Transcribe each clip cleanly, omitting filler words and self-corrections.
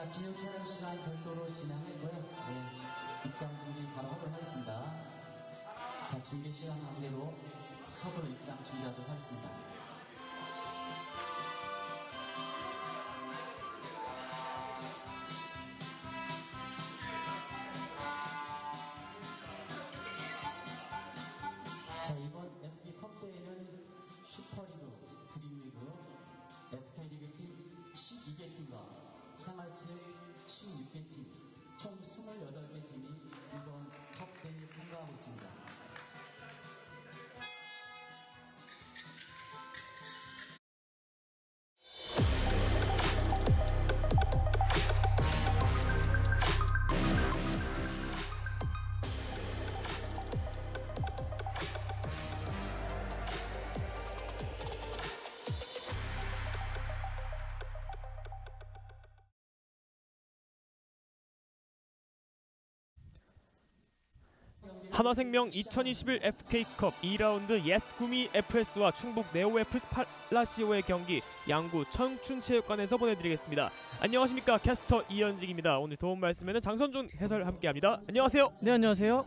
자, 기념 촬영 시간 별도로 진행했고요. 네, 입장 준비 바로 하도록 하겠습니다. 자, 중계 시간 관계로 서로 입장 준비하도록 하겠습니다. 자, 이번 FK컵 대회는 슈퍼리그, 드림리그, FK리그 팀 12개 팀과 생활체육 16개 팀, 총 28개 팀이 이번 컵 대회에 참가하고 있습니다. 한화생명 2021 FK컵 2라운드 예스구미 FS와 충북 네오FC 팔라시오의 경기 양구 청춘체육관에서 보내드리겠습니다. 안녕하십니까, 캐스터 이현직입니다. 오늘 도움 말씀에는 장선준 해설 함께합니다. 안녕하세요. 네, 안녕하세요.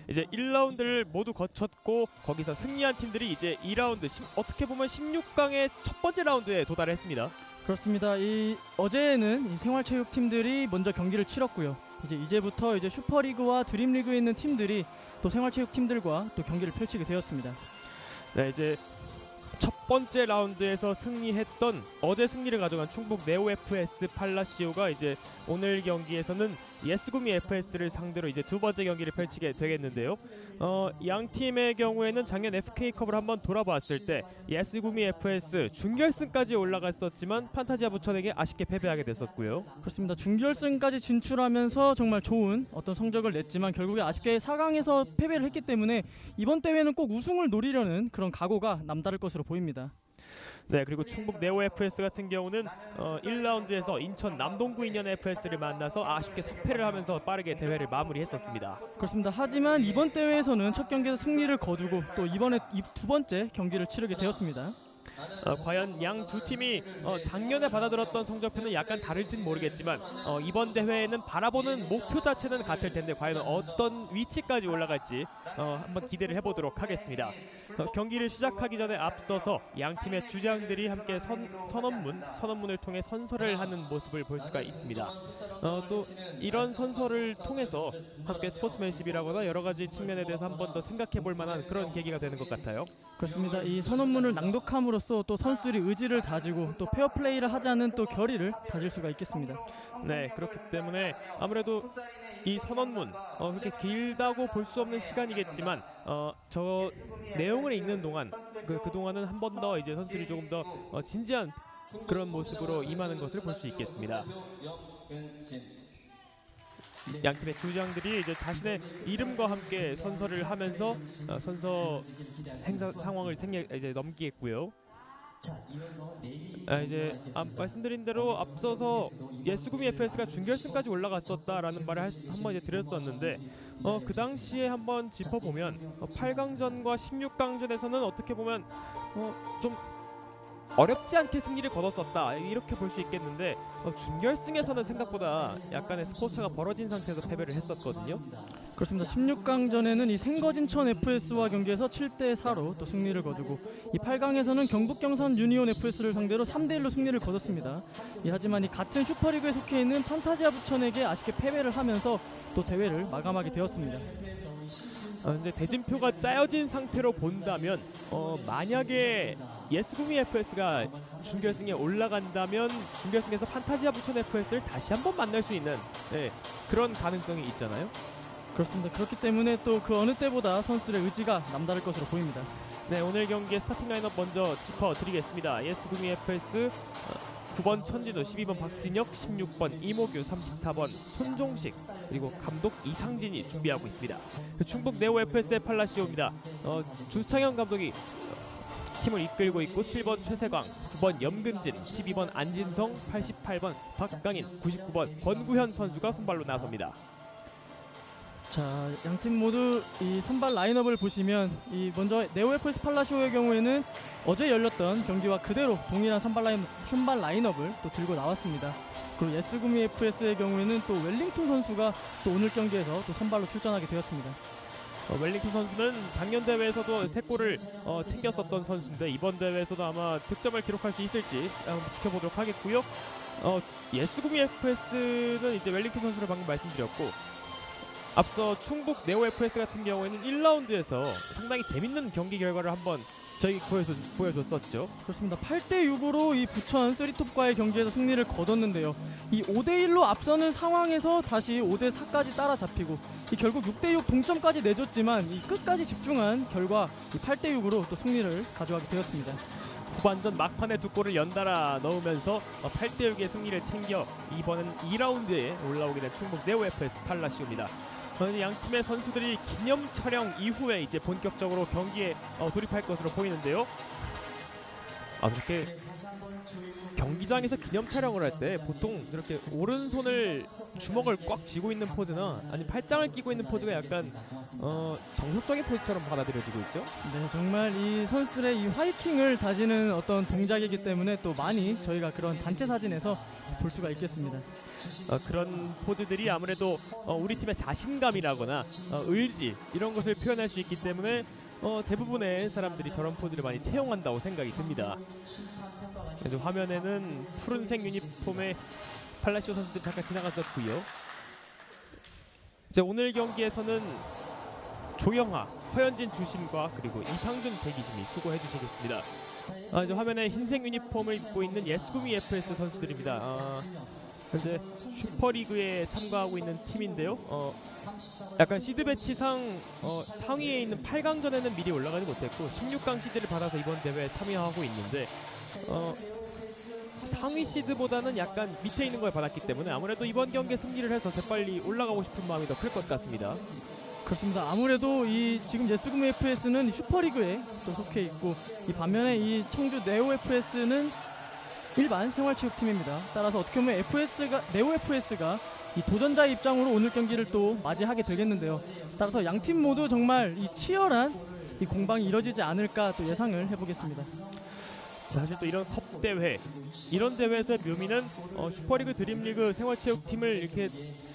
이제 1라운드를 모두 거쳤고 거기서 승리한 팀들이 이제 2라운드 어떻게 보면 16강의 첫 번째 라운드에 도달했습니다. 그렇습니다. 어제는 이 생활체육 팀들이 먼저 경기를 치렀고요. 이제부터 슈퍼리그와 드림리그에 있는 팀들이 또 생활체육 팀들과 또 경기를 펼치게 되었습니다. 네, 이제 첫 번째 라운드에서 승리했던 어제 승리를 가져간 충북 네오FS 팔라시오가 이제 오늘 경기에서는 예스구미 FS를 상대로 이제 두 번째 경기를 펼치게 되겠는데요. 양 팀의 경우에는 작년 FK컵을 한번 돌아봤을 때 예스구미 FS 준결승까지 올라갔었지만 판타지아 부천에게 아쉽게 패배하게 됐었고요. 그렇습니다. 준결승까지 진출하면서 정말 좋은 어떤 성적을 냈지만 결국에 아쉽게 4강에서 패배를 했기 때문에 이번 대회는 꼭 우승을 노리려는 그런 각오가 남다를 것으로 보입니다. 네, 그리고 충북 네오FS 같은 경우는 1라운드에서 인천 남동구 인연 FS를 만나서 아쉽게 석패를 하면서 빠르게 대회를 마무리했었습니다. 그렇습니다. 하지만 이번 대회에서는 첫 경기에서 승리를 거두고 또 이번에 두 번째 경기를 치르게 되었습니다. 과연 양 두 팀이 작년에 받아들었던 성적표는 약간 다를진 모르겠지만 이번 대회에는 바라보는 목표 자체는 같을 텐데 과연 어떤 위치까지 올라갈지 한번 기대를 해보도록 하겠습니다. 경기를 시작하기 전에 앞서서 양 팀의 주장들이 함께 선언문을 통해 선서를 하는 모습을 볼 수가 있습니다. 또 이런 선서를 통해서 함께 스포츠맨십이라거나 여러 가지 측면에 대해서 한 번 더 생각해 볼 만한 그런 계기가 되는 것 같아요. 그렇습니다. 이 선언문을 낭독함으로써 또 선수들이 의지를 다지고 또 페어플레이를 하자는 또 결의를 다질 수가 있겠습니다. 네, 그렇기 때문에 아무래도 이 선언문 그렇게 길다고 볼 수 없는 시간이겠지만 저 내용을 읽는 동안 그동안은 한 번 더 이제 선수들이 조금 더 진지한 그런 모습으로 임하는 것을 볼 수 있겠습니다. 양 팀의 주장들이 이제 자신의 이름과 함께 선서를 하면서 선서 행사 상황을 이제 넘기겠고요. 이제 말씀드린 대로 앞서서 예스구미 FS가 준결승까지 올라갔었다라는 말을 한번 이제 드렸었는데 그 당시에 한번 짚어보면 8강전과 16강전에서는 어떻게 보면 좀 어렵지 않게 승리를 거뒀었다 이렇게 볼 수 있겠는데 준결승에서는 생각보다 약간의 스코어차가 벌어진 상태에서 패배를 했었거든요. 그렇습니다. 16강전에는 이 생거진천 FS와 경기에서 7대4로 또 승리를 거두고 이 8강에서는 경북경산 유니온 FS를 상대로 3대1로 승리를 거뒀습니다. 하지만 이 같은 슈퍼리그에 속해 있는 판타지아 부천에게 아쉽게 패배를 하면서 또 대회를 마감하게 되었습니다. 이제 대진표가 짜여진 상태로 본다면 만약에 예스구미 FS가 준결승에 올라간다면 준결승에서 판타지아 부천 FS를 다시 한번 만날 수 있는 그런 가능성이 있잖아요. 그렇습니다. 그렇기 때문에 또 그 어느 때보다 선수들의 의지가 남다를 것으로 보입니다. 네, 오늘 경기의 스타팅 라인업 먼저 짚어드리겠습니다. 예스구미 FS 9번 천진우, 12번 박진혁, 16번 이모규, 34번 손종식, 그리고 감독 이상진이 준비하고 있습니다. 충북 네오FS의 팔라시오입니다. 주창현 감독이 팀을 이끌고 있고 7번 최세광, 9번 염근진, 12번 안진성, 88번 박강인, 99번 권구현 선수가 선발로 나섭니다. 자, 양팀 모두 이 선발 라인업을 보시면 이 먼저 네오 FS 팔라시오의 경우에는 어제 열렸던 경기와 그대로 동일한 선발 라인업을 또 들고 나왔습니다. 그리고 예스구미 FS의 경우에는 또 웰링턴 선수가 또 오늘 경기에서 또 선발로 출전하게 되었습니다. 웰링턴 선수는 작년 대회에서도 3골을 챙겼었던 선수인데 이번 대회에서도 아마 득점을 기록할 수 있을지 한번 지켜보도록 하겠고요. 예스구미 FS는 이제 웰링턴 선수를 방금 말씀드렸고 앞서 충북 네오 FS 같은 경우에는 1라운드에서 상당히 재밌는 경기 결과를 한번 저희 보여줬었죠. 그렇습니다. 8대6으로 이 부천 쓰리톱과의 경기에서 승리를 거뒀는데요. 이 5대1로 앞서는 상황에서 다시 5대4까지 따라잡히고 이 결국 6대6 동점까지 내줬지만 이 끝까지 집중한 결과 이 8대6으로 또 승리를 가져가게 되었습니다. 후반전 막판에 2골을 연달아 넣으면서 8대6의 승리를 챙겨 이번엔 2라운드에 올라오게 된 충북 네오 FS 팔라시오입니다. 양 팀의 선수들이 기념 촬영 이후에 이제 본격적으로 경기에 돌입할 것으로 보이는데요. 저렇게 경기장에서 기념 촬영을 할 때 보통 이렇게 오른손을 주먹을 꽉 쥐고 있는 포즈나 아니 팔짱을 끼고 있는 포즈가 약간 정석적인 포즈처럼 받아들여지고 있죠. 네, 정말 이 선수들의 이 화이팅을 다지는 어떤 동작이기 때문에 또 많이 저희가 그런 단체 사진에서 볼 수가 있겠습니다. 그런 포즈들이 아무래도 우리 팀의 자신감이라거나 의지 이런 것을 표현할 수 있기 때문에 대부분의 사람들이 저런 포즈를 많이 채용한다고 생각이 듭니다. 이제 화면에는 푸른색 유니폼의 팔라시오 선수들 잠깐 지나갔었고요. 이제 오늘 경기에서는 조영하, 허현진 주심과 그리고 이상준 대기심이 수고해 주시겠습니다. 이제 화면에 흰색 유니폼을 입고 있는 예스구미 FS 선수들입니다. 현재 슈퍼리그에 참가하고 있는 팀인데요. 약간 시드 배치상 상위에 있는 8강전에는 미리 올라가지 못했고 16강 시드를 받아서 이번 대회에 참여하고 있는데 상위 시드보다는 약간 밑에 있는 걸 받았기 때문에 아무래도 이번 경기에 승리를 해서 재빨리 올라가고 싶은 마음이 더 클 것 같습니다. 그렇습니다. 아무래도 이 지금 예스구미 FS는 슈퍼리그에 또 속해 있고 이 반면에 이 청주 네오 FS는 일반 생활체육팀입니다. 따라서 어떻게 보면 네오 FS가 이 도전자의 입장으로 오늘 경기를 또 맞이하게 되겠는데요. 따라서 양팀 모두 정말 이 치열한 이 공방이 이뤄지지 않을까 또 예상을 해보겠습니다. 사실 또 이런 컵 대회, 이런 대회에서의 묘미는 슈퍼리그, 드림리그, 생활체육팀을 이렇게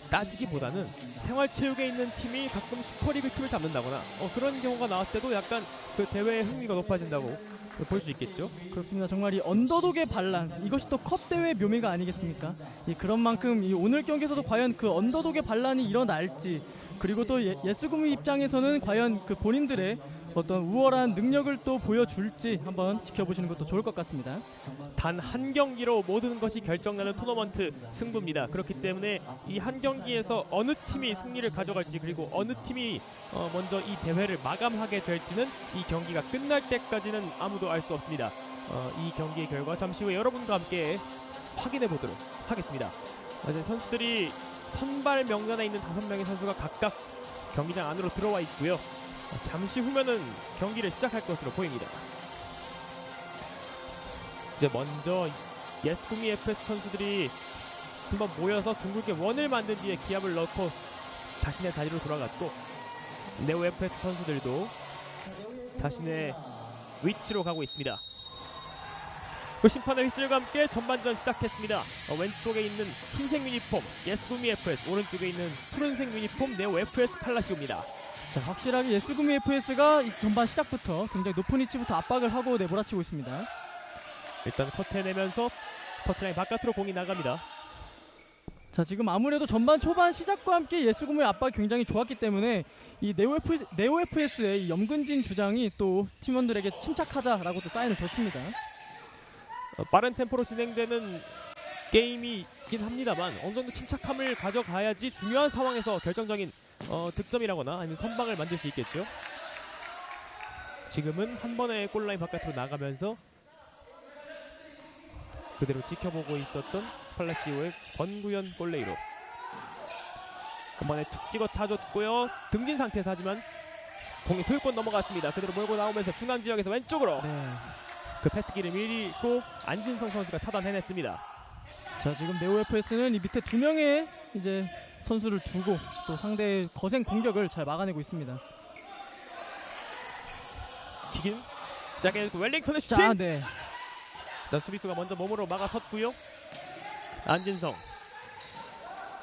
따지기보다는 생활체육에 있는 팀이 가끔 슈퍼리그 팀을 잡는다거나 그런 경우가 나왔을 때도 약간 그 대회의 흥미가 높아진다고 볼 수 있겠죠. 그렇습니다. 정말 이 언더독의 반란, 이것이 또 컵 대회의 묘미가 아니겠습니까? 그런 만큼 이 오늘 경기에서도 과연 그 언더독의 반란이 일어날지, 그리고 또 예스구미 입장에서는 과연 그 본인들의 어떤 우월한 능력을 또 보여줄지 한번 지켜보시는 것도 좋을 것 같습니다. 단 한 경기로 모든 것이 결정나는 토너먼트 승부입니다. 그렇기 때문에 이 한 경기에서 어느 팀이 승리를 가져갈지, 그리고 어느 팀이 먼저 이 대회를 마감하게 될지는 이 경기가 끝날 때까지는 아무도 알 수 없습니다. 이 경기의 결과 잠시 후에 여러분과 함께 확인해 보도록 하겠습니다. 이제 선수들이 선발 명단에 있는 5명의 선수가 각각 경기장 안으로 들어와 있고요. 잠시 후면은 경기를 시작할 것으로 보입니다. 이제 먼저 예스구미 FS 선수들이 한번 모여서 둥글게 원을 만든 뒤에 기합을 넣고 자신의 자리로 돌아갔고, 네오 FS 선수들도 자신의 위치로 가고 있습니다. 그 심판의 휘슬과 함께 전반전 시작했습니다. 왼쪽에 있는 흰색 유니폼 예스구미 FS, 오른쪽에 있는 푸른색 유니폼 네오 FS 팔라시오입니다. 자, 확실하게 예스구미 FS가 이 전반 시작부터 굉장히 높은 위치부터 압박을 하고 몰아치고 있습니다. 일단 커트해내면서 터치라인 바깥으로 공이 나갑니다. 자, 지금 아무래도 전반 초반 시작과 함께 예스구미의 압박이 굉장히 좋았기 때문에 이 네오 FS의 이 염근진 주장이 또 팀원들에게 침착하자라고 또 사인을 줬습니다. 빠른 템포로 진행되는 게임이긴 합니다만 어느 정도 침착함을 가져가야지 중요한 상황에서 결정적인 득점이라거나 아니면 선방을 만들 수 있겠죠. 지금은 한 번에 골라인 바깥으로 나가면서 그대로 지켜보고 있었던 팔라시오의 권구현 골레이로 한 번에 툭 찍어 차줬고요. 등진 상태에서 하지만 공이 소유권 넘어갔습니다. 그대로 몰고 나오면서 중앙 지역에서 왼쪽으로 그 패스기를 미리 읽고 안진성 선수가 차단해냈습니다. 자, 지금 네오 FS는 이 밑에 2명의 이제 선수를 두고 또 상대의 거센 공격을 잘 막아내고 있습니다. 킥인 짜게 웰링턴의 슈팅. 자, 네. 수비수가 먼저 몸으로 막아섰고요. 안진성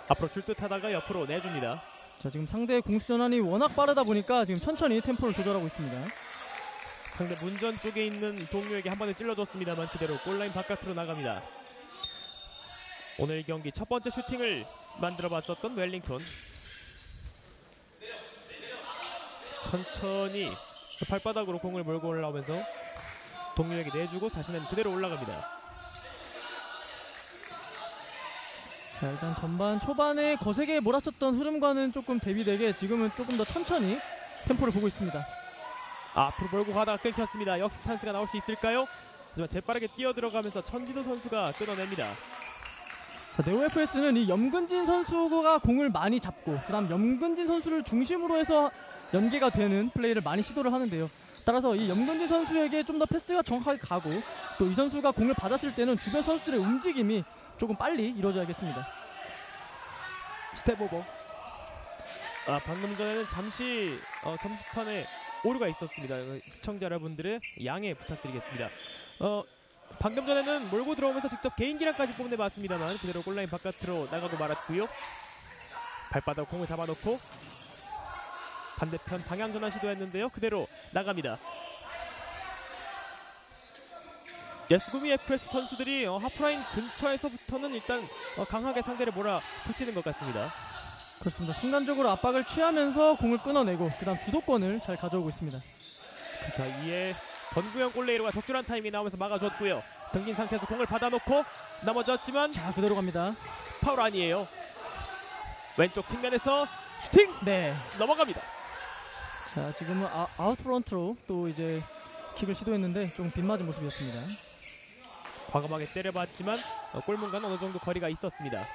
앞으로 줄 듯하다가 옆으로 내줍니다. 자, 지금 상대의 공수 전환이 워낙 빠르다 보니까 지금 천천히 템포를 조절하고 있습니다. 상대 문전 쪽에 있는 동료에게 한 번에 찔러줬습니다만 그대로 골라인 바깥으로 나갑니다. 오늘 경기 첫 번째 슈팅을 만들어봤었던 웰링턴. 천천히 발바닥으로 공을 몰고 올라오면서 동료에게 내주고 자신은 그대로 올라갑니다. 자, 일단 전반 초반에 거세게 몰아쳤던 흐름과는 조금 대비되게 지금은 조금 더 천천히 템포를 보고 있습니다. 앞으로 몰고 가다가 끊겼습니다. 역습 찬스가 나올 수 있을까요? 하지만 재빠르게 뛰어들어가면서 천진우 선수가 끊어냅니다. 자, 네오FS는 이 염근진 선수가 공을 많이 잡고 그다음 염근진 선수를 중심으로 해서 연계가 되는 플레이를 많이 시도를 하는데요. 따라서 이 염근진 선수에게 좀 더 패스가 정확하게 가고 또 이 선수가 공을 받았을 때는 주변 선수들의 움직임이 조금 빨리 이루어져야겠습니다. 스텝 오버. 방금 전에는 잠시 점수판에 오류가 있었습니다. 시청자 여러분들의 양해 부탁드리겠습니다. 방금 전에는 몰고 들어오면서 직접 개인기량까지 뽐내봤습니다만 그대로 골라인 바깥으로 나가고 말았고요. 발바닥 공을 잡아놓고 반대편 방향 전환 시도했는데요. 그대로 나갑니다. 예스구미 FS 선수들이 하프라인 근처에서부터는 일단 강하게 상대를 몰아붙이는 것 같습니다. 그렇습니다. 순간적으로 압박을 취하면서 공을 끊어내고 그다음 주도권을 잘 가져오고 있습니다. 그 사이에 권구현 골레이로가 적절한 타이밍이 나오면서 막아줬고요. 등진 상태에서 공을 받아놓고 넘어졌지만 자, 그대로 갑니다. 파울 아니에요. 왼쪽 측면에서 슈팅! 네. 넘어갑니다. 자, 지금은 아웃프런트로 또 이제 킥을 시도했는데 좀 빗맞은 모습이었습니다. 과감하게 때려봤지만 골문과는 어느 정도 거리가 있었습니다.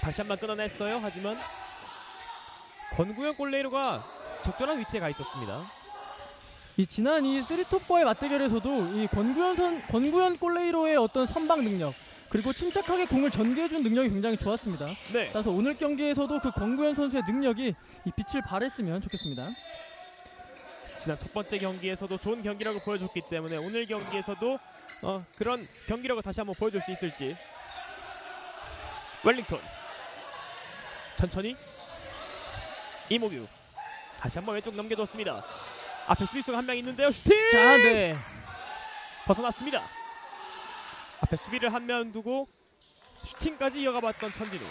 다시 한번 끊어냈어요. 하지만 권구현 골레이로가 적절한 위치에 가 있었습니다. 이 지난 이 쓰리톱과의 맞대결에서도 이 권구현 골레이로의 어떤 선방 능력 그리고 침착하게 공을 전개해준 능력이 굉장히 좋았습니다. 네. 따라서 오늘 경기에서도 그 권구현 선수의 능력이 이 빛을 발했으면 좋겠습니다. 지난 첫 번째 경기에서도 좋은 경기력을 보여줬기 때문에 오늘 경기에서도 그런 경기력을 다시 한번 보여줄 수 있을지. 웰링턴 천천히 이모규 다시 한번 왼쪽 넘겨줬습니다. 앞에 수비수가 한 명 있는데요. 슈팅! 자, 네. 벗어났습니다. 앞에 수비를 한 명 두고 슈팅까지 이어가봤던 천진우.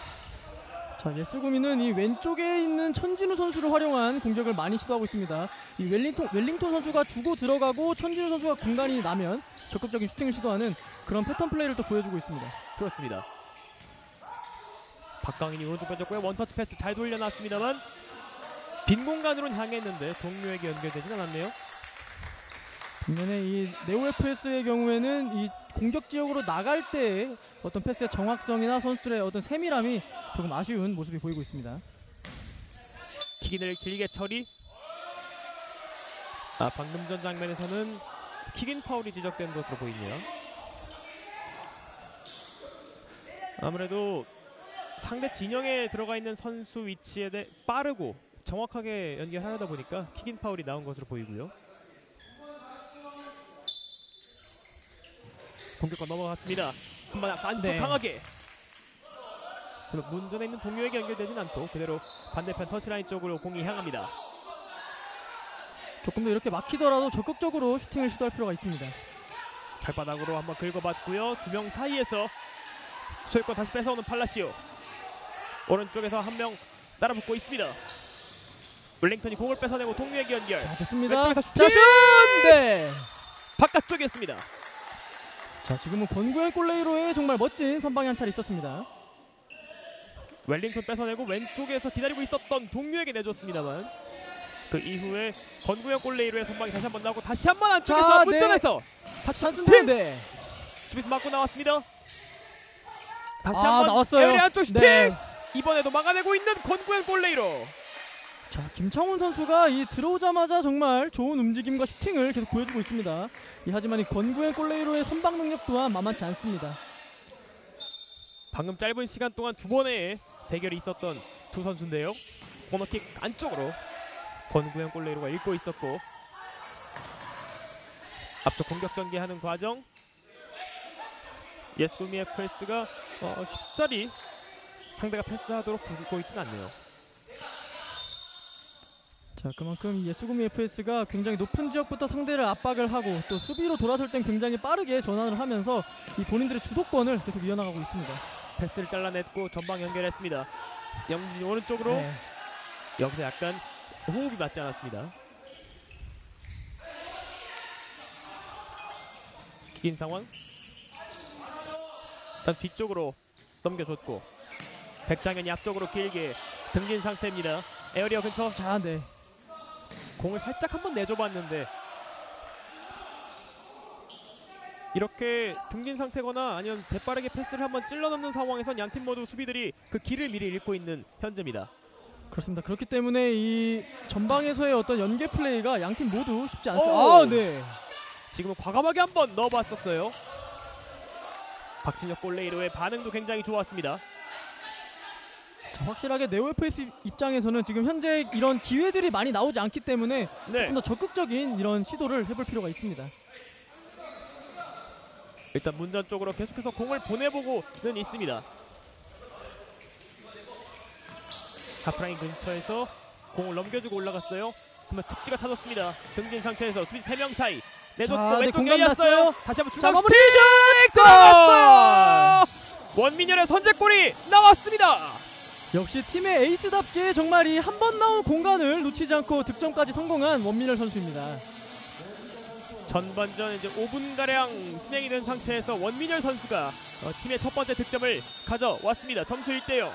자, 예스구미는 이 왼쪽에 있는 천진우 선수를 활용한 공격을 많이 시도하고 있습니다. 이 웰링턴 선수가 주고 들어가고 천진우 선수가 공간이 나면 적극적인 슈팅을 시도하는 그런 패턴 플레이를 또 보여주고 있습니다. 그렇습니다. 박강인이 오른쪽 뺏었고요. 원터치 패스 잘 돌려놨습니다만 빈 공간으로는 향했는데 동료에게 연결되진 않았네요. 반면에 이 네오FS의 경우에는 이 공격 지역으로 나갈 때의 어떤 패스의 정확성이나 선수들의 어떤 세밀함이 조금 아쉬운 모습이 보이고 있습니다. 킥인을 길게 처리. 방금 전 장면에서는 킥인 파울이 지적된 것으로 보이네요. 아무래도 상대 진영에 들어가 있는 선수 위치에 대해 빠르고 정확하게 연결하다 보니까 킥인 파울이 나온 것으로 보이고요. 공격권 넘어갔습니다. 한번 안쪽 네. 강하게. 문전에 있는 동료에게 연결되진 않고 그대로 반대편 터치라인 쪽으로 공이 향합니다. 조금 더 이렇게 막히더라도 적극적으로 슈팅을 시도할 필요가 있습니다. 발바닥으로 한번 긁어봤고요. 두 명 사이에서 소유권 다시 뺏어오는 팔라시오. 오른쪽에서 한 명 따라붙고 있습니다. 블링턴이 공을 뺏어내고 동료에게 연결. 자, 좋습니다. 왼쪽에서 슈팅! 자, 슛! 네. 바깥쪽이었습니다. 자, 지금은 권구현 골레이로의 정말 멋진 선방의 한 차례 있었습니다. 웰링턴 뺏어내고 왼쪽에서 기다리고 있었던 동료에게 내줬습니다만 그 이후에 권구현 골레이로의 선방이 다시 한번 나오고 다시 한번 안쪽에서 자, 문전에서 다시 찬스인데. 네. 수비수 맞고 나왔습니다. 다시 아, 한번 나왔어요. 에어리 안쪽 슈팅! 네. 이번에도 막아내고 있는 권구현 골레이로. 자, 김창훈 선수가 이 들어오자마자 정말 좋은 움직임과 슈팅을 계속 보여주고 있습니다. 하지만 이 권구현 골레이로의 선방 능력 또한 만만치 않습니다. 방금 짧은 시간 동안 두 번의 대결이 있었던 두 선수인데요. 코너킥 안쪽으로 권구현 골레이로가 읽고 있었고, 앞쪽 공격 전개하는 과정, 예스구미의 프레스가 쉽사리 상대가 패스하도록 두고 있진 않네요. 자, 그만큼 이 예수구미 FS가 굉장히 높은 지역부터 상대를 압박을 하고 또 수비로 돌아설 땐 굉장히 빠르게 전환을 하면서 이 본인들의 주도권을 계속 이어나가고 있습니다. 패스를 잘라냈고 전방 연결했습니다. 영진이 오른쪽으로. 네. 여기서 약간 호흡이 맞지 않았습니다. 긴 상황. 일단 뒤쪽으로 넘겨줬고, 백장현이 앞쪽으로 길게 등진 상태입니다. 에어리어 근처. 자, 네. 공을 살짝 한번 내줘봤는데, 이렇게 등진 상태거나 아니면 재빠르게 패스를 한번 찔러 넣는 상황에선 양팀 모두 수비들이 그 길을 미리 읽고 있는 현재입니다. 그렇습니다. 그렇기 때문에 이 전방에서의 어떤 연계 플레이가 양팀 모두 쉽지 않습니다. 오! 아, 네. 지금은 과감하게 한번 넣어봤었어요. 박진혁 골레이로의 반응도 굉장히 좋았습니다. 자, 확실하게 네오 FS 입장에서는 지금 현재 이런 기회들이 많이 나오지 않기 때문에 네. 조금 더 적극적인 이런 시도를 해볼 필요가 있습니다. 일단 문전 쪽으로 계속해서 공을 보내보고는 있습니다. 하프라인 근처에서 공을 넘겨주고 올라갔어요. 그러면 툭지가 찾았습니다. 등진 상태에서 수비 3명 사이 내줬고, 자, 네, 왼쪽 공간 열렸어요. 났어요. 다시 한번 자, 중앙 마무리! 슈팅 들어갔어요. 원민열의 선제골이 나왔습니다. 역시 팀의 에이스답게 정말 이 한 번 나온 공간을 놓치지 않고 득점까지 성공한 원민열 선수입니다. 전반전 이제 5분가량 진행이 된 상태에서 원민열 선수가 팀의 첫 번째 득점을 가져왔습니다. 점수 1대0.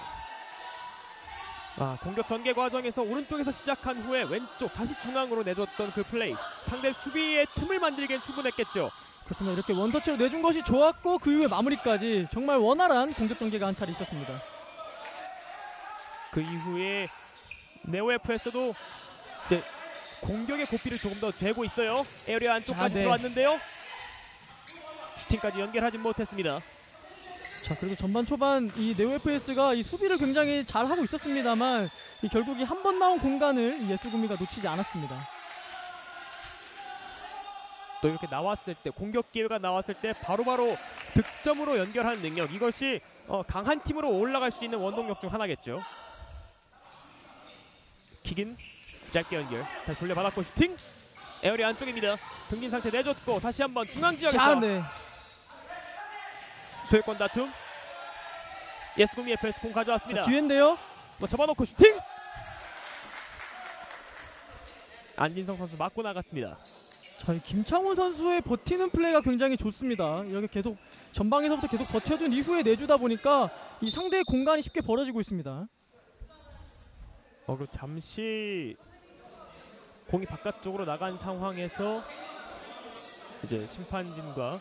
공격 전개 과정에서 오른쪽에서 시작한 후에 왼쪽 다시 중앙으로 내줬던 그 플레이, 상대 수비의 틈을 만들기엔 충분했겠죠. 그렇습니다. 이렇게 원터치로 내준 것이 좋았고 그 이후에 마무리까지 정말 원활한 공격 전개가 한 차례 있었습니다. 그 이후에 네오 FS도 이제 공격의 고삐를 조금 더 죄고 있어요. 에어리어 안쪽까지 네. 들어왔는데요. 슈팅까지 연결하진 못했습니다. 자, 그리고 전반 초반 이 네오 FS가 이 수비를 굉장히 잘 하고 있었습니다만 이 결국 이 한 번 나온 공간을 이 예수구미가 놓치지 않았습니다. 또 이렇게 나왔을 때, 공격 기회가 나왔을 때 바로바로 득점으로 연결하는 능력, 이것이 강한 팀으로 올라갈 수 있는 원동력 중 하나겠죠. 킥인 짧게 연결, 다시 돌려받았고 슈팅. 에어리 안쪽입니다. 등진 상태 내줬고 다시 한번 중앙 지역에서 자, 네. 소유권 다툼. 예스구미 FS 공 가져왔습니다. 자, 뒤엔데요. 접어놓고 슈팅. 안진성 선수 맞고 나갔습니다. 자, 이 김창훈 선수의 버티는 플레이가 굉장히 좋습니다. 이렇게 계속 전방에서부터 계속 버텨준 이후에 내주다 보니까 이 상대의 공간이 쉽게 벌어지고 있습니다. 그리고 잠시 공이 바깥쪽으로 나간 상황에서 이제 심판진과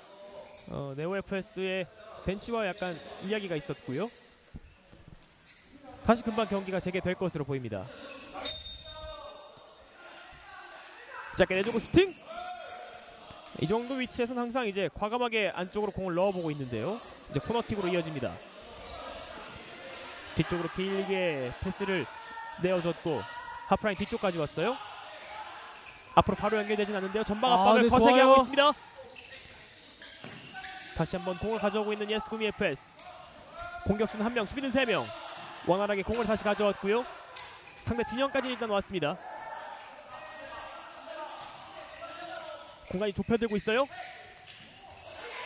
네오 FS의 벤치와 약간 이야기가 있었고요. 다시 금방 경기가 재개될 것으로 보입니다. 짧게 내주고 슈팅. 이 정도 위치에서는 항상 이제 과감하게 안쪽으로 공을 넣어보고 있는데요. 이제 코너킥으로 이어집니다. 뒤쪽으로 길게 패스를 내어줬고 하프라인 뒤쪽까지 왔어요. 앞으로 바로 연결되진 않는데요. 전방 압박을 네, 거세게 좋아요. 하고 있습니다. 다시 한번 공을 가져오고 있는 예스구미 FS. 공격수는 1명, 수비는 3명. 원활하게 공을 다시 가져왔고요. 상대 진영까지 일단 왔습니다. 공간이 좁혀들고 있어요.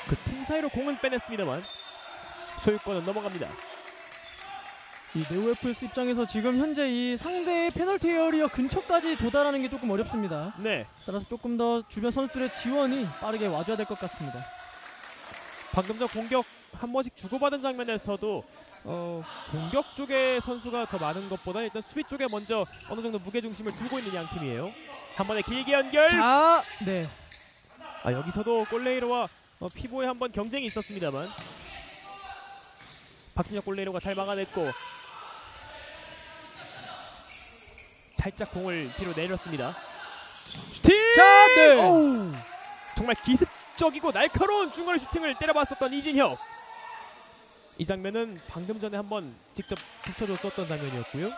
그 틈 사이로 공은 빼냈습니다만 소유권은 넘어갑니다. 이 네오 FS 입장에서 지금 현재 이 상대의 페널티 에어리어 근처까지 도달하는 게 조금 어렵습니다. 네, 따라서 조금 더 주변 선수들의 지원이 빠르게 와줘야 될 것 같습니다. 방금 전 공격 한 번씩 주고받은 장면에서도 공격 쪽의 선수가 더 많은 것보다 일단 수비 쪽에 먼저 어느 정도 무게중심을 두고 있는 양 팀이에요. 한 번에 길게 연결. 자, 네. 여기서도 골레이로와 피보에 한번 경쟁이 있었습니다만 박진혁 골레이로가 잘 막아냈고 살짝 공을 뒤로 내렸습니다. 슈팅! 자, 네. 오우! 정말 기습적이고 날카로운 중거리 슈팅을 때려봤었던 이진혁. 이 장면은 방금 전에 한번 직접 붙여줬었던 장면이었고요.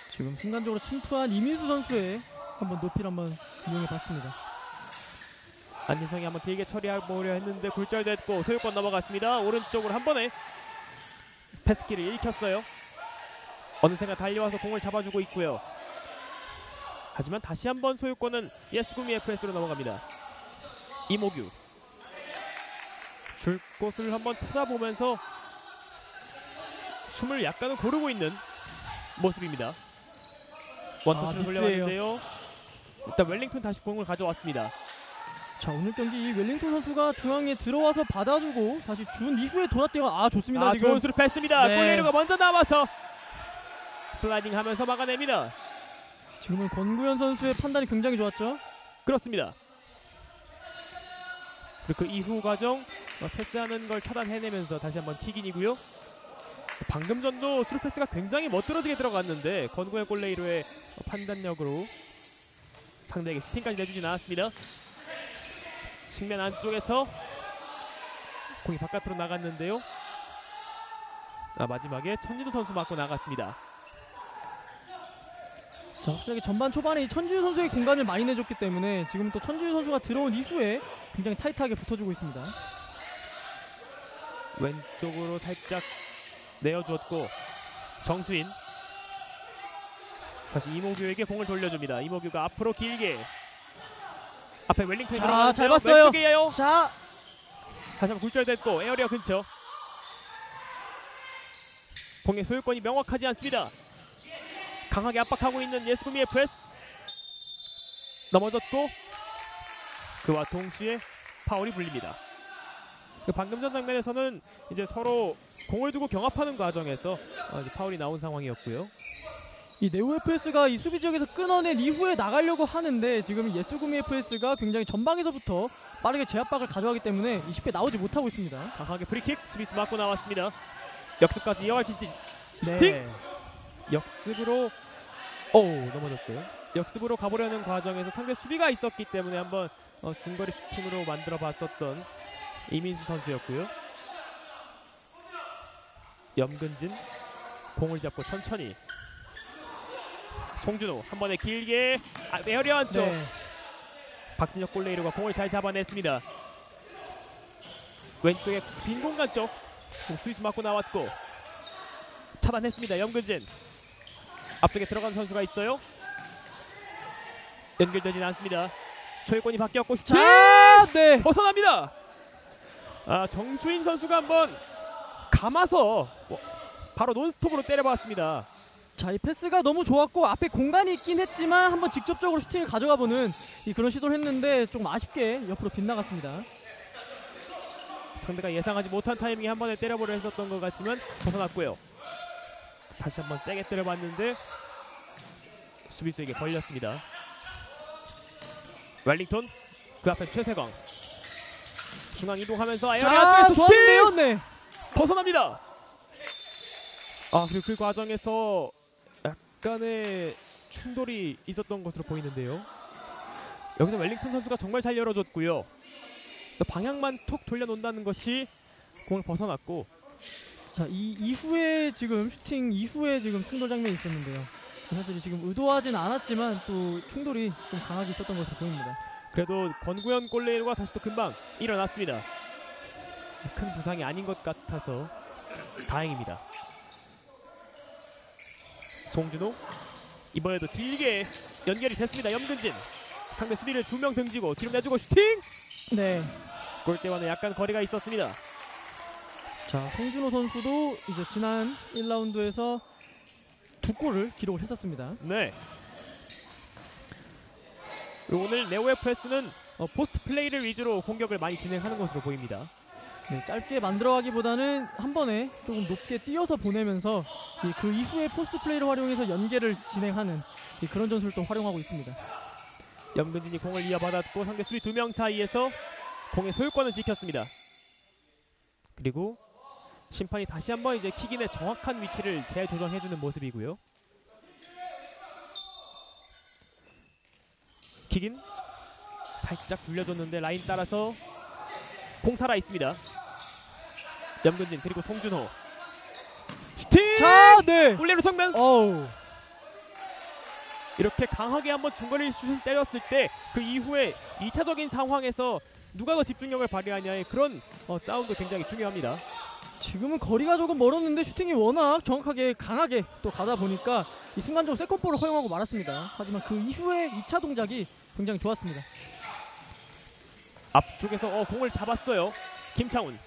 지금 순간적으로 침투한 이민수 선수의 한번 높이를 한번 이용해봤습니다. 안진성이 한번 길게 처리해보려 했는데 굴절됐고 소유권 넘어갔습니다. 오른쪽으로 한 번에 패스키를 읽혔어요. 어느샌가 달려와서 공을 잡아주고 있고요. 하지만 다시 한번 소유권은 예스구미 FS로 넘어갑니다. 이모규 줄 곳을 한번 찾아보면서 숨을 약간은 고르고 있는 모습입니다. 원터치를 미스예요. 돌려봤는데요. 일단 웰링턴 다시 공을 가져왔습니다. 자, 오늘 경기 이 웰링턴 선수가 중앙에 들어와서 받아주고 다시 준 이후에 돌아뛰어 좋습니다. 지금 좋은 수를 뺐습니다. 네. 골레이로가 먼저 나와서 슬라이딩하면서 막아냅니다. 지금은 권구현 선수의 판단이 굉장히 좋았죠. 그렇습니다. 그리고 그 이후 과정 패스하는 걸 차단해내면서 다시 한번 킥인이고요. 방금 전도 스루 패스가 굉장히 멋들어지게 들어갔는데 권구현 골레이로의 판단력으로 상대에게 슈팅까지 내주진 않았습니다. 측면 안쪽에서 공이 바깥으로 나갔는데요. 마지막에 천지도 선수 맞고 나갔습니다. 자, 확실하게 전반 초반에 이 천지우 선수의 공간을 많이 내줬기 때문에 지금 또 천지우 선수가 들어온 이후에 굉장히 타이트하게 붙어주고 있습니다. 왼쪽으로 살짝 내어주었고 정수인 다시 이모규에게 공을 돌려줍니다. 이모규가 앞으로 길게 앞에 웰링턴이 자, 잘 들어가는데요. 봤어요. 왼쪽이에요. 자, 다시 한번 굴절됐고 에어리어 근처 공의 소유권이 명확하지 않습니다. 강하게 압박하고 있는 예스구미 FS 넘어졌고 그와 동시에 파울이 불립니다. 방금 전 장면에서는 이제 서로 공을 두고 경합하는 과정에서 이제 파울이 나온 상황이었고요. 이 네오 FS가 이 수비 지역에서 끊어낸 이후에 나가려고 하는데 지금 예수구미 FS가 굉장히 전방에서부터 빠르게 제압박을 가져가기 때문에 20배 나오지 못하고 있습니다. 강하게 프리킥 수비수 맞고 나왔습니다. 역습까지 이어갈 수 슈팅! 네. 역습으로 넘어졌어요. 역습으로 가보려는 과정에서 상대 수비가 있었기 때문에 한번 중거리 슈팅으로 만들어 봤었던 이민수 선수였고요. 염근진 공을 잡고 천천히 송준호 한 번에 길게 에어리어 안쪽 네. 박진혁 골레이로가 공을 잘 잡아냈습니다. 왼쪽에 빈 공간 쪽 스위스 맞고 나왔고 차단했습니다. 염근진 앞쪽에 들어간 선수가 있어요. 연결되진 않습니다. 소유권이 바뀌었고 슈팅! 자, 네. 벗어납니다. 정수인 선수가 한번 감아서 바로 논스톱으로 때려봤습니다. 자, 이 패스가 너무 좋았고 앞에 공간이 있긴 했지만 한번 직접적으로 슈팅을 가져가보는 그런 시도를 했는데 조금 아쉽게 옆으로 빗나갔습니다. 상대가 예상하지 못한 타이밍에 한 번에 때려보려 했었던 것 같지만 벗어났고요. 다시 한번 세게 때려봤는데 수비수에게 걸렸습니다. 웰링턴 그 앞에 최세광 중앙 이동하면서 에어리 자, 안쪽에서 슈팅! 좋았네요. 네. 벗어납니다. 그리고 그 과정에서 약간의 충돌이 있었던 것으로 보이는데요. 여기서 웰링턴 선수가 정말 잘 열어줬고요. 방향만 톡 돌려놓는다는 것이 공을 벗어났고 자, 이 이후에 지금 슈팅 이후에 지금 충돌 장면이 있었는데요. 사실 지금 의도하진 않았지만 또 충돌이 좀 강하게 있었던 것으로 보입니다. 그래도 권구현 골레이로가 다시 또 금방 일어났습니다. 큰 부상이 아닌 것 같아서 다행입니다. 송준호 이번에도 길게 연결이 됐습니다. 염근진 상대 수비를 2명 등지고 뒤로 내주고 슈팅! 네. 골대와는 약간 거리가 있었습니다. 자, 송준호 선수도 이제 지난 1라운드에서 2골을 기록을 했었습니다. 네. 오늘 네오 FS는 포스트 플레이를 위주로 공격을 많이 진행하는 것으로 보입니다. 네, 짧게 만들어가기보다는 한 번에 조금 높게 뛰어서 보내면서 그 이후에 포스트 플레이를 활용해서 연계를 진행하는 그런 전술을 또 활용하고 있습니다. 염근진이 공을 이어받았고 상대 수비 2명 사이에서 공의 소유권을 지켰습니다. 그리고 심판이 다시 한번 이제 킥인의 정확한 위치를 재조정해주는 모습이고요. 킥인 살짝 돌려줬는데 라인 따라서 공 살아 있습니다. 염근진 그리고 송준호 슈팅! 자, 네. 올레로 정면 어우. 이렇게 강하게 한번 중거리 슛을 때렸을 때 그 이후에 2차적인 상황에서 누가 더 집중력을 발휘하냐의 그런 싸움도 굉장히 중요합니다. 지금은 거리가 조금 멀었는데 슈팅이 워낙 정확하게 강하게 또 가다 보니까 이 순간적으로 세컨볼을 허용하고 말았습니다. 하지만 그 이후에 2차 동작이 굉장히 좋았습니다. 앞쪽에서 공을 잡았어요. 김창훈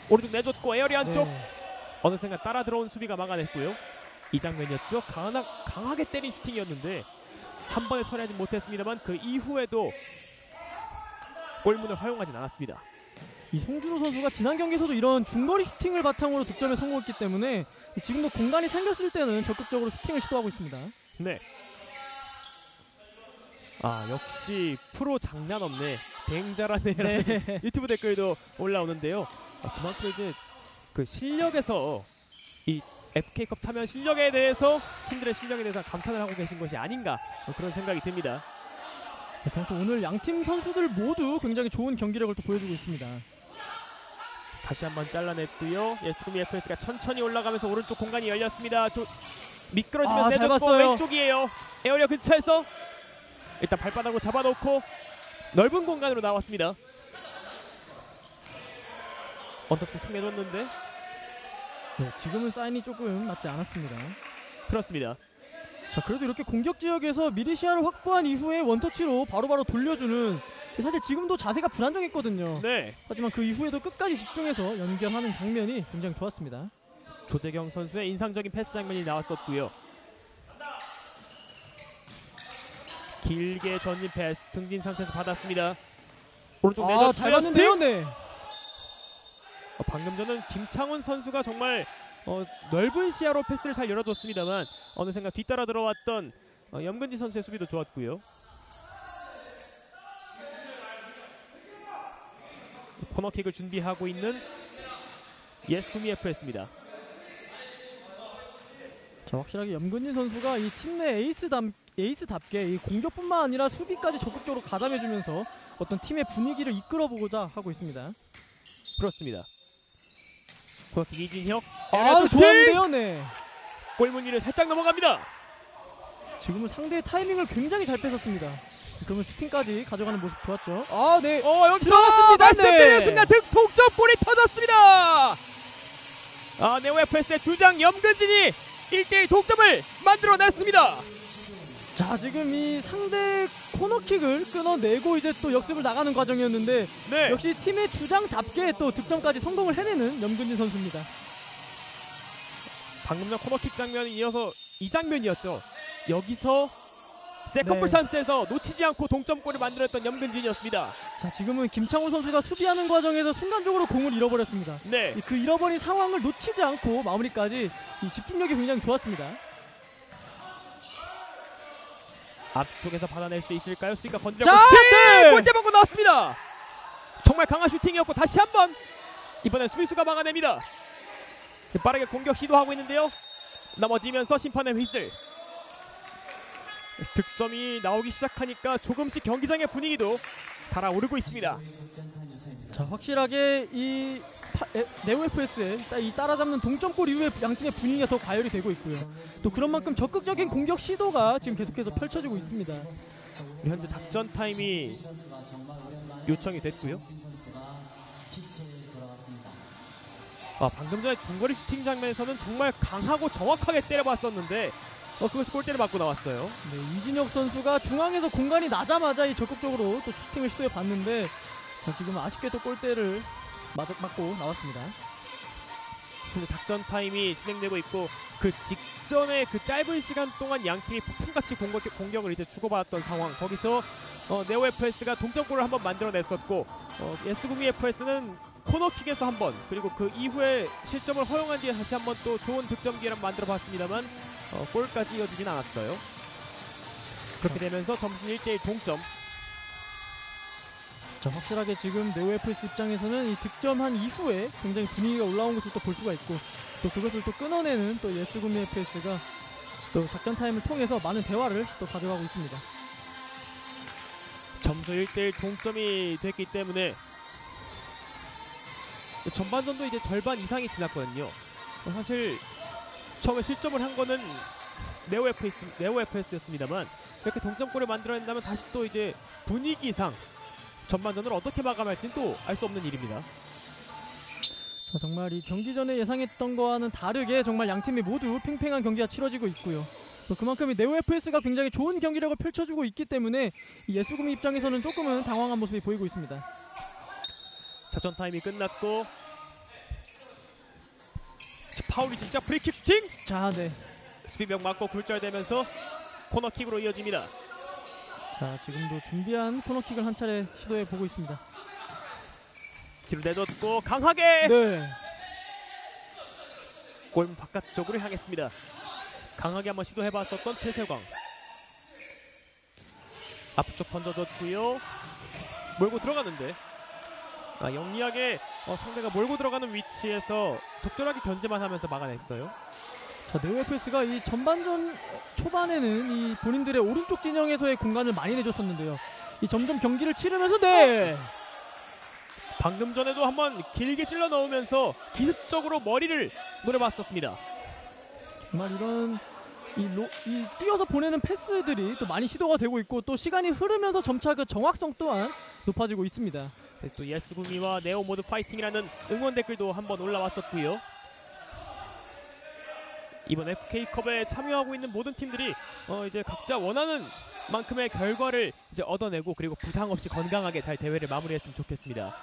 오른쪽 내줬고 에어리 안쪽 네. 어느 순간 따라 들어온 수비가 막아냈고요. 이 장면이었죠. 강하게 때린 슈팅이었는데 한 번에 처리하지 못했습니다만 그 이후에도 골문을 허용하진 않았습니다. 이 송준호 선수가 지난 경기에서도 이런 중거리 슈팅을 바탕으로 득점에 성공했기 때문에 지금도 공간이 생겼을 때는 적극적으로 슈팅을 시도하고 있습니다. 네. 역시 프로 장난 없네. 댕자라네라는 네. 유튜브 댓글도 올라오는데요. 그만큼 이제 그 실력에서 이 FK컵 참여 실력에 대해서 팀들의 실력에 대해서 감탄을 하고 계신 것이 아닌가 그런 생각이 듭니다. 그만큼 오늘 양팀 선수들 모두 굉장히 좋은 경기력을 또 보여주고 있습니다. 다시 한번 잘라냈고요. 예스구미 FS가 천천히 올라가면서 오른쪽 공간이 열렸습니다. 미끄러지면서 잘 내줬고 봤어요. 왼쪽이에요. 에어리어 근처에서 일단 발바닥으로 잡아놓고 넓은 공간으로 나왔습니다. 언더축 툭 내줬는데 네, 지금은 사인이 조금 맞지 않았습니다. 그렇습니다. 자, 그래도 이렇게 공격 지역에서 미리 시야를 확보한 이후에 원터치로 바로바로 돌려주는, 사실 지금도 자세가 불안정했거든요. 네. 하지만 그 이후에도 끝까지 집중해서 연결하는 장면이 굉장히 좋았습니다. 조재경 선수의 인상적인 패스 장면이 나왔었고요. 길게 전진 패스 등진 상태에서 받았습니다. 오른쪽 내줬 잘 봤는데요. 네. 방금 전은 김창훈 선수가 정말 넓은 시야로 패스를 잘 열어줬습니다만 어느샌가 뒤따라 들어왔던 염근지 선수의 수비도 좋았고요. 코너킥을 준비하고 있는 예스구미 FS입니다. 자, 확실하게 염근진 선수가 이 팀 내 에이스답게 이 공격뿐만 아니라 수비까지 적극적으로 가담해주면서 어떤 팀의 분위기를 이끌어보고자 하고 있습니다. 그렇습니다. 코너킥 이진혁. 좋은데요, 네. 골문 위를 살짝 넘어갑니다. 지금은 상대의 타이밍을 굉장히 잘 뺏었습니다. 그러면 슈팅까지 가져가는 모습 좋았죠. 네. 여기서 들어갔습니다. 말씀드린 네. 순간 동점골이 터졌습니다. 네오 FS의 주장 염근진이 1대1 동점을 만들어냈습니다. 자, 지금 이 상대 코너킥을 끊어내고 이제 또 역습을 나가는 과정이었는데 네. 역시 팀의 주장답게 또 득점까지 성공을 해내는 염근진 선수입니다. 방금 전 코너킥 장면이 이어서 이 장면이었죠. 여기서 세컨볼 네. 찬스에서 놓치지 않고 동점골을 만들었던 염근진이었습니다. 자, 지금은 김창훈 선수가 수비하는 과정에서 순간적으로 공을 잃어버렸습니다. 네. 그 잃어버린 상황을 놓치지 않고 마무리까지 이 집중력이 굉장히 좋았습니다. 앞쪽에서 받아낼 수 있을까요? 수비가 자, 건드렸고 슈팅! 네! 골대 먹고 나왔습니다. 정말 강한 슈팅이었고 다시 한번 이번엔 수비수가 막아냅니다. 빠르게 공격 시도하고 있는데요. 넘어지면서 심판의 휘슬. 득점이 나오기 시작하니까 조금씩 경기장의 분위기도 달아오르고 있습니다. 자, 확실하게 이 네오 FS의 이 따라잡는 동점골 이후에 양팀의 분위기가 더 가열이 되고 있고요. 또 그런 만큼 적극적인 공격 시도가 지금 계속해서 펼쳐지고 있습니다. 현재 작전 타임이 요청이 됐고요. 방금 전에 중거리 슈팅 장면에서는 정말 강하고 정확하게 때려봤었는데 그것이 골대를 맞고 나왔어요. 네, 이진혁 선수가 중앙에서 공간이 나자마자 이 적극적으로 또 슈팅을 시도해 봤는데, 자, 지금 아쉽게 또 골대를 맞고 나왔습니다. 현재 작전 타임이 진행되고 있고 그 직전에 그 짧은 시간 동안 양 팀이 폭풍같이 공격을 이제 주고받았던 상황. 거기서 네오 FS가 동점골을 한번 만들어냈었고 예스구미 FS는 코너킥에서 한 번, 그리고 그 이후에 실점을 허용한 뒤에 다시 한번 또 좋은 득점 기회를 만들어봤습니다만 골까지 이어지진 않았어요. 그렇게 되면서 점수는 1대1 동점. 자, 확실하게 지금 네오 FS 입장에서는 이 득점한 이후에 굉장히 분위기가 올라온 것을 또 볼 수가 있고, 또 그것을 또 끊어내는 또 예스구미 FS가 또 작전 타임을 통해서 많은 대화를 또 가져가고 있습니다. 점수 1대1 동점이 됐기 때문에 전반전도 이제 절반 이상이 지났거든요. 사실 처음에 실점을 한 거는 네오 FS였습니다만 이렇게 동점골을 만들어낸다면 다시 또 이제 분위기상 전반전을 어떻게 마감할지는 또 알 수 없는 일입니다. 자, 정말 이 경기 전에 예상했던 거와는 다르게 정말 양 팀이 모두 팽팽한 경기가 치러지고 있고요. 또 그만큼 이 네오 FS가 굉장히 좋은 경기력을 펼쳐주고 있기 때문에 이 예수구미 입장에서는 조금은 당황한 모습이 보이고 있습니다. 작전 타임이 끝났고 파울이 진짜 프리킥 슈팅! 자, 네. 수비벽 맞고 굴절되면서 코너킥으로 이어집니다. 자, 지금도 준비한 코너킥을 한 차례 시도해 보고 있습니다. 뒤로 내줬고 강하게 네. 골문 바깥쪽으로 향했습니다. 강하게 한번 시도해봤었던 최세광. 앞쪽 던져줬고요. 몰고 들어가는데 영리하게 상대가 몰고 들어가는 위치에서 적절하게 견제만 하면서 막아냈어요. 자, 네오 FS가 이 전반전 초반에는 이 본인들의 오른쪽 진영에서의 공간을 많이 내줬었는데요. 이 점점 경기를 치르면서 네. 방금 전에도 한번 길게 찔러 넣으면서 기습적으로 머리를 노려봤었습니다. 정말 이런 이 뛰어서 보내는 패스들이 또 많이 시도가 되고 있고 또 시간이 흐르면서 점차 그 정확성 또한 높아지고 있습니다. 네, 또 예스구미와 네오 모두 파이팅이라는 응원 댓글도 한번 올라왔었고요. 이번 FK컵에 참여하고 있는 모든 팀들이 이제 각자 원하는 만큼의 결과를 이제 얻어내고 그리고 부상 없이 건강하게 잘 대회를 마무리했으면 좋겠습니다.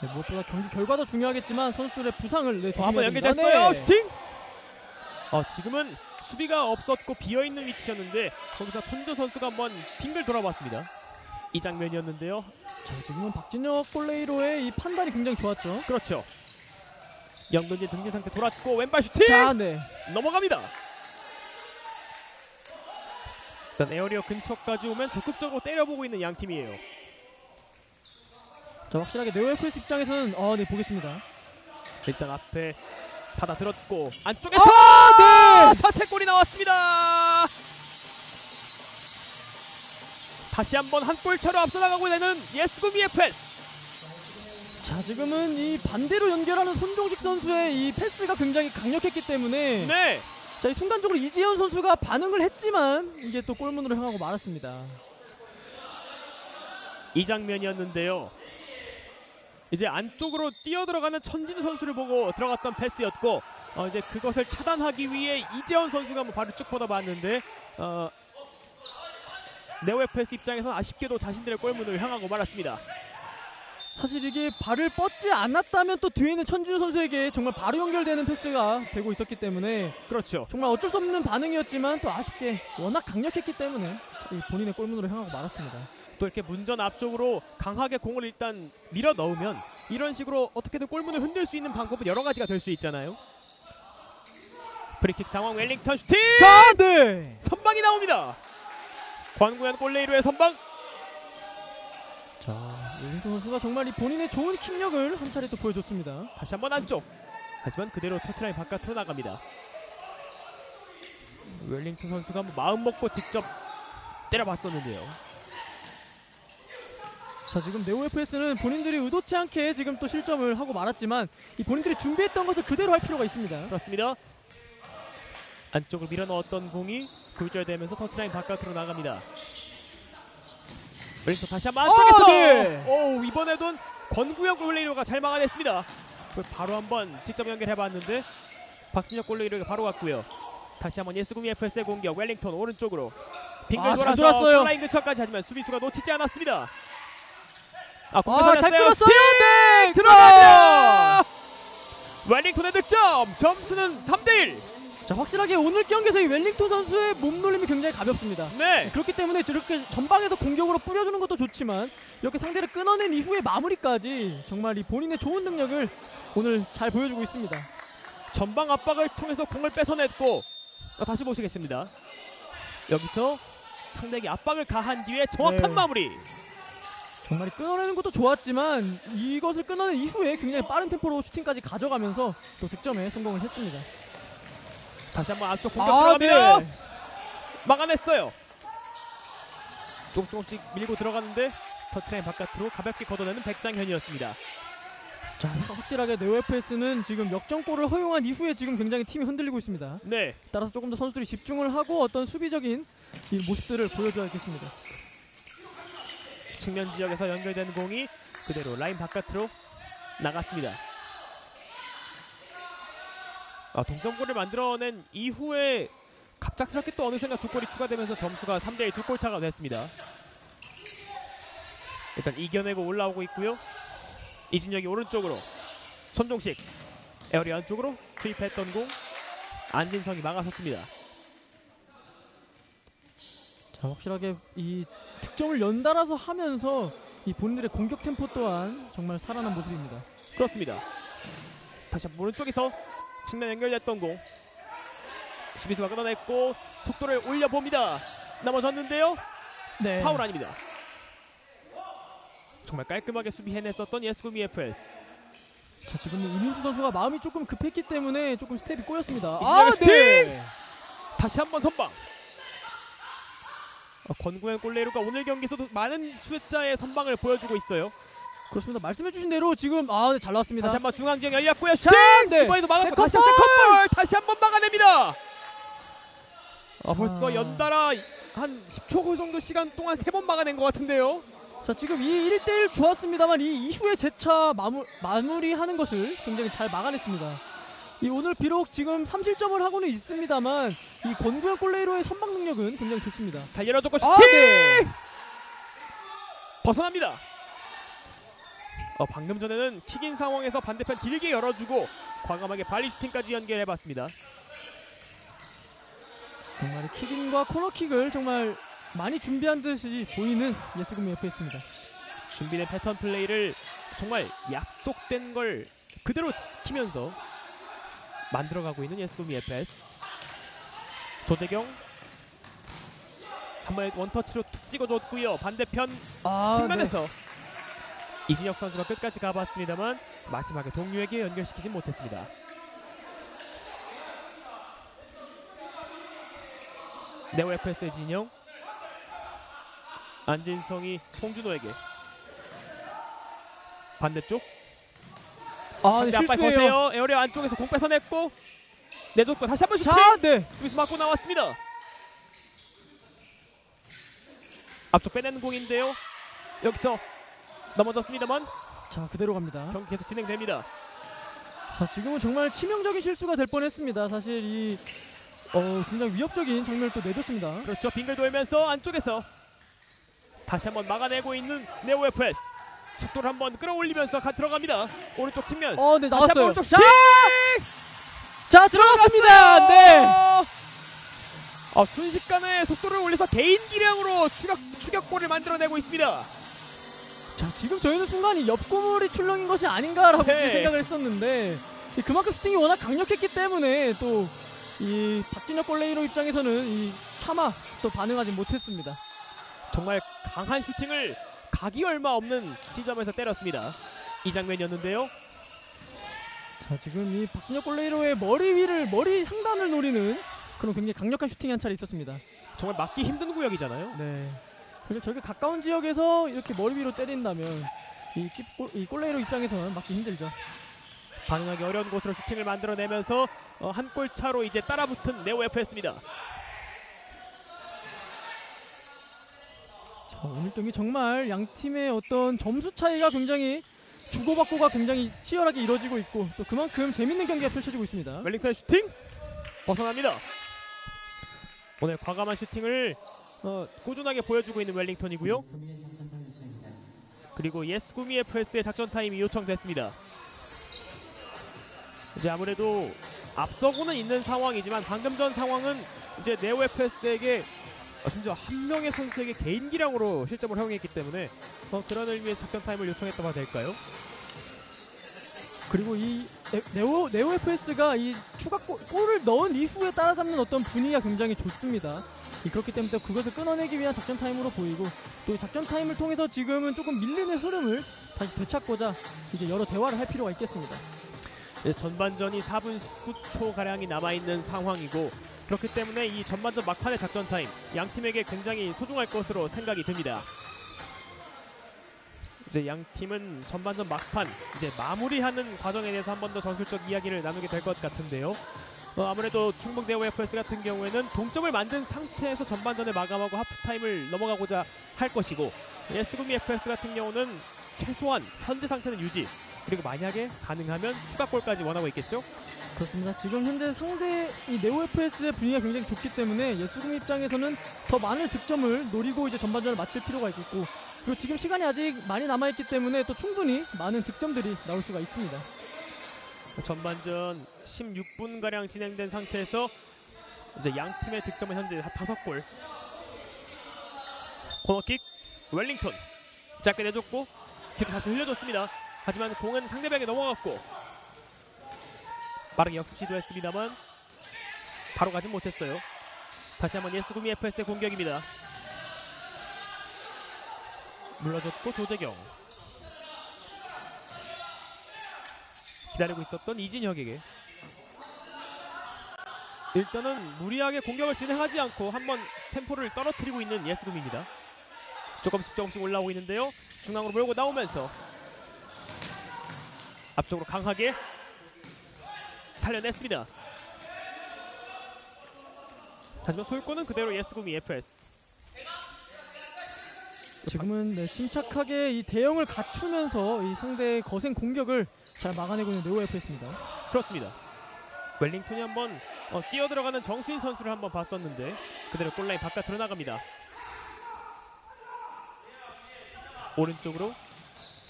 네, 무엇보다 경기 결과도 중요하겠지만 선수들의 부상을 한번 조심해야 됩니다. 연결됐어요. 네. 슈팅! 지금은 수비가 없었고 비어있는 위치였는데 거기서 천도 선수가 한번 빙글 돌아봤습니다. 이 장면이었는데요. 자, 지금은 박진혁 골레이로의 이 판단이 굉장히 좋았죠. 그렇죠. 영근진 등진 상태 돌았고 왼발 슈팅! 자, 네. 넘어갑니다. 일단 에어리어 근처까지 오면 적극적으로 때려보고 있는 양 팀이에요. 자, 확실하게 네오 FS 입장에서는 네, 보겠습니다. 일단 앞에 받아들었고 안쪽에서 네! 자책골이 나왔습니다. 다시 한번 한 골차로 앞서 나가고 있는 예스구미 FS. 자, 지금은 이 반대로 연결하는 손종식 선수의 이 패스가 굉장히 강력했기 때문에 네. 자, 이 순간적으로 이지현 선수가 반응을 했지만 이게 또 골문으로 향하고 말았습니다. 이 장면이었는데요. 이제 안쪽으로 뛰어들어가는 천진우 선수를 보고 들어갔던 패스였고 이제 그것을 차단하기 위해 이재원 선수가 한번 발을 쭉 뻗어봤는데 네오 FS 입장에서는 아쉽게도 자신들의 골문을 향하고 말았습니다. 사실 이게 발을 뻗지 않았다면 또 뒤에 있는 천진우 선수에게 정말 바로 연결되는 패스가 되고 있었기 때문에 그렇죠. 정말 어쩔 수 없는 반응이었지만 또 아쉽게 워낙 강력했기 때문에 본인의 골문으로 향하고 말았습니다. 또 이렇게 문전 앞쪽으로 강하게 공을 일단 밀어 넣으면 이런 식으로 어떻게든 골문을 흔들 수 있는 방법은 여러 가지가 될 수 있잖아요. 프리킥 상황 웰링턴 슈팅! 자, 네. 선방이 나옵니다. 관구현 골레이로의 선방. 자, 웰링턴 선수가 정말 이 본인의 좋은 킥력을 한 차례 또 보여줬습니다. 다시 한번 안쪽. 하지만 그대로 터치라인 바깥으로 나갑니다. 웰링턴 선수가 한번 마음 먹고 직접 때려봤었는데요. 자, 지금 네오 FS는 본인들이 의도치 않게 지금 또 실점을 하고 말았지만 이 본인들이 준비했던 것을 그대로 할 필요가 있습니다. 그렇습니다. 안쪽으로 밀어넣었던 공이 굴절되면서 터치라인 바깥으로 나갑니다. 웰링턴 다시 한번 안쪽에서 네. 이번에도 권구혁 골레이로가 잘 막아냈습니다. 바로 한번 직접 연결해봤는데 박진혁 골레이로가 바로 갔고요. 다시 한번 예스구미 FS의 공격. 웰링턴 오른쪽으로 빙글 잘 돌아서 돌았어요. 골라인 근처까지 하지만 수비수가 놓치지 않았습니다. 잘 끊었어요. 네, 들어갑니다. 웰링턴의 득점. 점수는 3대1. 자, 확실하게 오늘 경기에서 이 웰링턴 선수의 몸놀림이 굉장히 가볍습니다. 네. 그렇기 때문에 저렇게 전방에서 공격으로 뿌려주는 것도 좋지만 이렇게 상대를 끊어낸 이후의 마무리까지 정말 이 본인의 좋은 능력을 오늘 잘 보여주고 있습니다. 전방 압박을 통해서 공을 뺏어냈고 다시 보시겠습니다. 여기서 상대에게 압박을 가한 뒤에 정확한 네. 마무리. 정말 끊어내는 것도 좋았지만 이것을 끊어낸 이후에 굉장히 빠른 템포로 슈팅까지 가져가면서 또 득점에 성공을 했습니다. 다시 한번 앞쪽 공격 들어갑니다. 네. 막아냈어요. 조금씩 밀고 들어가는데 터치라인 바깥으로 가볍게 걷어내는 백장현이었습니다. 자, 확실하게 네오FS는 지금 역전골을 허용한 이후에 지금 굉장히 팀이 흔들리고 있습니다. 네. 따라서 조금 더 선수들이 집중을 하고 어떤 수비적인 이 모습들을 보여줘야겠습니다. 측면 지역에서 연결된 공이 그대로 라인 바깥으로 나갔습니다. 동점골을 만들어낸 이후에 갑작스럽게 또 어느샌가 두 골이 추가되면서 점수가 3대1 두 골 차가 됐습니다. 일단 이겨내고 올라오고 있고요. 이진혁이 오른쪽으로, 손종식 에어리어 안쪽으로 투입했던 공, 안진성이 막아섰습니다. 자, 확실하게 이 득점을 연달아서 하면서 이 본인들의 공격 템포 또한 정말 살아난 모습입니다. 그렇습니다. 다시 한번 오른쪽에서 측면 연결됐던 공, 수비수가 끊어냈고 속도를 올려봅니다. 넘어졌는데요. 네. 파울 아닙니다. 정말 깔끔하게 수비 해냈었던 예스구미 FS. 자, 지금은 이민수 선수가 마음이 조금 급했기 때문에 조금 스텝이 꼬였습니다. 이진혁의 슈팅! 네. 다시 한번 선방. 권구현 골레이로가 오늘 경기에서도 많은 숫자의 선방을 보여주고 있어요. 그렇습니다. 말씀해주신 대로 지금 네, 잘 나왔습니다. 다시 한번 중앙 지역 열렸고요. 슈팅! 네. 이번에도 막았고 세컨볼! 다시 세컨볼! 다시 한번 막아냅니다. 자. 벌써 연달아 한 10초 정도 시간 동안 3번 막아낸 것 같은데요. 자, 지금 이 1대1 좋았습니다만 이 이후에 재차 마무리하는 것을 굉장히 잘 막아냈습니다. 이 오늘 비록 지금 3실점을 하고는 있습니다만 이 권구현 골레이로의 선방 능력은 굉장히 좋습니다. 잘 열어줬고 슈팅! 네. 벗어납니다. 방금 전에는 킥인 상황에서 반대편 길게 열어주고 과감하게 발리 슈팅까지 연결해봤습니다. 정말 킥인과 코너킥을 정말 많이 준비한 듯이 보이는 예스구미 FS입니다. 준비된 패턴 플레이를 정말 약속된 걸 그대로 지키면서 만들어가고 있는 예스구미 FS. 조재경 한 번에 원터치로 툭 찍어줬고요. 반대편 측면에서 네. 이진혁 선수가 끝까지 가봤습니다만 마지막에 동료에게 연결시키지 못했습니다. 네오 FS의 진영, 안진성이 송준호에게 반대쪽 네, 상대 앞발 실수예요. 거세요. 에어리어 안쪽에서 공 뺏어냈고 내줬고 다시 한번 슈팅! 자, 네. 수비수 맞고 나왔습니다. 앞쪽 빼내는 공인데요. 여기서 넘어졌습니다만 자, 그대로 갑니다. 경기 계속 진행됩니다. 자, 지금은 정말 치명적인 실수가 될 뻔했습니다. 사실 이 굉장히 위협적인 장면을 또 내줬습니다. 그렇죠. 빙글 돌면서 안쪽에서 다시 한번 막아내고 있는 네오 FS. 속도를 한번 끌어올리면서 들어갑니다. 오른쪽 측면. 네, 다시 한번 나왔어요. 오른쪽 자, 슈팅! 자, 들어갔습니다. 네. 순식간에 속도를 올려서 개인 기량으로 추격골을 만들어내고 있습니다. 자, 지금 저희는 순간 이 옆구물이 출렁인 것이 아닌가라고 네. 생각을 했었는데 그만큼 슈팅이 워낙 강력했기 때문에 또 이 박진혁 골레이로 입장에서는 이 차마 또 반응하지 못했습니다. 정말 강한 슈팅을 각이 얼마 없는 지점에서 때렸습니다. 이 장면이었는데요. 자, 지금 이 박진혁 골레이로의 머리 상단을 노리는 그런 굉장히 강력한 슈팅이 한 차례 있었습니다. 정말 막기 힘든 구역이잖아요. 네. 사실 저렇게 가까운 지역에서 이렇게 머리 위로 때린다면 이 골레이로 입장에서는 막기 힘들죠. 반응하기 어려운 곳으로 슈팅을 만들어내면서 한 골 차로 이제 따라붙은 네오 FS입니다. 자, 오늘 경기 정말 양 팀의 어떤 점수 차이가 굉장히 주고받고가 굉장히 치열하게 이루어지고 있고 또 그만큼 재밌는 경기가 펼쳐지고 있습니다. 웰링턴의 슈팅 벗어납니다. 오늘 과감한 슈팅을 꾸준하게 보여주고 있는 웰링턴이고요. 그리고 예스구미 FS의 작전 타임이 요청됐습니다. 이제 아무래도 앞서고는 있는 상황이지만 방금 전 상황은 이제 네오 FS에게 심지어 한 명의 선수에게 개인 기량으로 실점을 허용했기 때문에 그런 의미에서 작전 타임을 요청했다고 해도 될까요? 그리고 이 네오 FS가 이 골을 넣은 이후에 따라잡는 어떤 분위기가 굉장히 좋습니다. 그렇기 때문에 그것을 끊어내기 위한 작전 타임으로 보이고 또 작전 타임을 통해서 지금은 조금 밀리는 흐름을 다시 되찾고자 이제 여러 대화를 할 필요가 있겠습니다. 전반전이 4분 19초 가량이 남아있는 상황이고 그렇기 때문에 이 전반전 막판의 작전 타임 양 팀에게 굉장히 소중할 것으로 생각이 듭니다. 이제 양 팀은 전반전 막판 이제 마무리하는 과정에 대해서 한 번 더 전술적 이야기를 나누게 될 것 같은데요. 아무래도 충북 대우 FS 같은 경우에는 동점을 만든 상태에서 전반전을 마감하고 하프타임을 넘어가고자 할 것이고, S구미 FS 같은 경우는 최소한 현재 상태는 유지, 그리고 만약에 가능하면 추가골까지 원하고 있겠죠. 그렇습니다. 지금 현재 상대 이 네오 FS의 분위기가 굉장히 좋기 때문에 예수금 입장에서는 더 많은 득점을 노리고 이제 전반전을 마칠 필요가 있겠고, 그리고 지금 시간이 아직 많이 남아있기 때문에 또 충분히 많은 득점들이 나올 수가 있습니다. 전반전 16분가량 진행된 상태에서 이제 양 팀의 득점은 현재 5골. 코너킥 웰링턴 짧게 내줬고 뒤로 다시 흘려줬습니다. 하지만 공은 상대방에 넘어갔고 빠르게 역습 시도했습니다만 바로 가진 못했어요. 다시 한번 예스구미 FS의 공격입니다. 물러줬고 조재경 기다리고 있었던 이진혁에게 일단은 무리하게 공격을 진행하지 않고 한번 템포를 떨어뜨리고 있는 예스구미입니다. 조금씩 올라오고 있는데요. 중앙으로 몰고 나오면서 앞쪽으로 강하게 살려냈습니다. 하지만 소유권은 그대로 예스구미 FS. 지금은 네, 침착하게 이 대형을 갖추면서 이 상대의 거센 공격을 잘 막아내고 있는 네오 FS입니다. 그렇습니다. 웰링턴이 한번 뛰어들어가는 정수인 선수를 한번 봤었는데 그대로 골라인 바깥으로 나갑니다. 오른쪽으로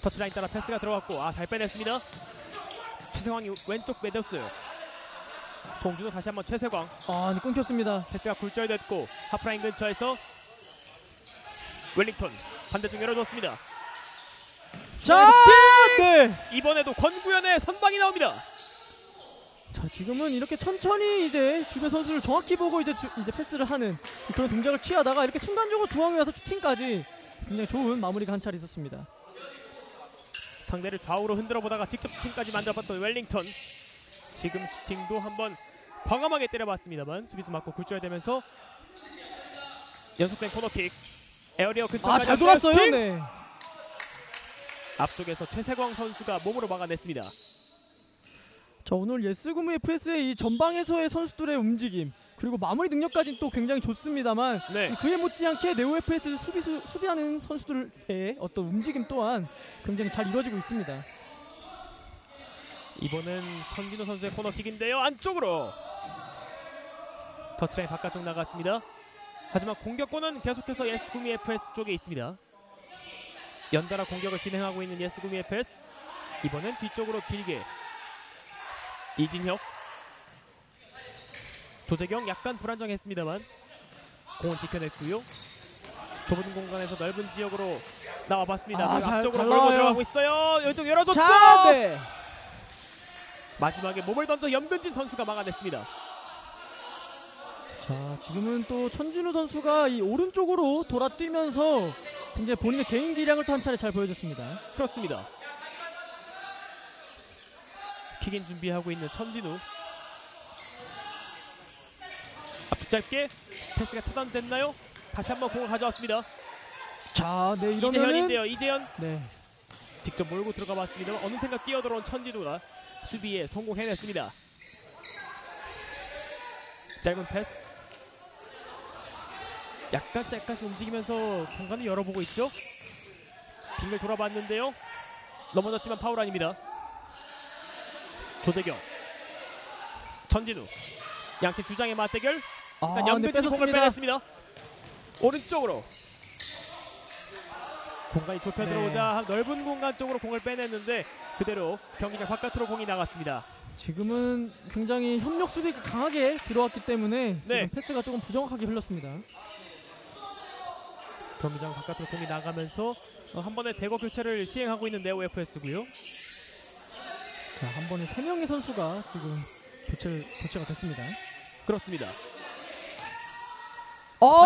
터치라인 따라 패스가 들어갔고 잘 빼냈습니다. 최세광이 왼쪽 빼줬어요. 송준호 다시 한번 최세광. 네, 끊겼습니다. 패스가 굴절됐고 하프라인 근처에서 웰링턴 반대쪽 열어줬습니다. 자, 네. 이번에도 권구현의 선방이 나옵니다. 자, 지금은 이렇게 천천히 이제 주변 선수를 정확히 보고 이제 패스를 하는 그런 동작을 취하다가 이렇게 순간적으로 중앙에 와서 슈팅까지 굉장히 좋은 마무리가 한 차례 있었습니다. 상대를 좌우로 흔들어 보다가 직접 슈팅까지 만들어봤던 웰링턴. 지금 슈팅도 한번 과감하게 때려봤습니다만 수비수 맞고 굴절되면서 연속된 코너킥. 에어리어 근처까지 잘 돌았어요. 슈팅! 네. 앞쪽에서 최세광 선수가 몸으로 막아냈습니다. 자, 오늘 예스구미 FS의 이 전방에서의 선수들의 움직임 그리고 마무리 능력까지는 또 굉장히 좋습니다만 네. 그에 못지않게 네오 FS 수비하는 선수들의 어떤 움직임 또한 굉장히 잘 이루어지고 있습니다. 이번엔 천진호 선수의 코너킥인데요. 안쪽으로 터치라인 바깥쪽 나갔습니다. 하지만 공격권은 계속해서 예스구미 FS 쪽에 있습니다. 연달아 공격을 진행하고 있는 예스구미 FS. 이번엔 뒤쪽으로 길게 이진혁. 조재경 약간 불안정했습니다만 공은 지켜냈고요. 좁은 공간에서 넓은 지역으로 나와봤습니다. 앞쪽으로 잘 몰고 나와요. 들어가고 있어요. 왼쪽 열어줬고 자, 네. 마지막에 몸을 던져 염근진 선수가 막아냈습니다. 자, 지금은 또 천진우 선수가 이 오른쪽으로 돌아뛰면서 굉장히 본인의 개인 기량을 또 한 차례 잘 보여줬습니다. 그렇습니다. 킥인 준비하고 있는 천진우. 앞쪽 짧게 패스가 차단됐나요? 다시 한번 공을 가져왔습니다. 자, 네, 이러면은 이재현인데요. 이재현 네. 직접 몰고 들어가 봤습니다. 어느샌가 뛰어들어온 천진우가 수비에 성공해냈습니다. 짧은 패스. 약간씩 움직이면서 공간을 열어보고 있죠. 빙을 돌아봤는데요. 넘어졌지만 파울 아닙니다. 조재경, 천진우, 양팀 주장의 맞대결. 일단 염근진이 공을 빼냈습니다. 오른쪽으로 공간이 좁혀 네. 들어오자 넓은 공간 쪽으로 공을 빼냈는데 그대로 경기장 바깥으로 공이 나갔습니다. 지금은 굉장히 협력 수비가 강하게 들어왔기 때문에 네. 지금 패스가 조금 부정확하게 흘렀습니다. 경기장 바깥으로 공이 나가면서 한 번의 대거 교체를 시행하고 있는 네오 FS고요. 자, 한 번에 3명의 선수가 지금 교체가 됐습니다. 그렇습니다.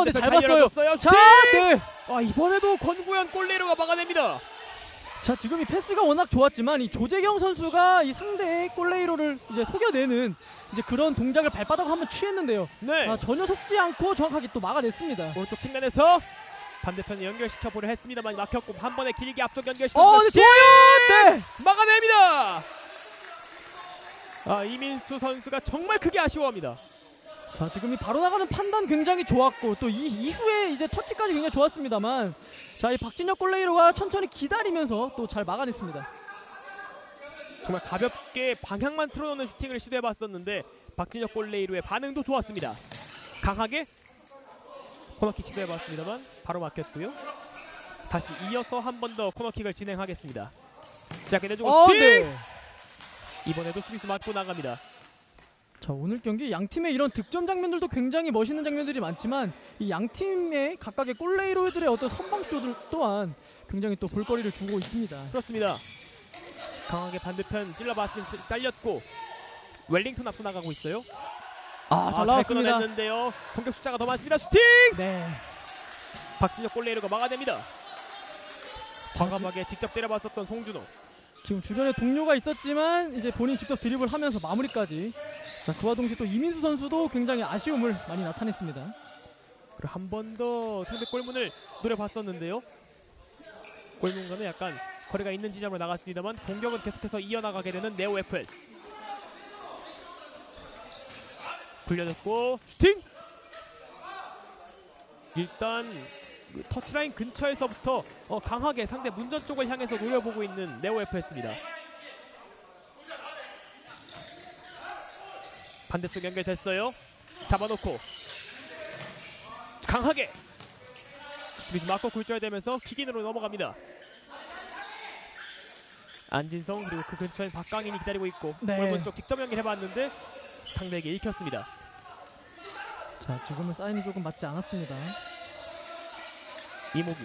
네, 잘 봤어요. 열어줬어요. 자, 네. 이번에도 권구현 골레이로가 막아냅니다. 자, 지금 이 패스가 워낙 좋았지만 이 조재경 선수가 이 상대의 골레이로를 이제 속여내는 이제 그런 동작을 발바닥으로 한번 취했는데요. 네. 전혀 속지 않고 정확하게 또 막아냈습니다. 오른쪽 측면에서 반대편 연결시켜 보려 했습니다만 막혔고 한 번에 길게 앞쪽 연결시켜 네, 좋아요. 네. 막아냅니다. 이민수 선수가 정말 크게 아쉬워합니다. 자, 지금 이 바로 나가는 판단 굉장히 좋았고 또 이후에 이제 터치까지 굉장히 좋았습니다만, 자, 이 박진혁 골레이로가 천천히 기다리면서 또 잘 막아냈습니다. 정말 가볍게 방향만 틀어놓는 슈팅을 시도해봤었는데 박진혁 골레이로의 반응도 좋았습니다. 강하게 코너킥 시도해봤습니다만 바로 막혔고요. 다시 이어서 한 번 더 코너킥을 진행하겠습니다. 자, 내주고 슈팅! 네. 이번에도 수비수 맞고 나갑니다. 자, 오늘 경기 양 팀의 이런 득점 장면들도 굉장히 멋있는 장면들이 많지만 이 양 팀의 각각의 골레이로들의 어떤 선방쇼들 또한 굉장히 또 볼거리를 주고 있습니다. 그렇습니다. 강하게 반대편 찔러봤으면 잘렸고 웰링턴 앞서 나가고 있어요. 잘 잘 나왔습니다. 끊어냈는데요. 공격 숫자가 더 많습니다. 슈팅! 네. 박진혁 골레이로가 막아냅니다. 과감하게 직접 때려봤었던 송준호. 지금 주변에 동료가 있었지만 이제 본인 직접 드리블 하면서 마무리까지. 자, 그와 동시에 또 이민수 선수도 굉장히 아쉬움을 많이 나타냈습니다. 그리고 한 번 더 상대 골문을 노려봤었는데요. 골문과는 약간 거리가 있는 지점으로 나갔습니다만 공격은 계속해서 이어나가게 되는 네오 FS. 굴려졌고 슈팅! 일단 그 터치라인 근처에서부터 강하게 상대 문전 쪽을 향해서 노려보고 있는 네오 FS입니다. 반대쪽 연결됐어요. 잡아놓고 강하게 수비수 맞고 굴절되면서 킥인으로 넘어갑니다. 안진성 그리고 그 근처에 박강인이 기다리고 있고 네. 골문 쪽 직접 연결해봤는데 상대에게 읽혔습니다. 자, 지금은 사인이 조금 맞지 않았습니다. 이모규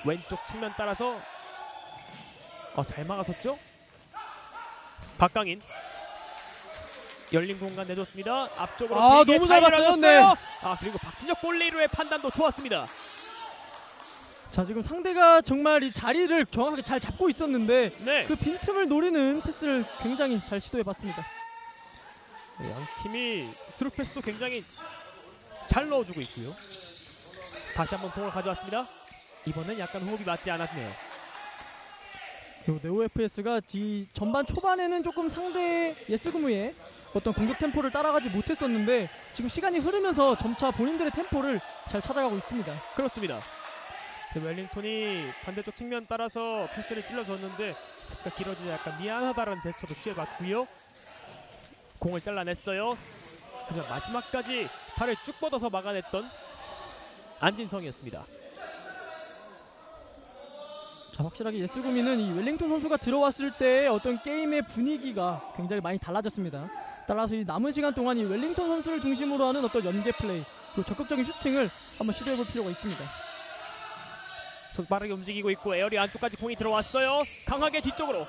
왼쪽 측면 따라서 잘 막아섰죠? 박강인 열린 공간 내줬습니다. 앞쪽으로 길게 너무 잘 봤어요. 줬어요. 그리고 박진혁 골레이로의 판단도 좋았습니다. 자, 지금 상대가 정말 이 자리를 정확하게 잘 잡고 있었는데 네. 그 빈틈을 노리는 패스를 굉장히 잘 시도해봤습니다. 양 팀이 스루 패스도 굉장히 잘 넣어주고 있고요. 다시 한번 공을 가져왔습니다. 이번엔 약간 호흡이 맞지 않았네요. 그리고 네오 FS가 전반 초반에는 조금 상대 예스구무의 어떤 공격 템포를 따라가지 못했었는데 지금 시간이 흐르면서 점차 본인들의 템포를 잘 찾아가고 있습니다. 그렇습니다. 웰링턴이 반대쪽 측면 따라서 패스를 찔러줬는데 패스가 길어지자 약간 미안하다라는 제스처도 취해봤고요. 공을 잘라냈어요. 하지만 마지막까지 팔을 쭉 뻗어서 막아냈던 안진성이었습니다. 자, 확실하게 예스구미는 이 웰링턴 선수가 들어왔을 때 어떤 게임의 분위기가 굉장히 많이 달라졌습니다. 따라서 이 남은 시간 동안 이 웰링턴 선수를 중심으로 하는 어떤 연계 플레이 그리고 적극적인 슈팅을 한번 시도해볼 필요가 있습니다. 빠르게 움직이고 있고 에어리 안쪽까지 공이 들어왔어요. 강하게 뒤쪽으로.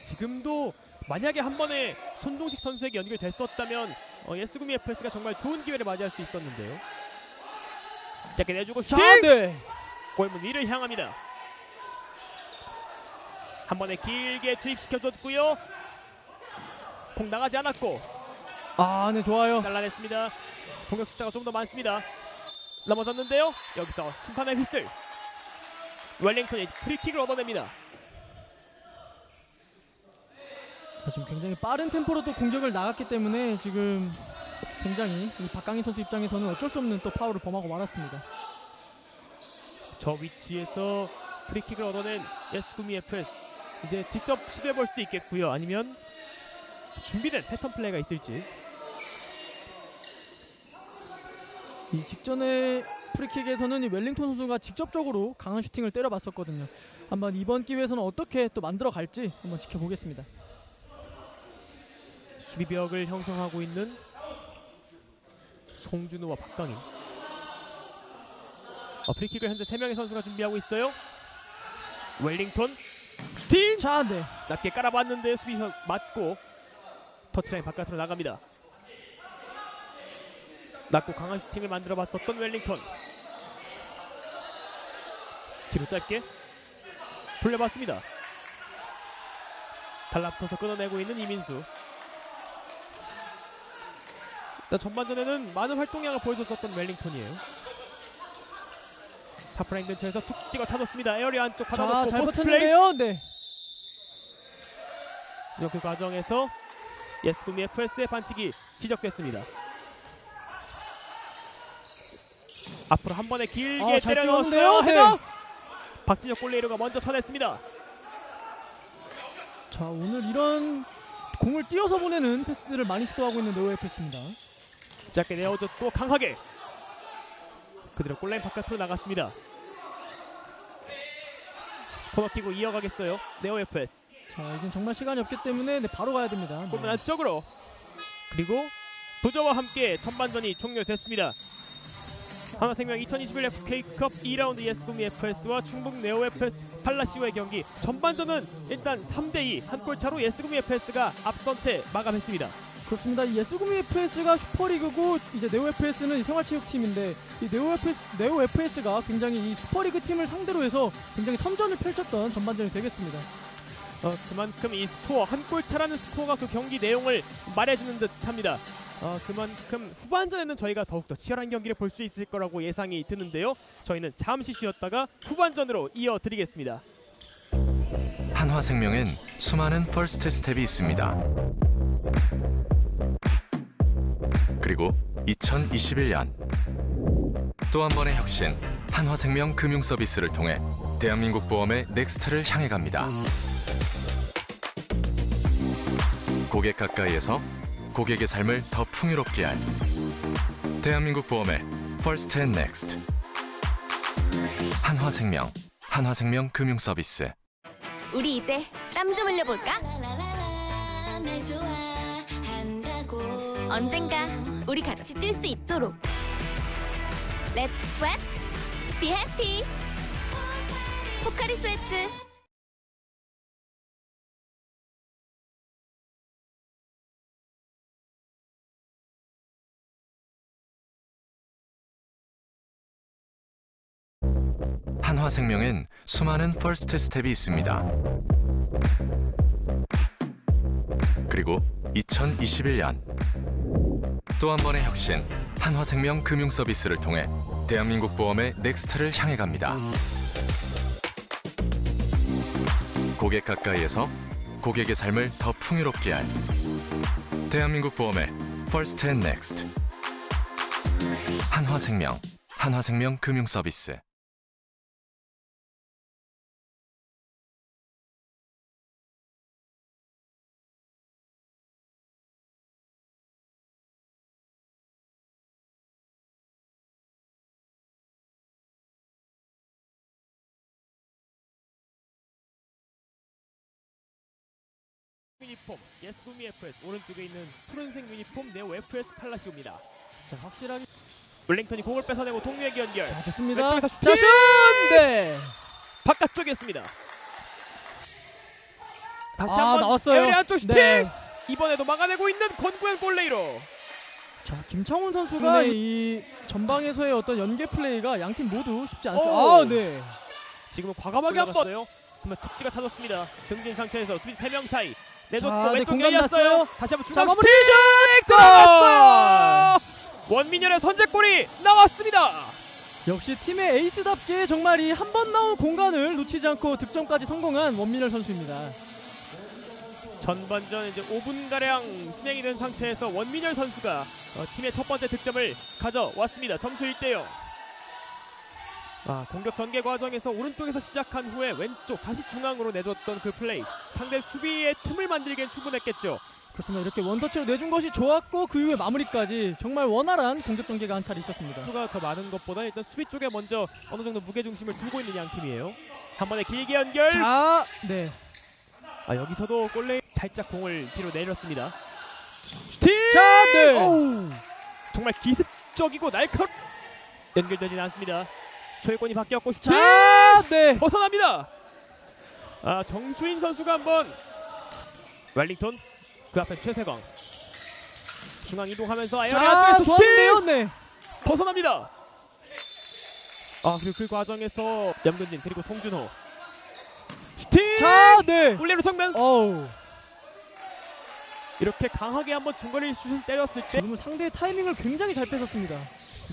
지금도 만약에 한 번에 손동식 선수에게 연결됐었다면 예스구미 FS가 정말 좋은 기회를 맞이할 수도 있었는데요. 짧게 내주고 슈팅! 네. 골문 위를 향합니다. 한 번에 길게 투입시켜줬고요. 공 나가지 않았고 네, 좋아요. 잘라냈습니다. 공격 숫자가 좀 더 많습니다. 넘어졌는데요. 여기서 심판의 휘슬. 웰링턴이 프리킥을 얻어냅니다. 자, 지금 굉장히 빠른 템포로 또 공격을 나갔기 때문에 지금 굉장히 이 박강희 선수 입장에서는 어쩔 수 없는 또 파울을 범하고 말았습니다. 저 위치에서 프리킥을 얻어낸 예스구미 FS 이제 직접 시도해볼 수도 있겠고요. 아니면 준비된 패턴 플레이가 있을지. 이 직전의 프리킥에서는 이 웰링턴 선수가 직접적으로 강한 슈팅을 때려봤었거든요. 한번 이번 기회에서는 어떻게 또 만들어 갈지 한번 지켜보겠습니다. 수비벽을 형성하고 있는 송준호와 박강인. 프리킥을 현재 3명의 선수가 준비하고 있어요. 웰링턴 슈팅! 자, 네. 낮게 깔아봤는데 수비벽 맞고 터치라인 바깥으로 나갑니다. 낮고 강한 슈팅을 만들어봤었던 웰링턴. 뒤로 짧게 돌려봤습니다. 달라붙어서 끊어내고 있는 이민수. 일단 전반전에는 많은 활동량을 보여줬었던 웰링턴이에요. 타프라인 근처에서 툭 찍어 차줬습니다. 에어리 안쪽 자, 받아놓고 잘 포스트 플레이. 버텼는데요. 네. 그 과정에서 예스구미 FS의 반칙이 지적됐습니다. 앞으로 한 번에 길게 잘 때려 찍었는데요. 넣었어요. 네. 헤더. 박진혁 골레이로가 먼저 쳐냈습니다. 자, 오늘 이런 공을 띄어서 보내는 패스들을 많이 시도하고 있는 네오 FS입니다. 짧게 내어줬고 강하게 그대로 골라인 바깥으로 나갔습니다. 코너킥으로 이어가겠어요. 네오 FS. 자, 이젠 정말 시간이 없기 때문에 바로 가야 됩니다. 네. 골문 안쪽으로. 그리고 부저와 함께 전반전이 종료됐습니다. 한화생명 2021 FK컵 2라운드 예스구미 FS와 충북 네오 FS 팔라시오의 경기. 전반전은 일단 3대2 한 골 차로 예스구미 FS가 앞선 채 마감했습니다. 그렇습니다. 이 예스구미 FS가 슈퍼리그고 이제 네오 FS는 생활체육팀인데 이 네오 FS가 굉장히 이 슈퍼리그 팀을 상대로 해서 굉장히 선전을 펼쳤던 전반전이 되겠습니다. 그만큼 이 스코어 한 골 차라는 스코어가 그 경기 내용을 말해주는 듯합니다. 그만큼 후반전에는 저희가 더욱더 치열한 경기를 볼 수 있을 거라고 예상이 드는데요. 저희는 잠시 쉬었다가 후반전으로 이어드리겠습니다. 한화생명엔 수많은 퍼스트 스텝이 있습니다. 그리고 2021년 또 한 번의 혁신, 한화생명 금융 서비스를 통해 대한민국 보험의 넥스트를 향해 갑니다. 고객 가까이에서 고객의 삶을 더 풍요롭게 할 대한민국 보험의 퍼스트 앤 넥스트. 한화생명 금융 서비스. 우리 이제 땀 좀 흘려볼까? 언젠가 우리 같이 뛸 수 있도록 Let's sweat, be happy. 포카리 스웨트. 한화생명엔 수많은 퍼스트 스텝이 있습니다. 그리고 2021년 또 한 번의 혁신, 한화생명 금융 서비스를 통해 대한민국 보험의 넥스트를 향해 갑니다. 고객 가까이에서 고객의 삶을 더 풍요롭게 할 대한민국 보험의 퍼스트 앤 넥스트. 한화생명 금융 서비스. 유니폼 예스구미 FS, 오른쪽에 있는 푸른색 유니폼 네오 FS 팔라시오입니다. 자, 확실하게 웰링턴이 공을 뺏어내고 동료에게 연결. 자, 좋습니다. 왼쪽에서 자, 슈팅! 슛! 네. 바깥쪽이었습니다. 다시 아, 한번 나왔어요. 에어리 안쪽 슈팅! 네. 이번에도 막아내고 있는 권구현 골레이로. 자, 김창훈 선수가 이 전방에서의 어떤 연계 플레이가 양 팀 모두 쉽지 않습니다. 오! 아, 네. 지금은 과감하게 한번 그러면 툭지가 찾았습니다. 등진 상태에서 수비 3명 사이 내줬고 자, 네, 왼쪽 공간 열렸어요. 났어요. 다시 한번 자, 중앙 마무리 슈팅! 들어갔어요. 원민열의 선제골이 나왔습니다. 역시 팀의 에이스답게 정말 이 한 번 나온 공간을 놓치지 않고 득점까지 성공한 원민열 선수입니다. 전반전 이제 5분가량 진행이 된 상태에서 원민열 선수가 팀의 첫 번째 득점을 가져왔습니다. 점수 1대0. 공격 전개 과정에서 오른쪽에서 시작한 후에 왼쪽 다시 중앙으로 내줬던 그 플레이, 상대 수비의 틈을 만들기엔 충분했겠죠. 그렇습니다. 이렇게 원터치로 내준 것이 좋았고 그 이후에 마무리까지 정말 원활한 공격 전개가 한 차례 있었습니다. 수가 더 많은 것보다 일단 수비 쪽에 먼저 어느 정도 무게중심을 두고 있는 양 팀이에요. 한 번에 길게 연결. 자, 네. 여기서도 골레 살짝 공을 뒤로 내렸습니다. 슈팅! 자, 네. 오우, 정말 기습적이고 날카로 연결되진 않습니다. 소유권이 바뀌었고 슈팅! 자, 네. 벗어납니다. 정수인 선수가 한번 웰링턴, 그 앞에 최세광 중앙 이동하면서 아이언 자, 안쪽에서 좋았는데요. 슈팅! 네. 벗어납니다. 그리고 그 과정에서 염근진 그리고 송준호 슈팅! 자, 네. 올레로 정면. 어우. 이렇게 강하게 한번 중거리 슛을 때렸을 때 지금은 상대의 타이밍을 굉장히 잘 뺏었습니다.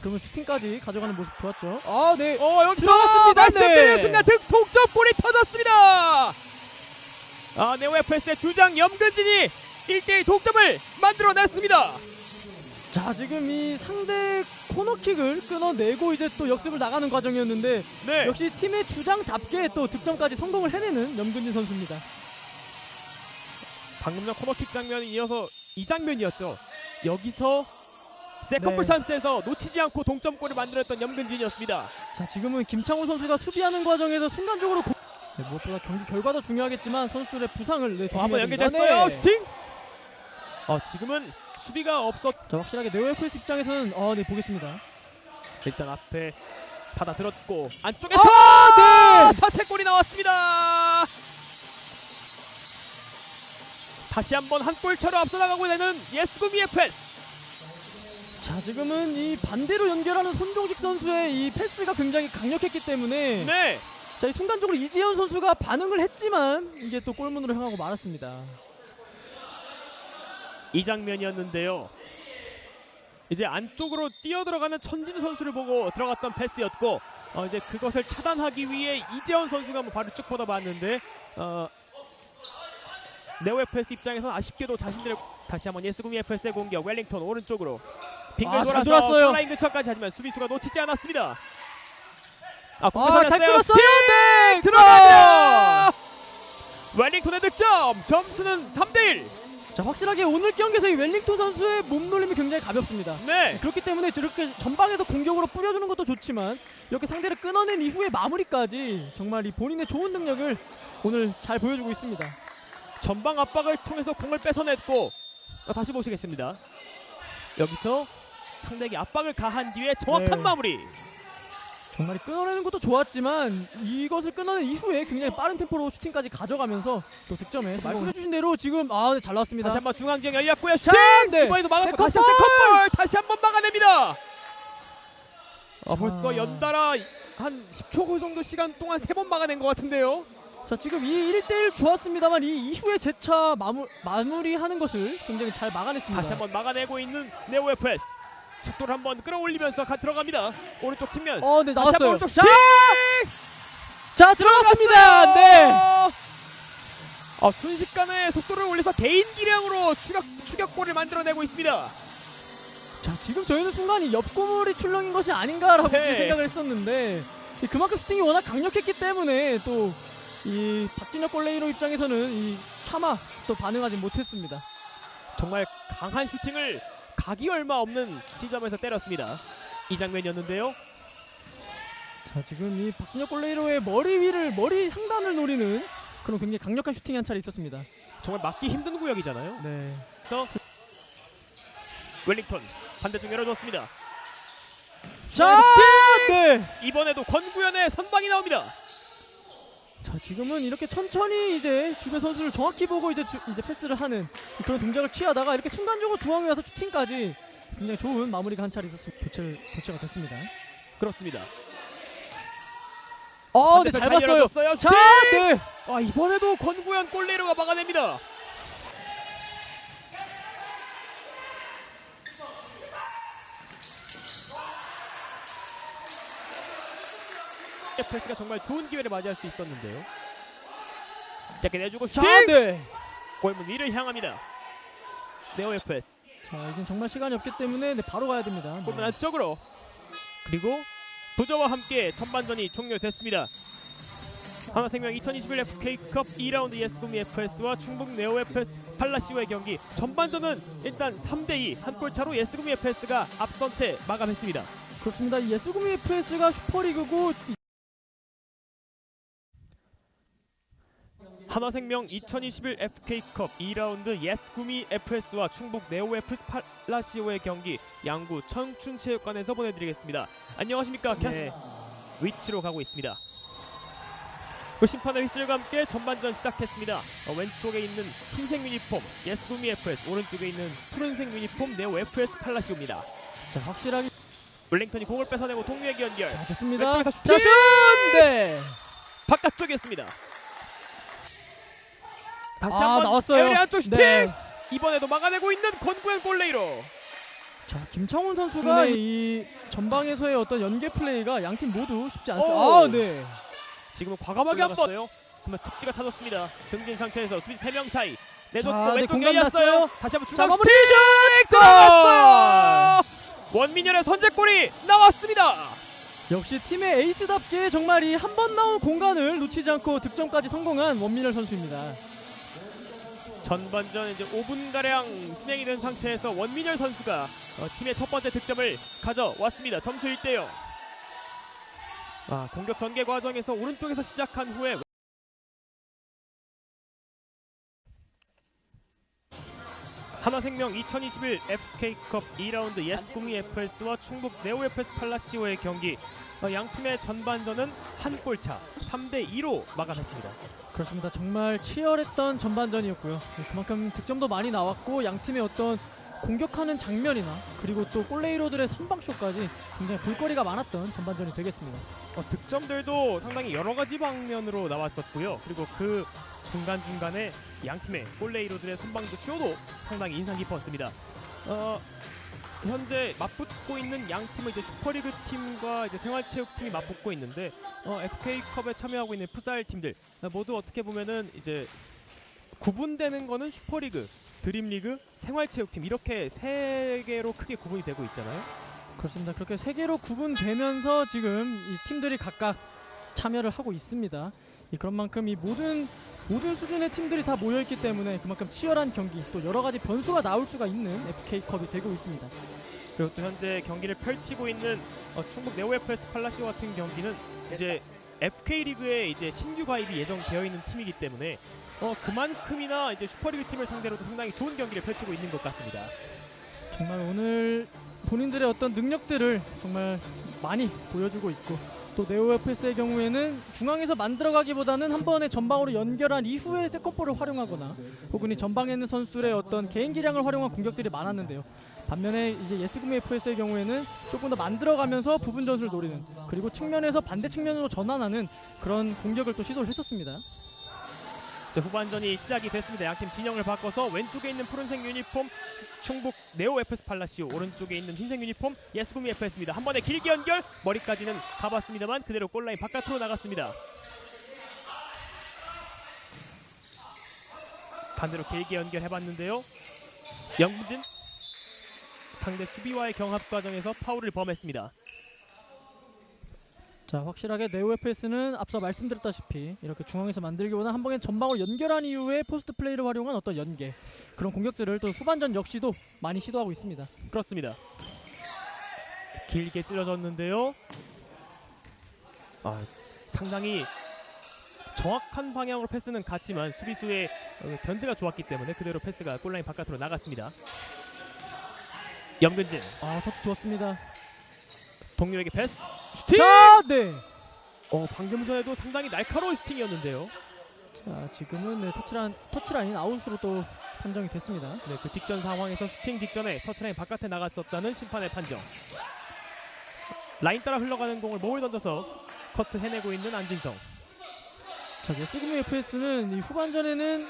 그러면 슈팅까지 가져가는 모습 좋았죠. 아, 네. 여기서 들어갔습니다. 말씀드리는 네. 순간 득동점골이 터졌습니다. 네오FS의 주장 염근진이 1대1 동점을 만들어냈습니다. 자, 지금 이 상대 코너킥을 끊어내고 이제 또 역습을 나가는 과정이었는데 네. 역시 팀의 주장답게 또 득점까지 성공을 해내는 염근진 선수입니다. 방금 전 코너킥 장면이 이어서 이 장면이었죠. 여기서 세컨볼 네. 찬스에서 놓치지 않고 동점골을 만들었던 염근진이었습니다. 자, 지금은 김창호 선수가 수비하는 과정에서 순간적으로 네, 무엇보다 경기 결과도 중요하겠지만 선수들의 부상을 한번 조심해야 됩니다. 연결됐어요. 네. 슈팅. 지금은 수비가 없었. 자, 확실하게 네오FS 입장에서는 네, 보겠습니다. 일단 앞에 받아들었고 안쪽에서 네! 자책골이 나왔습니다. 다시 한번 한 골 차로 앞서 나가고 있는 예스구미 FS. 자, 지금은 이 반대로 연결하는 손종식 선수의 이 패스가 굉장히 강력했기 때문에 네. 자, 이 순간적으로 이지현 선수가 반응을 했지만 이게 또 골문으로 향하고 말았습니다. 이 장면이었는데요. 이제 안쪽으로 뛰어들어가는 천진우 선수를 보고 들어갔던 패스였고 이제 그것을 차단하기 위해 이재원 선수가 한번 발을 쭉 뻗어봤는데 네오FS 입장에서는 아쉽게도 자신들의 다시 한번 예스구미 FS의 공격. 웰링턴 오른쪽으로 빙글 잘 돌아서 돌았어요. 라인 근처까지 하지만 수비수가 놓치지 않았습니다. 잘 끌었어요. 네! 들어갑니다. 웰링턴의 득점. 점수는 3대1. 자, 확실하게 오늘 경기에서 이 웰링턴 선수의 몸놀림이 굉장히 가볍습니다. 네. 그렇기 때문에 저렇게 전방에서 공격으로 뿌려주는 것도 좋지만 이렇게 상대를 끊어낸 이후의 마무리까지 정말 이 본인의 좋은 능력을 오늘 잘 보여주고 있습니다. 전방 압박을 통해서 공을 뺏어냈고 다시 보시겠습니다. 여기서 상대에게 압박을 가한 뒤에 정확한 네. 마무리. 정말 끊어내는 것도 좋았지만 이것을 끊어낸 이후에 굉장히 빠른 템포로 슈팅까지 가져가면서 또 득점에 말씀해주신 대로 지금 네, 잘 나왔습니다. 다시 한번 중앙 지역 열렸고요. 자, 슈팅! 네. 이번에도 막았고 세컨볼! 다시 세컨볼! 다시 한번 막아냅니다. 자. 벌써 연달아 한 10초 정도 시간 동안 3번 막아낸 것 같은데요. 자, 지금 이 1대1 좋았습니다만 이 이후에 재차 마무리하는 것을 굉장히 잘 막아냈습니다. 다시 한번 막아내고 있는 네오FS. 속도를 한번 끌어올리면서 들어갑니다. 오른쪽 측면. 네, 다시 한번 나왔어요. 오른쪽 자, 슈팅! 자, 들어갔습니다. 네. 순식간에 속도를 올려서 개인 기량으로 추격골을 만들어내고 있습니다. 자, 지금 저희는 순간 이 옆구물이 출렁인 것이 아닌가라고 네. 생각을 했었는데 그만큼 슈팅이 워낙 강력했기 때문에 또 이 박진혁 골레이로 입장에서는 이 차마 또 반응하지 못했습니다. 정말 강한 슈팅을 각이 얼마 없는 지점에서 때렸습니다. 이 장면이었는데요. 자, 지금 이 박진혁 골레이로의 머리 상단을 노리는 그런 굉장히 강력한 슈팅이 한 차례 있었습니다. 정말 막기 힘든 구역이잖아요. 네. 그래서 웰링턴 반대쪽 열어줬습니다. 자, 네. 이번에도 권구현의 선방이 나옵니다. 자, 지금은 이렇게 천천히 이제 주변 선수를 정확히 보고 이제 패스를 하는 그런 동작을 취하다가 이렇게 순간적으로 중앙에 와서 슈팅까지 굉장히 좋은 마무리가 한 차례 있었습니다. 교체가 됐습니다. 그렇습니다. 네, 잘 봤어요. 열어줬어요. 자, 슈팅! 네. 이번에도 권구현 골레로가 막아냅니다. 패스가 정말 좋은 기회를 맞이할 수도 있었는데요. 짧게 내주고 슈팅! 자, 네. 골문 위를 향합니다. 네오FS 자, 이젠 정말 시간이 없기 때문에 바로 가야 됩니다. 골문 네. 안쪽으로. 그리고 부저와 함께 전반전이 종료됐습니다. 하나생명 2021 FK컵 2라운드 예스구미 FS와 충북 네오FS 팔라시오의 경기. 전반전은 일단 3대2 한 골 차로 예스구미 FS가 앞선 채 마감했습니다. 그렇습니다. 이 예스구미 FS가 슈퍼리그고 하나생명 2021 FK컵 2라운드 예스구미 FS와 충북 네오FS 팔라시오의 경기 양구 청춘체육관에서 보내드리겠습니다. 안녕하십니까. 네. 위치로 가고 있습니다. 심판의 휘슬과 함께 전반전 시작했습니다. 왼쪽에 있는 흰색 유니폼 예스구미 FS, 오른쪽에 있는 푸른색 유니폼 네오FS 팔라시오입니다. 자, 확실하게 웰링턴이 공을 뺏어내고 동료에게 연결. 자, 좋습니다. 왼쪽에서 슈팅! 자, 슛! 네. 바깥쪽이었습니다. 다시 아, 한번 나왔어요. 에어리 안쪽 슈팅! 네. 이번에도 막아내고 있는 권구현 골레이로. 자, 김창훈 선수가 네. 이 전방에서의 어떤 연계 플레이가 양팀 모두 쉽지 오. 않습니다. 네. 지금은 과감하게 한번 그러면 툭지가 찾았습니다. 등진 상태에서 수비 3명 사이 내줬고 자, 네, 왼쪽 공간 열렸어요. 났어요. 다시 한번 자, 중간 마무리 슈팅 들어갔어요. 원민열의 선제골이 나왔습니다. 역시 팀의 에이스답게 정말 이 한 번 나온 공간을 놓치지 않고 득점까지 성공한 원민열 선수입니다. 전반전 이제 5분 가량 진행이 된 상태에서 원민열 선수가 팀의 첫 번째 득점을 가져왔습니다. 점수 1대0. 공격 전개 과정에서 오른쪽에서 시작한 후에 한화생명 2021 FK컵 2라운드 예스구미 FS와 충북 네오 FS 팔라시오의 경기, 양 팀의 전반전은 한 골차 3대2로 마감했습니다. 그렇습니다. 정말 치열했던 전반전이었고요. 그만큼 득점도 많이 나왔고 양 팀의 어떤 공격하는 장면이나 그리고 또 골레이로들의 선방쇼까지 굉장히 볼거리가 많았던 전반전이 되겠습니다. 득점들도 상당히 여러 가지 방면으로 나왔었고요. 그리고 그 중간중간에 양 팀의 골레이로들의 선방도 쇼도 상당히 인상 깊었습니다. 현재 맞붙고 있는 양 팀은 이제 슈퍼리그 팀과 이제 생활체육팀이 맞붙고 있는데 FK컵에 참여하고 있는 풋살 팀들 모두 어떻게 보면은 이제 구분되는 거는 슈퍼리그, 드림리그, 생활체육팀 이렇게 세 개로 크게 구분이 되고 있잖아요. 그렇습니다. 그렇게 세 개로 구분되면서 지금 이 팀들이 각각 참여를 하고 있습니다. 그런 만큼 이 모든 수준의 팀들이 다 모여있기 때문에 그만큼 치열한 경기, 또 여러 가지 변수가 나올 수가 있는 FK컵이 되고 있습니다. 그리고 또 현재 경기를 펼치고 있는 충북 네오 FS 팔라시오 같은 경기는 이제 FK리그에 이제 신규 가입이 예정되어 있는 팀이기 때문에 그만큼이나 이제 슈퍼리그 팀을 상대로도 상당히 좋은 경기를 펼치고 있는 것 같습니다. 정말 오늘 본인들의 어떤 능력들을 정말 많이 보여주고 있고, 또 네오 FS의 경우에는 중앙에서 만들어가기보다는 한 번에 전방으로 연결한 이후에 세컨볼을 활용하거나 혹은 이 전방에 있는 선수들의 어떤 개인 기량을 활용한 공격들이 많았는데요. 반면에 이제 예스구미 FS의 경우에는 조금 더 만들어가면서 부분 전술을 노리는, 그리고 측면에서 반대 측면으로 전환하는 그런 공격을 또 시도를 했었습니다. 후반전이 시작이 됐습니다. 양팀 진영을 바꿔서 왼쪽에 있는 푸른색 유니폼 충북 네오 FS 팔라시오, 오른쪽에 있는 흰색 유니폼 예스구미 FS입니다. 한 번에 길게 연결, 머리까지는 가봤습니다만 그대로 골라인 바깥으로 나갔습니다. 반대로 길게 연결해봤는데요. 영진 상대 수비와의 경합 과정에서 파울을 범했습니다. 자, 확실하게 네오 FS는 앞서 말씀드렸다시피 이렇게 중앙에서 만들기보다 한 번에 전방으로 연결한 이후에 포스트 플레이를 활용한 어떤 연계, 그런 공격들을 또 후반전 역시도 많이 시도하고 있습니다. 그렇습니다. 길게 찔러졌는데요. 상당히 정확한 방향으로 패스는 갔지만 수비수의 견제가 좋았기 때문에 그대로 패스가 골라인 바깥으로 나갔습니다. 염근진 터치 좋았습니다. 동료에게 패스, 슈팅! 자, 네. 방금 전에도 상당히 날카로운 슈팅이었는데요. 자, 지금은 네, 터치라인 아웃으로 또 판정이 됐습니다. 네, 그 직전 상황에서 슈팅 직전에 터치라인 바깥에 나갔었다는 심판의 판정. 라인 따라 흘러가는 공을 몸을 던져서 커트 해내고 있는 안진성. 자, 예스구미 FS는 이 후반전에는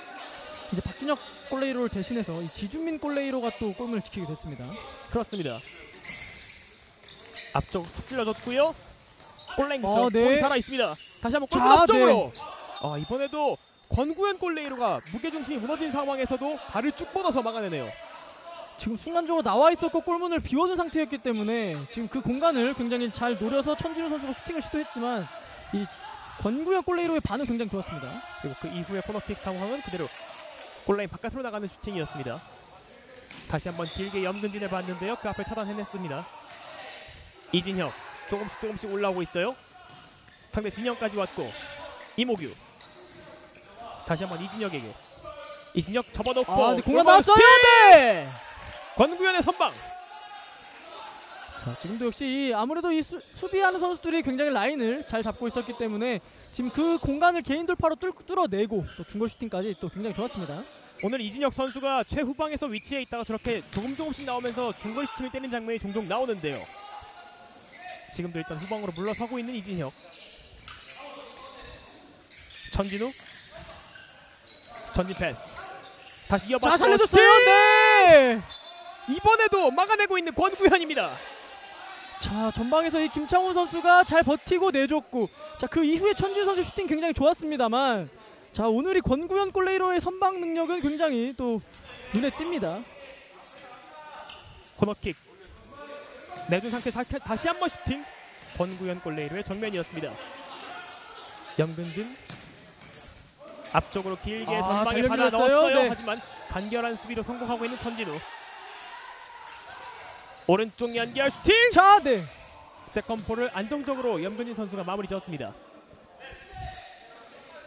이제 박진혁 골레이로를 대신해서 이 지준민 골레이로가 또 골문을 지키게 됐습니다. 그렇습니다. 앞쪽 툭 찔러줬고요. 골라인 근처 네. 볼이 살아 있습니다. 다시 한번 자, 골문 앞쪽으로. 이번에도 권구현 골레이로가 무게중심이 무너진 상황에서도 발을 쭉 뻗어서 막아내네요. 지금 순간적으로 나와 있었고 골문을 비워둔 상태였기 때문에 지금 그 공간을 굉장히 잘 노려서 천준우 선수가 슈팅을 시도했지만 이 권구현 골레이로의 반응 굉장히 좋았습니다. 그리고 그 이후의 코너킥 상황은 그대로 골라인 바깥으로 나가는 슈팅이었습니다. 다시 한번 길게 염근진을 봤는데요. 그 앞을 차단해냈습니다. 이진혁 조금씩 올라오고 있어요. 상대 진영까지 왔고 이모규 다시 한번 이진혁에게. 이진혁 접어놓고 네, 공간 나왔어요. 네. 권구현의 선방. 자, 지금도 역시 아무래도 이 수비하는 선수들이 굉장히 라인을 잘 잡고 있었기 때문에 지금 그 공간을 개인 돌파로 뚫어내고 또 중거리 슈팅까지 또 굉장히 좋았습니다. 오늘 이진혁 선수가 최후방에서 위치해 있다가 저렇게 조금씩 나오면서 중거리 슈팅을 때리는 장면이 종종 나오는데요. 지금도 일단 후방으로 물러서고 있는 이진혁. 전진우, 전진 패스, 다시 이어받고 자, 살려줬어요. 슈팅! 네. 이번에도 막아내고 있는 권구현입니다. 자, 전방에서 이 김창훈 선수가 잘 버티고 내줬고, 자, 그 이후에 천준 선수 슈팅 굉장히 좋았습니다만, 자, 오늘 이 권구현 골레이로의 선방 능력은 굉장히 또 눈에 띕니다. 코너킥 내준 상태에서 다시 한번 슈팅. 권구현 골레이로의 정면이었습니다. 염근진 앞쪽으로 길게 아, 전방에 잘 받아 연결했어요. 넣었어요. 네. 하지만 간결한 수비로 성공하고 있는 천진우. 오른쪽 연결 슈팅. 자, 네. 세컨볼을 안정적으로 염근진 선수가 마무리 지었습니다.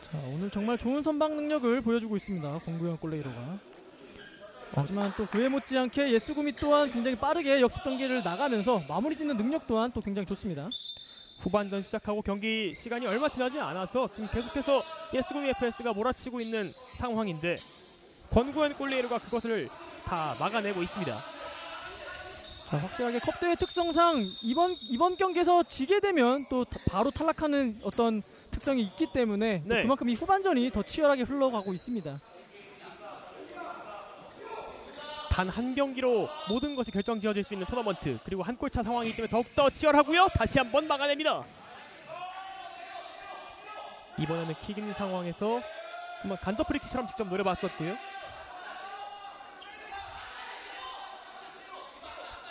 자, 오늘 정말 좋은 선방 능력을 보여주고 있습니다. 권구현 골레이로가. 하지만 또 그에 못지않게 예수구미 또한 굉장히 빠르게 역습 경기를 나가면서 마무리 짓는 능력 또한 또 굉장히 좋습니다. 후반전 시작하고 경기 시간이 얼마 지나지 않아서 계속해서 예스구미 FS가 몰아치고 있는 상황인데 권구현 골레이로가 그것을 다 막아내고 있습니다. 자, 확실하게 컵대회 특성상 이번 경기에서 지게 되면 또 바로 탈락하는 어떤 특성이 있기 때문에 또 네. 그만큼 이 후반전이 더 치열하게 흘러가고 있습니다. 단 한 경기로 모든 것이 결정지어질 수 있는 토너먼트, 그리고 한 골차 상황이기 때문에 더욱더 치열하고요. 다시 한번 막아냅니다. 이번에는 킥인 상황에서 한번 간접 프리킥처럼 직접 노려봤었고요.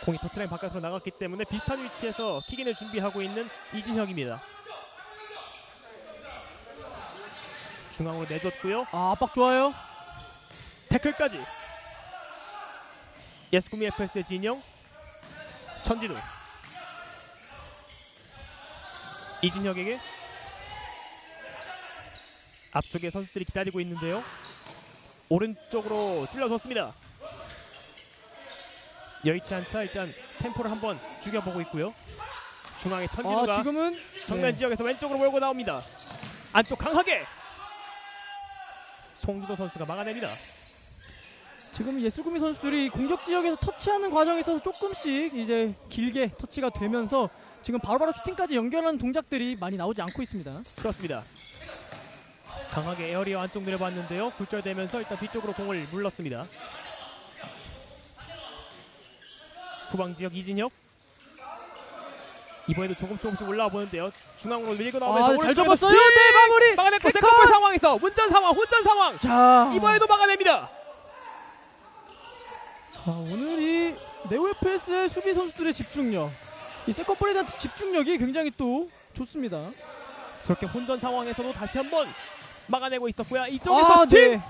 공이 터치라인 바깥으로 나갔기 때문에 비슷한 위치에서 킥인을 준비하고 있는 이진혁입니다. 중앙으로 내줬고요. 아, 압박 좋아요. 태클까지. 예스구미 FS의 진영, 천진우, 이진혁에게 앞쪽에 선수들이 기다리고 있는데요. 오른쪽으로 찔러줬습니다. 여의치 않자 일단 템포를 한번 죽여보고 있고요. 중앙에 천진우가 지금은 정면 네. 지역에서 왼쪽으로 몰고 나옵니다. 안쪽 강하게 송기도 선수가 막아냅니다. 지금 예수구미 선수들이 공격 지역에서 터치하는 과정에 있어서 조금씩 이제 길게 터치가 되면서 지금 바로바로 슈팅까지 연결하는 동작들이 많이 나오지 않고 있습니다. 그렇습니다. 강하게 에어리어 안쪽 내려봤는데요. 굴절되면서 일단 뒤쪽으로 공을 물렀습니다. 후방 지역 이진혁. 이번에도 조금씩 올라와 보는데요. 중앙으로 밀고 나오면서 잘 오른쪽에서 접었어요. 슈팅! 네, 마무리. 막아냈고 세컨! 세컨볼 상황에서 혼전 상황. 자, 이번에도 막아냅니다. 자, 오늘 이 네오FS의 수비 선수들의 집중력, 이 세컨볼에 대한 집중력이 굉장히 또 좋습니다. 저렇게 혼전 상황에서도 다시 한번 막아내고 있었고요. 이쪽에서 슈팅! 네.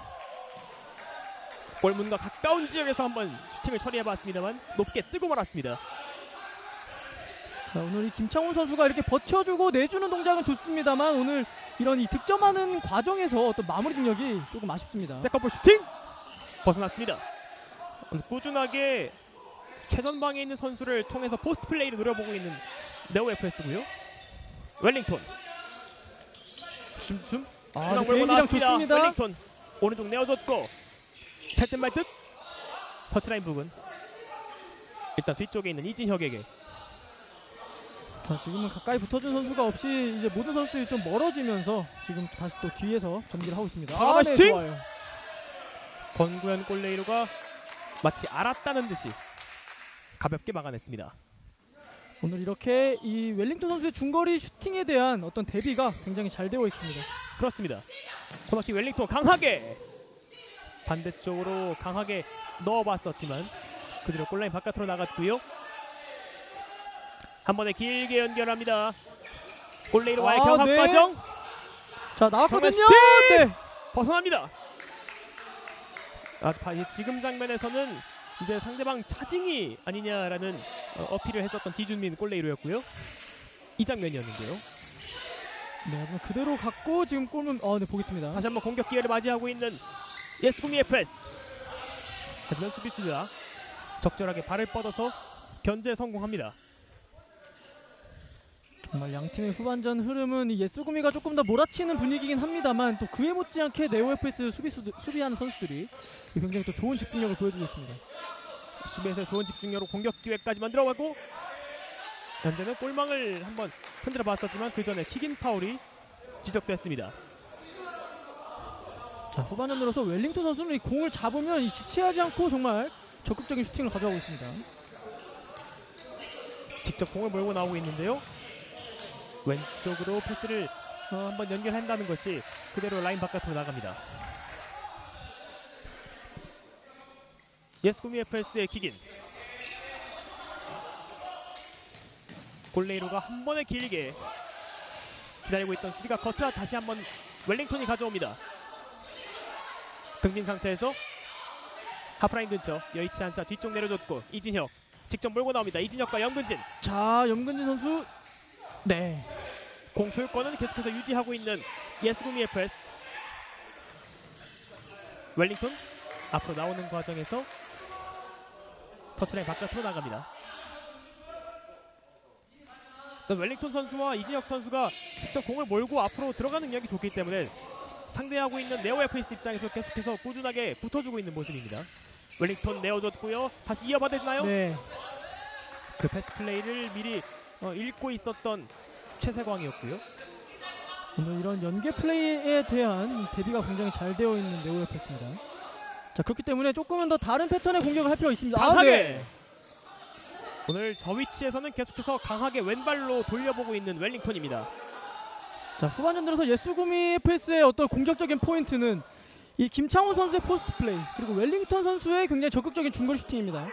골문과 가까운 지역에서 한번 슈팅을 처리해봤습니다만 높게 뜨고 말았습니다. 자, 오늘 이 김창훈 선수가 이렇게 버텨주고 내주는 동작은 좋습니다만 오늘 이런 이 득점하는 과정에서 어떤 마무리 능력이 조금 아쉽습니다. 세컨볼 슈팅! 벗어났습니다. 오늘 꾸준하게 최전방에 있는 선수를 통해서 포스트 플레이를 노려보고 있는 네오FS고요. 웰링턴 춤 중앙 몰고 개인기량 나왔습니다. 좋습니다. 웰링턴 오른쪽 내어줬고 찰땐 말듯 터치라인 부근. 일단 뒤쪽에 있는 이진혁에게. 자, 지금은 가까이 붙어준 선수가 없이 이제 모든 선수들이 좀 멀어지면서 지금 다시 또 뒤에서 전기를 하고 있습니다. 과감한 네, 슈팅! 좋아요. 권구현 골레이로가 마치 알았다는 듯이 가볍게 막아냈습니다. 오늘 이렇게 이 웰링턴 선수의 중거리 슈팅에 대한 어떤 대비가 굉장히 잘 되어 있습니다. 그렇습니다. 코너킥 웰링턴 강하게 반대쪽으로 강하게 넣어봤었지만 그대로 골라인 바깥으로 나갔고요. 한 번에 길게 연결합니다. 골레이로와의 경합 네. 과정 자, 나왔거든요. 정면 슈팅! 네. 벗어납니다. 지금 장면에서는 이제 상대방 차징이 아니냐라는 어필을 했었던 지준민 골레이로였고요. 이 장면이었는데요. 네, 하지만 그대로 갔고 지금 골문 네, 보겠습니다. 다시 한번 공격 기회를 맞이하고 있는 예스구미 FS. 하지만 수비수가 적절하게 발을 뻗어서 견제 성공합니다. 정말 양 팀의 후반전 흐름은 이 예스구미가 조금 더 몰아치는 분위기긴 합니다만 또 그에 못지않게 네오FS 수비하는 선수들이 굉장히 또 좋은 집중력을 보여주고 있습니다. 수비에서 좋은 집중력으로 공격 기회까지 만들어가고 현재는 골망을 한번 흔들어 봤었지만 그 전에 킥인 파울이 지적됐습니다. 자, 후반전 들어서 웰링턴 선수는 이 공을 잡으면 이 지체하지 않고 정말 적극적인 슈팅을 가져가고 있습니다. 직접 공을 몰고 나오고 있는데요. 왼쪽으로 패스를 한번 연결한다는 것이 그대로 라인 바깥으로 나갑니다. 예스구미 FS의 킥인. 골레이로가 한 번에 길게 기다리고 있던 수비가 커트. 다시 한번 웰링턴이 가져옵니다. 등진 상태에서 하프라인 근처 여의치 않자 뒤쪽 내려줬고 이진혁 직접 몰고 나옵니다. 이진혁과 염근진. 자, 염근진 선수 네. 공 소유권은 계속해서 유지하고 있는 예스구미 FS. 웰링턴 앞으로 나오는 과정에서 터치라인 바깥으로 나갑니다. 웰링턴 선수와 이진혁 선수가 직접 공을 몰고 앞으로 들어가는 능력이 좋기 때문에 상대하고 있는 네오 FS 입장에서 계속해서 꾸준하게 붙어주고 있는 모습입니다. 웰링턴 내어줬고요. 다시 이어받았나요? 네. 그 패스 플레이를 미리 읽고 있었던 최세광이었고요. 오늘 이런 연계 플레이에 대한 이 대비가 굉장히 잘 되어 있는 네오 FS입니다. 자, 그렇기 때문에 조금은 더 다른 패턴의 공격을 할 필요가 있습니다. 강하게! 네. 오늘 저 위치에서는 계속해서 강하게 왼발로 돌려보고 있는 웰링턴입니다. 자, 후반전 들어서 예스구미 FS의 어떤 공격적인 포인트는 이 김창훈 선수의 포스트 플레이 그리고 웰링턴 선수의 굉장히 적극적인 중거리 슈팅입니다.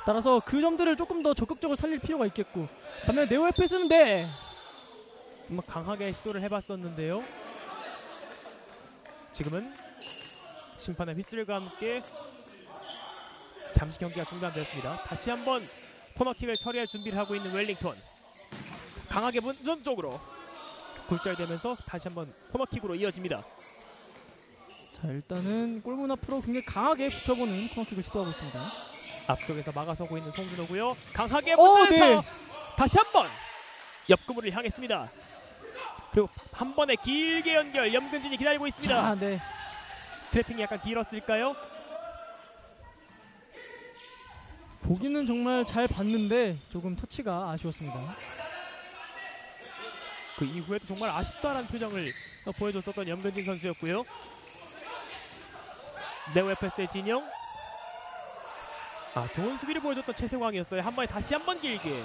따라서 그 점들을 조금 더 적극적으로 살릴 필요가 있겠고, 반면에 네오 FS는 네. 강하게 시도를 해봤었는데요. 지금은 심판의 휘슬과 함께 잠시 경기가 중단되었습니다. 다시 한번 코너킥을 처리할 준비를 하고 있는 웰링턴. 강하게 문전 쪽으로 굴절되면서 다시 한번 코너킥으로 이어집니다. 자, 일단은 골문 앞으로 굉장히 강하게 붙여보는 코너킥을 시도하고 있습니다. 앞쪽에서 막아서고 있는 송준호고요. 강하게 오, 문전에서 네. 다시 한번 옆구무를 향했습니다. 그리고 한 번에 길게 연결 염근진이 기다리고 있습니다. 자, 네. 트래핑이 약간 길었을까요? 보기는 정말 잘 봤는데 조금 터치가 아쉬웠습니다. 그 이후에도 정말 아쉽다라는 표정을 보여줬었던 염근진 선수였고요. 네오 FS의 진영. 좋은 수비를 보여줬던 최세광이었어요. 한 번에 다시 한 번 길게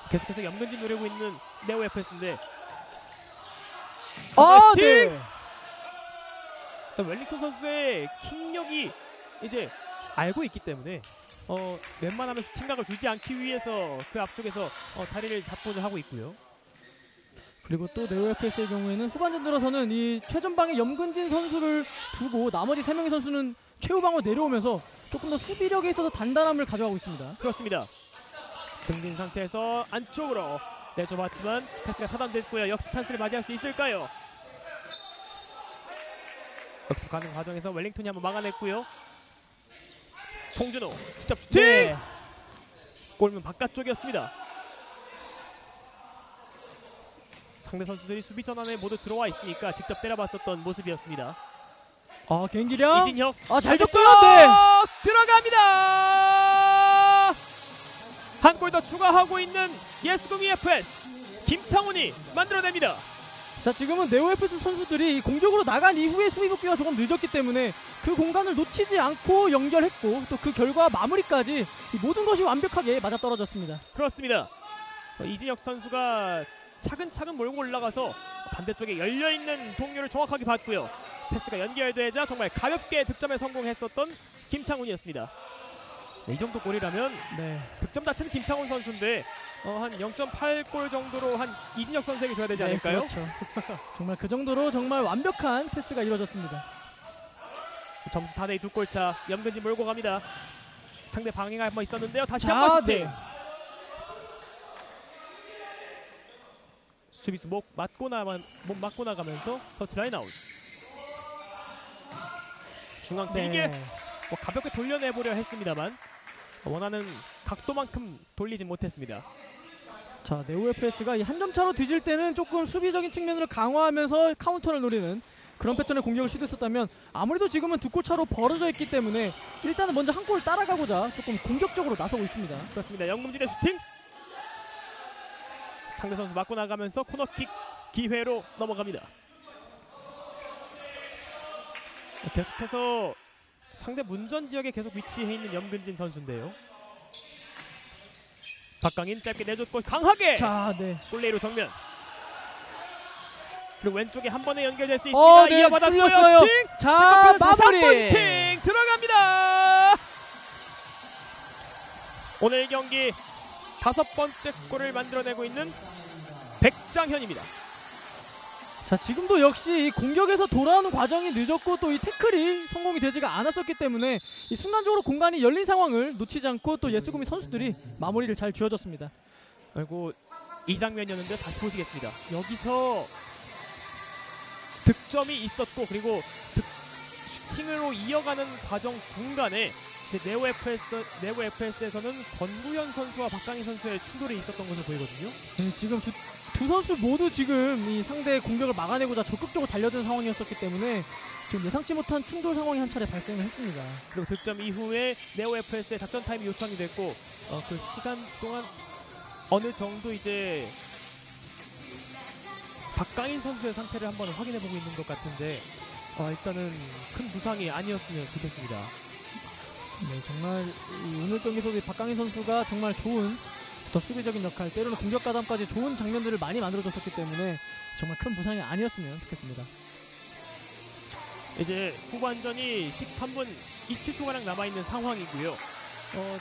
계속해서 염근진 노리고 있는 네오 FS인데 네. 웰링턴 선수의 킥력이 이제 알고 있기 때문에 웬만하면 슈팅각을 주지 않기 위해서 그 앞쪽에서 자리를 잡고자 하고 있고요. 그리고 또 네오 FS의 경우에는 후반전 들어서는 이 최전방에 염근진 선수를 두고 나머지 3명의 선수는 최후방으로 내려오면서 조금 더 수비력에 있어서 단단함을 가져가고 있습니다. 그렇습니다. 등진 상태에서 안쪽으로 내줘봤지만 패스가 차단됐고요. 역습 찬스를 맞이할 수 있을까요? 역습 가는 과정에서 웰링턴이 한번 막아냈고요. 송준호 직접 슈팅! 네. 골문 바깥쪽이었습니다. 상대 선수들이 수비 전환에 모두 들어와 있으니까 직접 때려봤었던 모습이었습니다. 개인기량. 이진혁 잘 줬고요. 네. 네. 들어갑니다. 한 골 더 추가하고 있는 예스구미 FS 김창훈이 만들어냅니다. 자, 지금은 네오 FS 선수들이 공격으로 나간 이후에 수비 복귀가 조금 늦었기 때문에 그 공간을 놓치지 않고 연결했고 또 그 결과 마무리까지 이 모든 것이 완벽하게 맞아떨어졌습니다. 그렇습니다. 이진혁 선수가 차근차근 몰고 올라가서 반대쪽에 열려있는 동료를 정확하게 봤고요. 패스가 연결되자 정말 가볍게 득점에 성공했었던 김창훈이었습니다. 이 정도 골이라면 네. 득점 자체는 김창훈 선수인데 한 0.8골 정도로 한 이진혁 선수에게 줘야 되지 않을까요? 네, 그렇죠. 정말 그 정도로 정말 완벽한 패스가 이루어졌습니다. 점수 4대2 2골차. 염근진 몰고 갑니다. 상대 방해가 한번 있었는데요. 다시 자, 한번 슈팅. 네. 수비수 목 맞고 나가면서 터치라인 아웃. 중앙 길게 네. 가볍게 돌려내보려 했습니다만 원하는 각도만큼 돌리진 못했습니다. 자, 네오 FS가 이 한 점 차로 뒤질 때는 조금 수비적인 측면을 강화하면서 카운터를 노리는 그런 패턴의 공격을 시도했었다면 아무래도 지금은 2골 차로 벌어져 있기 때문에 일단은 먼저 한 골 따라가고자 조금 공격적으로 나서고 있습니다. 그렇습니다. 염금진의 슈팅. 상대 선수 맞고 나가면서 코너킥 기회로 넘어갑니다. 계속해서 상대 문전 지역에 계속 위치해 있는 염근진 선수인데요. 박강인 짧게 내줬고 강하게 자, 네. 골레이로 정면. 그리고 왼쪽에 한 번에 연결될 수 있습니다. 네, 이어받았고요. 뚫렸어요. 스팅! 자, 다시 한번 마무리. 스팅 들어갑니다. 오늘 경기 5번째 골을 만들어내고 있는 백장현입니다. 자, 지금도 역시 이 공격에서 돌아오는 과정이 늦었고 또 이 태클이 성공이 되지가 않았었기 때문에 이 순간적으로 공간이 열린 상황을 놓치지 않고 또 예스구미 선수들이 마무리를 잘 지어줬습니다. 그리고 이 장면이었는데 다시 보시겠습니다. 여기서 득점이 있었고 그리고 슈팅으로 이어가는 과정 중간에 이제 네오 FS에서는 권구현 선수와 박강희 선수의 충돌이 있었던 것으로 보이거든요. 네, 지금 두 선수 모두 지금 이 상대의 공격을 막아내고자 적극적으로 달려든 상황이었었기 때문에 지금 예상치 못한 충돌 상황이 한 차례 발생을 했습니다. 그리고 득점 이후에 네오 FS의 작전 타임이 요청이 됐고 그 시간 동안 어느 정도 이제 박강인 선수의 상태를 한번 확인해보고 있는 것 같은데 일단은 큰 부상이 아니었으면 좋겠습니다. 네, 정말 오늘 경기에서 박강희 선수가 정말 좋은 더 수비적인 역할, 때로는 공격 가담까지 좋은 장면들을 많이 만들어줬었기 때문에 정말 큰 부상이 아니었으면 좋겠습니다. 이제 후반전이 13분 27초가량 남아있는 상황이고요.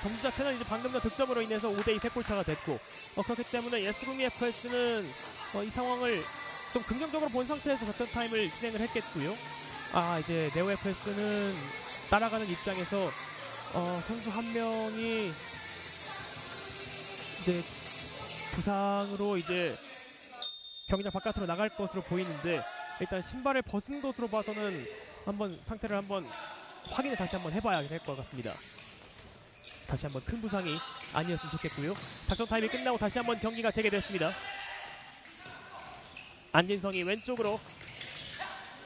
점수 자체는 이제 방금 전 득점으로 인해서 5대2 세골차가 됐고 그렇기 때문에 예스구미 FS는 이 상황을 좀 긍정적으로 본 상태에서 작전 타임을 진행을 했겠고요. 이제 네오 FS는 따라가는 입장에서 선수 한 명이 이제 부상으로 이제 경기장 바깥으로 나갈 것으로 보이는데 일단 신발을 벗은 것으로 봐서는 한번 상태를 한번 확인을 다시 한번 해봐야 될 것 같습니다. 다시 한번 큰 부상이 아니었으면 좋겠고요. 작전 타임이 끝나고 다시 한번 경기가 재개됐습니다. 안진성이 왼쪽으로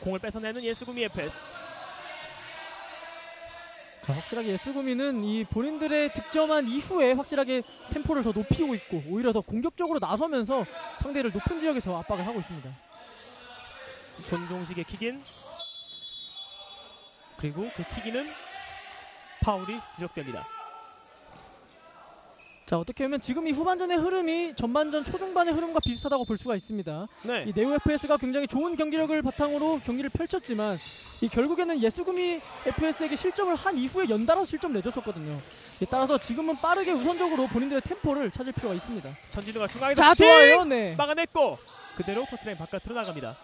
공을 뺏어내는 예스구미 FS. 자, 확실하게 예스구미는 이 본인들의 득점한 이후에 확실하게 템포를 더 높이고 있고 오히려 더 공격적으로 나서면서 상대를 높은 지역에서 압박을 하고 있습니다. 손종식의 킥인, 그리고 그 킥인은 파울이 지적됩니다. 자, 어떻게 보면 지금 이 후반전의 흐름이 전반전 초중반의 흐름과 비슷하다고 볼 수가 있습니다. 네. 이 네오 FS가 굉장히 좋은 경기력을 바탕으로 경기를 펼쳤지만 이 결국에는 예스구미 FS에게 실점을 한 이후에 연달아서 실점 내줬었거든요. 따라서 지금은 빠르게 우선적으로 본인들의 템포를 찾을 필요가 있습니다. 전진우가 중앙에서 자, 슈팅! 좋아요. 네. 막아냈고 그대로 터치라인 바깥으로 나갑니다.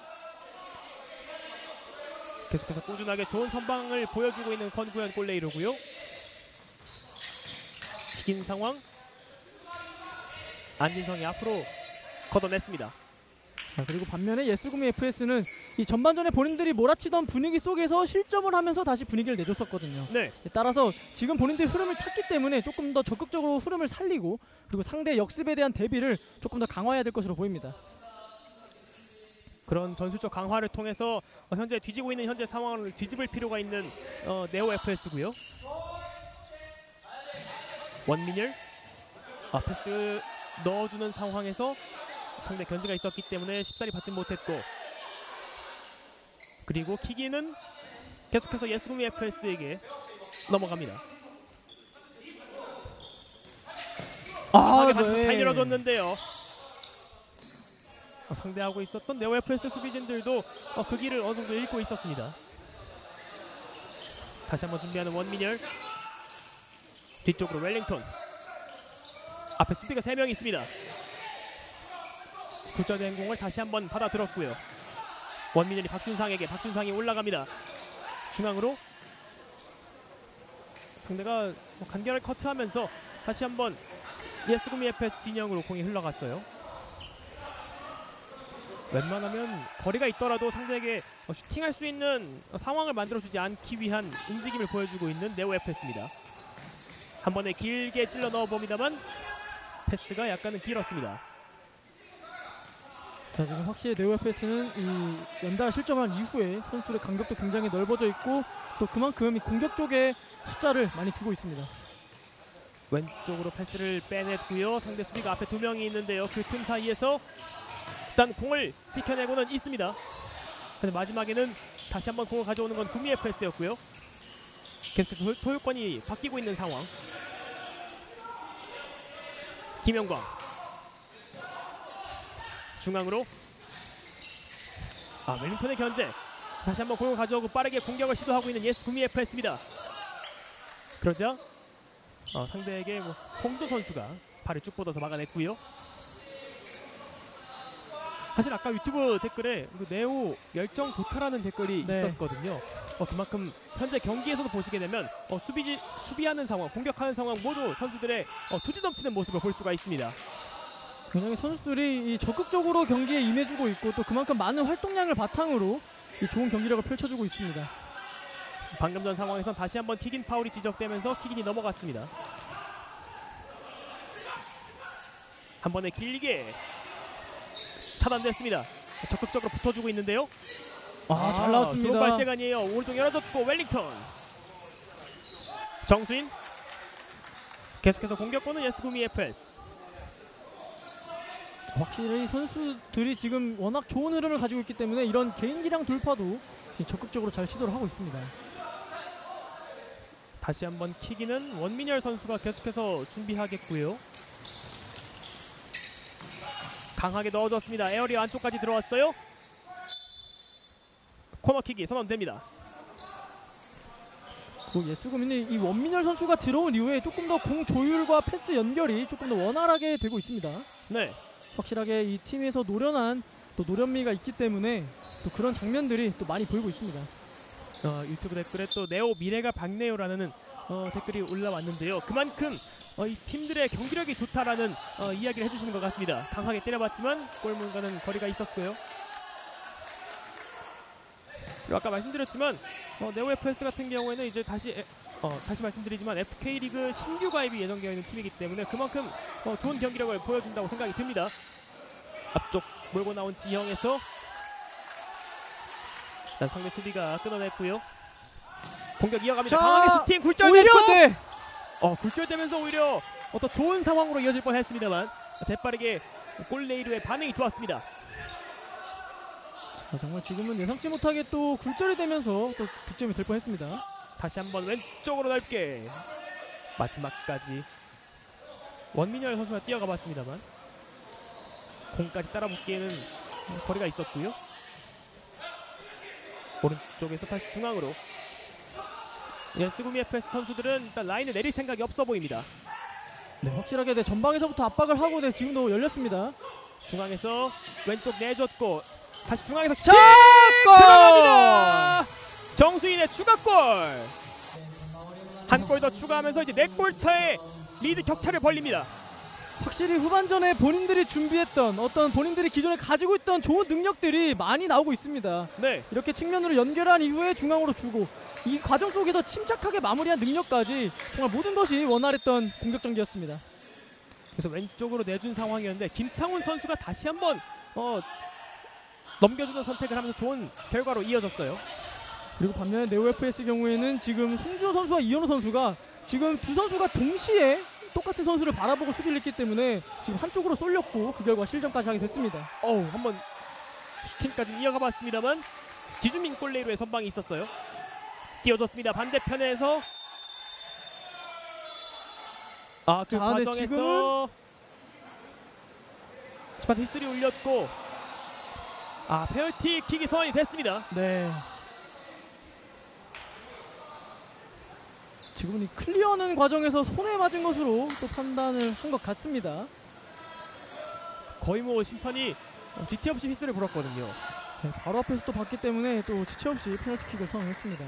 계속해서 꾸준하게 좋은 선방을 보여주고 있는 권구현 골레이로고요. 튀긴 상황. 안진성이 앞으로 걷어냈습니다. 자, 그리고 반면에 예스구미 FS는 이 전반전에 본인들이 몰아치던 분위기 속에서 실점을 하면서 다시 분위기를 내줬었거든요. 네. 따라서 지금 본인들이 흐름을 탔기 때문에 조금 더 적극적으로 흐름을 살리고 그리고 상대 역습에 대한 대비를 조금 더 강화해야 될 것으로 보입니다. 그런 전술적 강화를 통해서 현재 뒤지고 있는 현재 상황을 뒤집을 필요가 있는 네오 FS고요. 원민열 패스 넣어주는 상황에서 상대 견제가 있었기 때문에 쉽사리 받지 못했고 그리고 킥인은 계속해서 예스구미 FS에게 넘어갑니다. 강하게 다시 잘 밀어줬는데요. 상대하고 있었던 네오 FS 수비진들도 그 길을 어느 정도 읽고 있었습니다. 다시 한번 준비하는 원민열. 뒤쪽으로 웰링턴. 앞에 수비가 3명 있습니다. 굴절된 공을 다시 한번 받아들었고요. 원민열이 박준상에게, 박준상이 올라갑니다. 중앙으로 상대가 간결을 커트하면서 다시 한번 예스구미 FS 진영으로 공이 흘러갔어요. 웬만하면 거리가 있더라도 상대에게 슈팅할 수 있는 상황을 만들어주지 않기 위한 움직임을 보여주고 있는 네오 FS입니다. 한 번에 길게 찔러 넣어봅니다만 패스가 약간은 길었습니다. 자, 지금 확실히 네오 FS는 이 연달아 실점한 이후에 선수들의 간격도 굉장히 넓어져 있고 또 그만큼 이 공격 쪽에 숫자를 많이 두고 있습니다. 왼쪽으로 패스를 빼냈고요. 상대 수비가 앞에 2명이 있는데요. 그 틈 사이에서 일단 공을 지켜내고는 있습니다. 그래서 마지막에는 다시 한번 공을 가져오는 건 구미 FS였고요. 계속해서 소유권이 바뀌고 있는 상황. 김영광 중앙으로 웰링턴의 견제. 다시 한번 공을 가져오고 빠르게 공격을 시도하고 있는 예스 구미 FS입니다. 그러자 상대에게 송도 선수가 발을 쭉 뻗어서 막아냈고요. 사실 아까 유튜브 댓글에 네오 열정 좋다라는 댓글이 네. 있었거든요. 그만큼 현재 경기에서도 보시게 되면 수비하는 상황, 공격하는 상황 모두 선수들의 투지 넘치는 모습을 볼 수가 있습니다. 굉장히 선수들이 이 적극적으로 경기에 임해주고 있고 또 그만큼 많은 활동량을 바탕으로 이 좋은 경기력을 펼쳐주고 있습니다. 방금 전 상황에선 다시 한번 킥인 파울이 지적되면서 킥인이 넘어갔습니다. 한 번에 길게 차단됐습니다. 적극적으로 붙어주고 있는데요. 잘 나왔습니다. 좋은 발재간이에요. 오른쪽 열어줬고 웰링턴. 정수인 계속해서 공격권은 예스구미 FS. 확실히 선수들이 지금 워낙 좋은 흐름을 가지고 있기 때문에 이런 개인기량 돌파도 적극적으로 잘 시도를 하고 있습니다. 다시 한번 킥인은 원민열 선수가 계속해서 준비하겠고요. 강하게 넣어줬습니다. 에어리어 안쪽까지 들어왔어요. 코너킥이 선언됩니다. 그 예스구민이 이 원민열 선수가 들어온 이후에 조금 더 공 조율과 패스 연결이 조금 더 원활하게 되고 있습니다. 네, 확실하게 이 팀에서 노련한 또 노련미가 있기 때문에 또 그런 장면들이 또 많이 보이고 있습니다. 유튜브 댓글에 또 네오 미래가 밝네요라는 댓글이 올라왔는데요. 그만큼 이 팀들의 경기력이 좋다라는 이야기를 해주시는 것 같습니다. 강하게 때려봤지만 골문과는 거리가 있었고요. 그리고 아까 말씀드렸지만 네오 FS 같은 경우에는 이제 다시 말씀드리지만 FK리그 신규 가입이 예정되어 있는 팀이기 때문에 그만큼 좋은 경기력을 보여준다고 생각이 듭니다. 앞쪽 몰고 나온 지형에서 일단 상대 수비가 끊어냈고요. 공격 이어갑니다. 강하게 슈팅 굴절됐고 오히려 네. 굴절되면서 오히려 더 좋은 상황으로 이어질 뻔했습니다만 재빠르게 골레이르의 반응이 좋았습니다. 정말 지금은 예상치 못하게 또 굴절이 되면서 또 득점이 될 뻔했습니다. 다시 한번 왼쪽으로 넓게 마지막까지 원민열 선수가 뛰어가 봤습니다만 공까지 따라붙기에는 거리가 있었고요. 오른쪽에서 다시 중앙으로. 예스구미 FS 선수들은 일단 라인을 내릴 생각이 없어 보입니다. 네, 확실하게 전방에서부터 압박을 하고 지금도 열렸습니다. 중앙에서 왼쪽 내줬고 다시 중앙에서 자, 들어갑니다. 정수인의 추가골. 한 골 더 추가하면서 이제 4골 차의 리드 격차를 벌립니다. 확실히 후반전에 본인들이 준비했던 어떤 본인들이 기존에 가지고 있던 좋은 능력들이 많이 나오고 있습니다. 네, 이렇게 측면으로 연결한 이후에 중앙으로 주고 이 과정 속에서 침착하게 마무리한 능력까지 정말 모든 것이 원활했던 공격 전개였습니다. 그래서 왼쪽으로 내준 상황이었는데 김창훈 선수가 다시 한번 넘겨주는 선택을 하면서 좋은 결과로 이어졌어요. 그리고 반면에 네오 FS 경우에는 지금 송준호 선수와 이현우 선수가 지금 두 선수가 동시에 똑같은 선수를 바라보고 수비를 했기 때문에 지금 한쪽으로 쏠렸고 그 결과 실점까지 하게 됐습니다. 한번 슈팅까지 이어가 봤습니다만 지주민 골레이로의 선방이 있었어요. 띄워줬습니다. 반대편에서 그 과정에서 심판 휘슬이 울렸고 페널티 킥이 선언이 됐습니다. 네. 지금은 이 클리어하는 과정에서 손에 맞은 것으로 또 판단을 한 것 같습니다. 거의 심판이 지체 없이 휘슬을 불었거든요. 네, 바로 앞에서 또 봤기 때문에 또 지체 없이 페널티킥을 선언했습니다.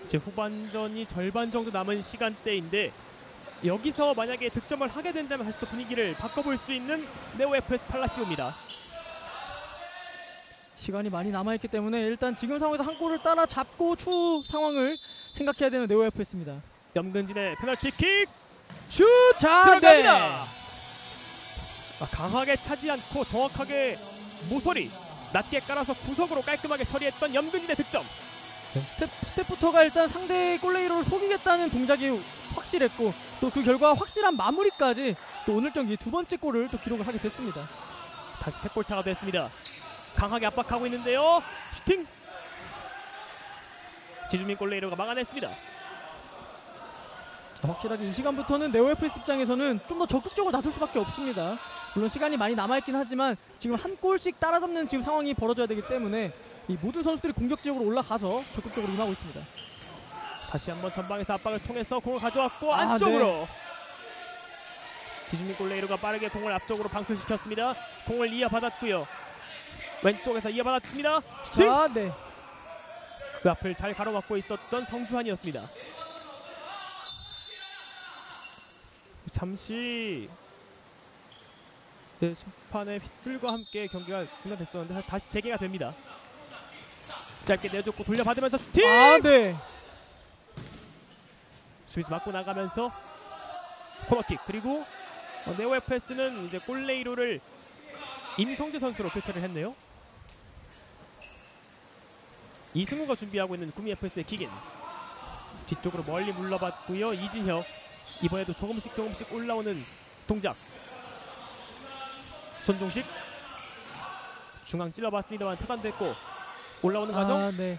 이제 후반전이 절반 정도 남은 시간대인데 여기서 만약에 득점을 하게 된다면 다시 또 분위기를 바꿔볼 수 있는 네오 FS 팔라시오입니다. 시간이 많이 남아있기 때문에 일단 지금 상황에서 한 골을 따라잡고 추후 상황을 생각해야 되는 네오 FS입니다. 염근진의 페널티킥 슛! 자, 들어갑니다. 강하게 차지 않고 정확하게 모서리 낮게 깔아서 구석으로 깔끔하게 처리했던 염근진의 득점. 스텝부터가 일단 상대 골레이로를 속이겠다는 동작이 확실했고 또 그 결과 확실한 마무리까지 또 오늘 경기 두 번째 골을 또 기록을 하게 됐습니다. 다시 3골 차가 됐습니다. 강하게 압박하고 있는데요. 슈팅 지주민 골레이로가 막아냈습니다. 자, 확실하게 이 시간부터는 네오FS 입장에서는 좀 더 적극적으로 나설 수밖에 없습니다. 물론 시간이 많이 남아있긴 하지만 지금 한 골씩 따라잡는 지금 상황이 벌어져야 되기 때문에 이 모든 선수들이 공격 지역으로 올라가서 적극적으로 임하고 있습니다. 다시 한번 전방에서 압박을 통해서 공을 가져왔고 아, 안쪽으로 지주민 골레이로가 빠르게 공을 앞쪽으로 방출시켰습니다. 공을 이어받았고요. 왼쪽에서 이어받았습니다. 슈팅! 자, 네. 그 앞을 잘 가로막고 있었던 성주환이었습니다. 잠시 심판의 휘슬과 함께 경기가 중단됐었는데 다시 재개가 됩니다. 짧게 내줬고 돌려받으면서 슈팅! 아, 네. 수비수 맞고 나가면서 코너킥. 그리고 네오FS는 이제 골레이로를 임성재 선수로 교체를 했네요. 이승우가 준비하고 있는 구미FS의 킥인. 뒤쪽으로 멀리 물러봤고요. 이진혁 이번에도 조금씩 올라오는 동작. 손종식 중앙 찔러봤습니다만 차단됐고 올라오는 과정. 아, 네.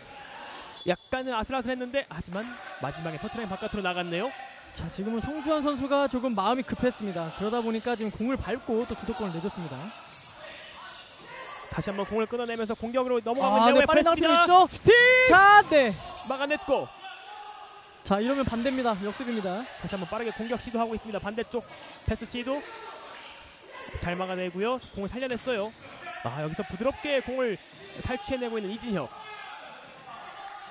약간은 아슬아슬했는데 하지만 마지막에 터치라인 바깥으로 나갔네요. 자, 지금은 성주환 선수가 조금 마음이 급했습니다. 그러다 보니까 지금 공을 밟고 또 주도권을 내줬습니다. 다시 한번 공을 끊어내면서 공격으로 넘어가고 아, 있는 네, 빨리 나갈 필요 네오FS입니다. 있죠? 슈팅! 자, 네. 막아냈고 자, 이러면 반대입니다. 역습입니다. 다시 한번 빠르게 공격 시도하고 있습니다. 반대쪽 패스 시도 잘 막아내고요. 공을 살려냈어요. 여기서 부드럽게 공을 탈취해내고 있는 이진혁.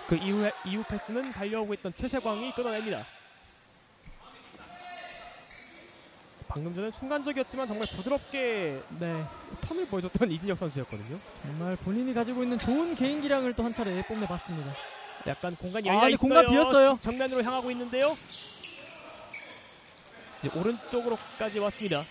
그 이후 패스는 달려오고 있던 최세광이 끊어냅니다. 방금 전에 순간적이었지만 정말 부드럽게 네. 턴을 보여줬던 이진혁 선수였거든요. 정말 본인이 가지고 있는 좋은 개인 기량을 또 한 차례 뽐내봤습니다. 약간 공간이 아, 열려 네, 있어요. 공간 비었어요. 정면으로 향하고 있는데요. 이제 오른쪽으로까지 왔습니다.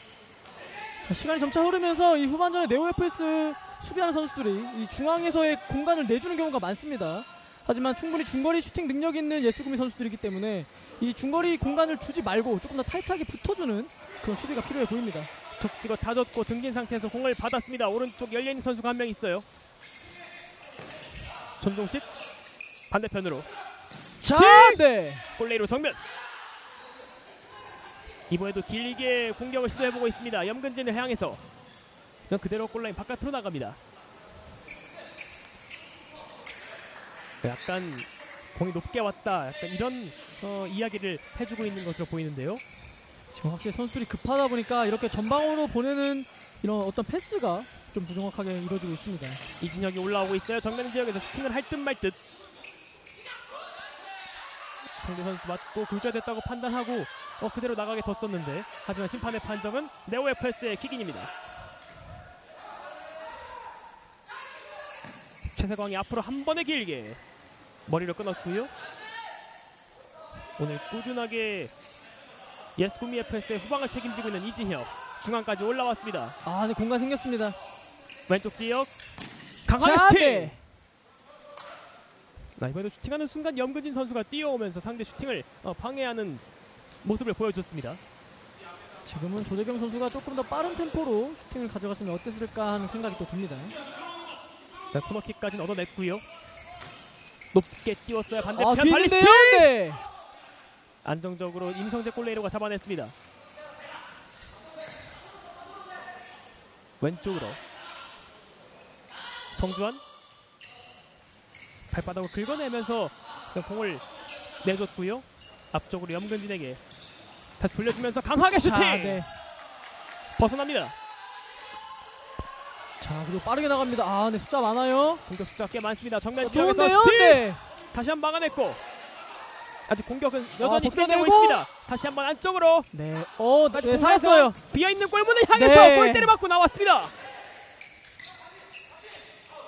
자, 시간이 점차 흐르면서 이 후반전에 네오FS 수비하는 선수들이 이 중앙에서의 공간을 내주는 경우가 많습니다. 하지만 충분히 중거리 슈팅 능력 있는 예수구미 선수들이기 때문에 이 중거리 공간을 주지 말고 조금 더 타이트하게 붙어주는 그런 수비가 필요해 보입니다. 툭 찍어 차졌고 등진 상태에서 공을 받았습니다. 오른쪽 열려있는 선수가 한 명 있어요. 손종식 반대편으로 자, 네. 골레이로 정면. 이번에도 길게 공격을 시도해보고 있습니다. 염근진을 향해서 그대로 골라인 바깥으로 나갑니다. 약간 공이 높게 왔다, 약간 이런 이야기를 해주고 있는 것으로 보이는데요. 지금 확실히 선수들이 급하다 보니까 이렇게 전방으로 보내는 이런 어떤 패스가 좀 부정확하게 이루어지고 있습니다. 이진혁이 올라오고 있어요. 정면 지역에서 슈팅을 할 듯 말 듯. 상대 선수 맞고 굴절됐다고 판단하고 그대로 나가게 뒀었는데, 하지만 심판의 판정은 네오FS의 킥인입니다. 최세광이 앞으로 한 번에 길게 머리를 끊었고요. 오늘 꾸준하게 예스구미 FS의 후방을 책임지고 있는 이진혁, 중앙까지 올라왔습니다. 아, 네, 공간 생겼습니다. 왼쪽 지역 강하게 자, 슈팅! 네. 이번에도 슈팅하는 순간 염근진 선수가 뛰어오면서 상대 슈팅을 방해하는 모습을 보여줬습니다. 지금은 조재경 선수가 조금 더 빠른 템포로 슈팅을 가져갔으면 어땠을까 하는 생각이 또 듭니다. 코너킥까지는 얻어냈고요. 높게 띄웠어야 반대편 발리 뒤인데요? 슈팅! 네. 안정적으로 임성재 골레이로가 잡아냈습니다. 왼쪽으로 성주환 발바닥을 긁어내면서 공을 내줬고요. 앞쪽으로 염근진에게 다시 돌려주면서 강하게 슈팅! 자, 네. 벗어납니다. 자, 그리고 빠르게 나갑니다. 아, 네, 숫자 많아요. 공격 숫자 꽤 많습니다. 정면 지역에서 좋은데요? 슈팅! 네. 다시 한 번 막아냈고, 아직 공격은 여전히 벗겨내고. 진행되고 있습니다. 다시 한번 안쪽으로 네. 다시 네, 공간에서 살았어요. 비어있는 골문을 향해서 네. 골대를 맞고 나왔습니다.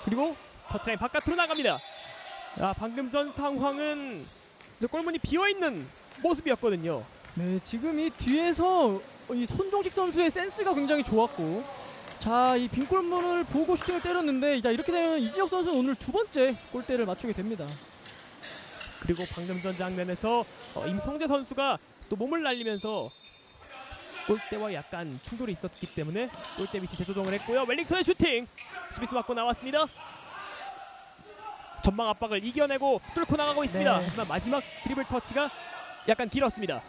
그리고 터치라인 바깥으로 나갑니다. 방금 전 상황은 이제 골문이 비어있는 모습이었거든요. 네, 지금 이 뒤에서 이 손종식 선수의 센스가 굉장히 좋았고, 자, 이 빈 골문을 보고 슈팅을 때렸는데, 자, 이렇게 되면 이지혁 선수는 오늘 두 번째 골대를 맞추게 됩니다. 그리고 방금 전 장면에서 임성재 선수가 또 몸을 날리면서 골대와 약간 충돌이 있었기 때문에 골대 위치 재조정을 했고요. 웰링턴의 슈팅! 수비수 맞고 나왔습니다. 전방 압박을 이겨내고 뚫고 나가고 있습니다. 네. 하지만 마지막 드리블 터치가 약간 길었습니다.